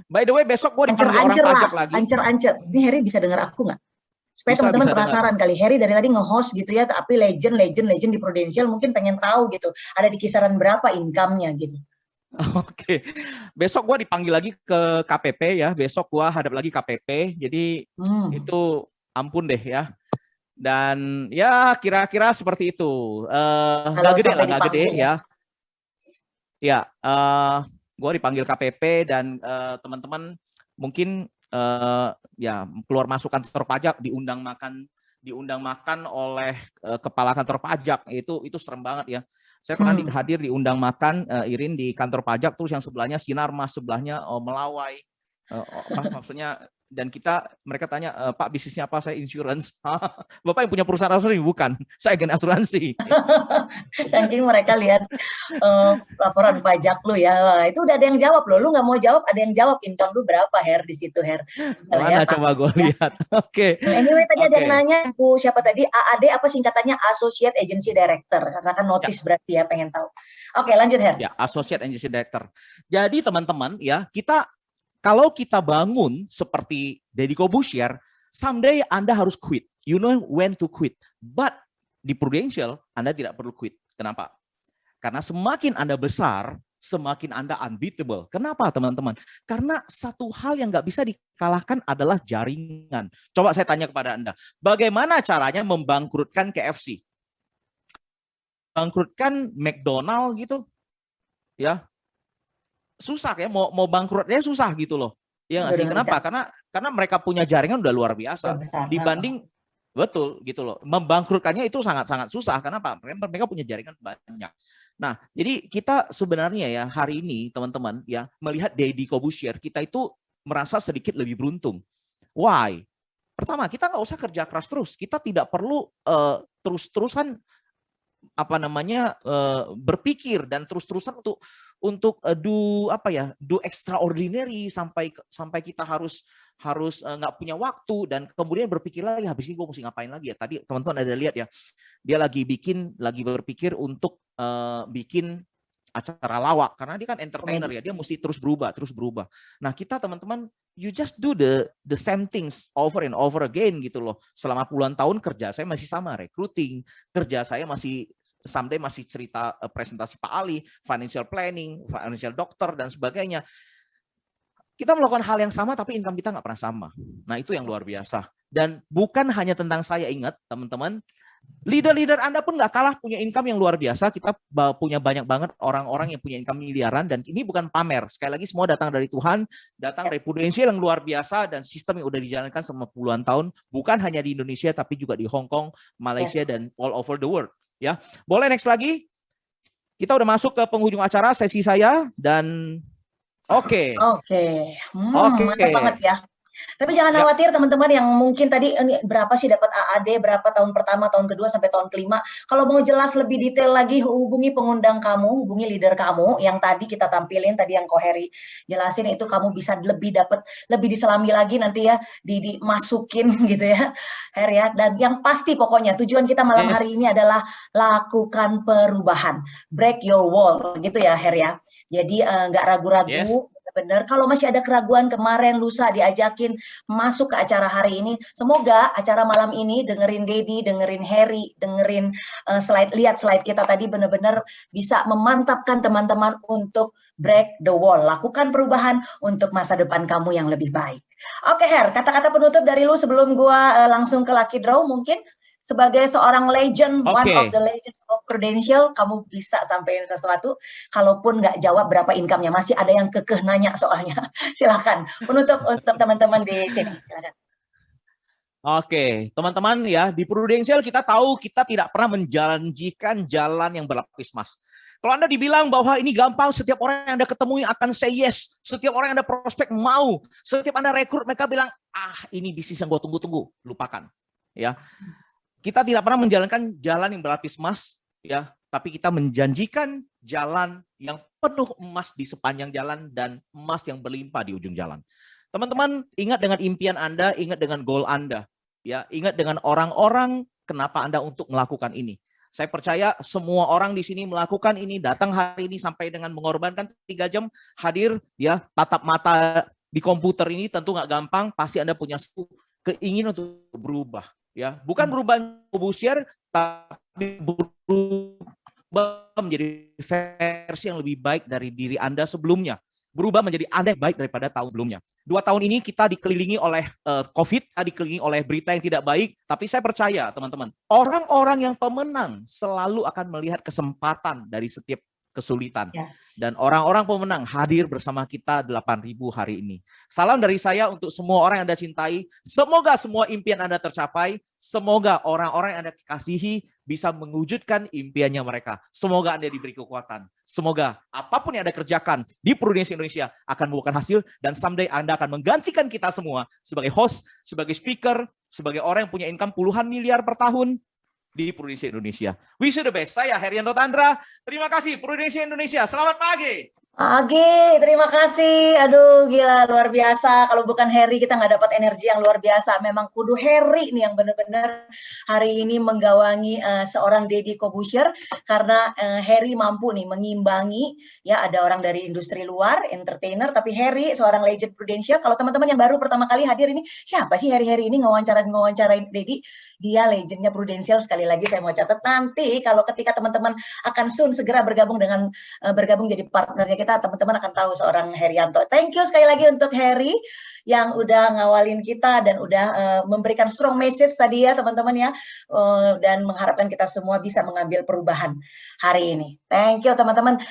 By the way, besok gue dipanggil orang pajak lagi. Ancer. Ini Heri bisa dengar aku nggak? Supaya teman-teman penasaran kali. Heri dari tadi nge-host gitu ya, tapi legend di Prudential mungkin pengen tahu gitu. Ada di kisaran berapa income-nya gitu. Oke. Besok gue dipanggil lagi ke KPP ya. Besok gue hadap lagi KPP. Jadi itu ampun deh ya. Dan ya kira-kira seperti itu. Nggak gede ya. Ya, gue dipanggil KPP dan teman-teman mungkin ya keluar masuk kantor pajak diundang makan oleh kepala kantor pajak, itu serem banget ya. Saya pernah hadir diundang makan Irin di kantor pajak, terus yang sebelahnya Sinarmas, sebelahnya Melawai, maksudnya. Dan mereka tanya, Pak bisnisnya apa? Saya insurance. Bapak yang punya perusahaan asuransi? Bukan, saya agen asuransi. Saking mereka lihat laporan pajak lu ya, wah, itu udah ada yang jawab loh. Lu nggak mau jawab, ada yang jawab income lu berapa Her di situ Her. Mana coba gue lihat. Oke. Anyway tadi ada yang nanya, siapa tadi? AAD apa singkatannya? Associate Agency Director. Karena kan notice berarti ya, pengen tahu. Oke, lanjut Her. Ya, Associate Agency Director. Jadi teman-teman ya, kalau kita bangun seperti Deddy Corbuzier, someday Anda harus quit. You know when to quit. But di Prudential, Anda tidak perlu quit. Kenapa? Karena semakin Anda besar, semakin Anda unbeatable. Kenapa teman-teman? Karena satu hal yang nggak bisa dikalahkan adalah jaringan. Coba saya tanya kepada Anda, bagaimana caranya membangkrutkan KFC? Bangkrutkan McDonald gitu? Ya. Susah ya, mau bangkrutnya susah gitu loh. Ya nggak sih? Kenapa? Karena mereka punya jaringan udah luar biasa. Dibanding betul gitu loh. Membangkrutkannya itu sangat-sangat susah. Kenapa? Mereka punya jaringan banyak. Nah, jadi kita sebenarnya ya hari ini teman-teman ya melihat Deddy Corbuzier, kita itu merasa sedikit lebih beruntung. Why? Pertama, kita nggak usah kerja keras terus. Kita tidak perlu terus-terusan berpikir dan terus-terusan untuk do extraordinary sampai kita harus nggak punya waktu dan kemudian berpikir lagi habis ini gue mesti ngapain lagi ya. Tadi teman-teman ada lihat ya, dia lagi berpikir untuk bikin acara lawak karena dia kan entertainer ya, dia mesti terus berubah. Nah kita teman-teman, you just do the same things over and over again gitu loh. Selama puluhan tahun kerja saya masih sama, recruiting, kerja saya masih someday masih cerita presentasi Pak Ali, financial planning, financial doctor dan sebagainya. Kita melakukan hal yang sama tapi income kita nggak pernah sama. Nah itu yang luar biasa. Dan bukan hanya tentang saya, ingat teman-teman, leader-leader Anda pun nggak kalah punya income yang luar biasa. Kita punya banyak banget orang-orang yang punya income miliaran dan ini bukan pamer. Sekali lagi semua datang dari Tuhan, datang dari Prudential yang luar biasa dan sistem yang udah dijalankan selama puluhan tahun. Bukan hanya di Indonesia tapi juga di Hong Kong, Malaysia dan all over the world. Ya, boleh next lagi. Kita udah masuk ke penghujung acara sesi saya dan mantap banget ya. Tapi jangan Ya. khawatir teman-teman yang mungkin tadi ini berapa sih dapat AAD, berapa tahun pertama, tahun kedua sampai tahun kelima. Kalau mau jelas lebih detail lagi hubungi pengundang kamu, hubungi leader kamu yang tadi kita tampilin, tadi yang Ko Heri jelasin itu kamu bisa lebih dapat, lebih diselami lagi nanti ya, dimasukin gitu ya, Her ya. Dan yang pasti pokoknya tujuan kita malam hari ini adalah lakukan perubahan, break your wall gitu ya Her ya. Jadi nggak ragu-ragu. Benar, kalau masih ada keraguan kemarin lusa diajakin masuk ke acara hari ini, semoga acara malam ini dengerin Dedi, dengerin Heri, dengerin lihat slide kita tadi benar-benar bisa memantapkan teman-teman untuk break the wall, lakukan perubahan untuk masa depan kamu yang lebih baik. Oke Her, kata-kata penutup dari lu sebelum gua langsung ke Lucky Draw mungkin. Sebagai seorang legend, one of the legends of Prudential, kamu bisa sampaikan sesuatu. Kalaupun nggak jawab berapa income-nya, masih ada yang kekeh nanya soalnya. Silakan, penutup untuk teman-teman di sini. Silakan. Oke, teman-teman ya, di Prudential kita tahu kita tidak pernah menjanjikan jalan yang berlapis mas. Kalau Anda dibilang bahwa ini gampang, setiap orang yang Anda ketemui akan say yes. Setiap orang yang Anda prospek mau. Setiap Anda rekrut, mereka bilang, ini bisnis yang gue tunggu-tunggu. Lupakan. Ya. Kita tidak pernah menjalankan jalan yang berlapis emas, ya, tapi kita menjanjikan jalan yang penuh emas di sepanjang jalan dan emas yang berlimpah di ujung jalan. Teman-teman, ingat dengan impian Anda, ingat dengan goal Anda, ya, ingat dengan orang-orang kenapa Anda untuk melakukan ini. Saya percaya semua orang di sini melakukan ini, datang hari ini sampai dengan mengorbankan 3 jam hadir, ya, tatap mata di komputer ini tentu nggak gampang, pasti Anda punya keinginan untuk berubah. Ya, bukan berubah Kobusier, tapi berubah menjadi versi yang lebih baik dari diri Anda sebelumnya. Berubah menjadi Anda yang baik daripada tahun sebelumnya. 2 tahun ini kita dikelilingi oleh COVID, dikelilingi oleh berita yang tidak baik, tapi saya percaya teman-teman, orang-orang yang pemenang selalu akan melihat kesempatan dari setiap kesulitan. Dan orang-orang pemenang hadir bersama kita 8.000 hari ini. Salam dari saya untuk semua orang yang Anda cintai. Semoga semua impian Anda tercapai. Semoga orang-orang yang Anda kasihi bisa mewujudkan impiannya mereka. Semoga Anda diberi kekuatan. Semoga apapun yang Anda kerjakan di Prudential Indonesia akan membuahkan hasil. Dan someday Anda akan menggantikan kita semua sebagai host, sebagai speaker, sebagai orang yang punya income puluhan miliar per tahun di Prudential Indonesia. Wish you the best. Saya Herianto Tandra. Terima kasih Prudential Indonesia. Selamat pagi. Agi, terima kasih. Aduh, gila, luar biasa. Kalau bukan Heri, kita nggak dapat energi yang luar biasa. Memang kudu Heri nih yang benar-benar hari ini menggawangi seorang Deddy Corbuzier. Karena Heri mampu nih mengimbangi, ya ada orang dari industri luar, entertainer, tapi Heri seorang legend Prudential. Kalau teman-teman yang baru pertama kali hadir ini, siapa sih Heri ini ngewawancarain Deddy? Dia legendnya Prudential. Sekali lagi saya mau catat nanti kalau ketika teman-teman akan soon segera bergabung jadi partnernya kita, teman-teman akan tahu seorang Herianto. Thank you sekali lagi untuk Heri yang udah ngawalin kita dan udah memberikan strong message tadi ya teman-teman ya, dan mengharapkan kita semua bisa mengambil perubahan hari ini. Thank you teman-teman.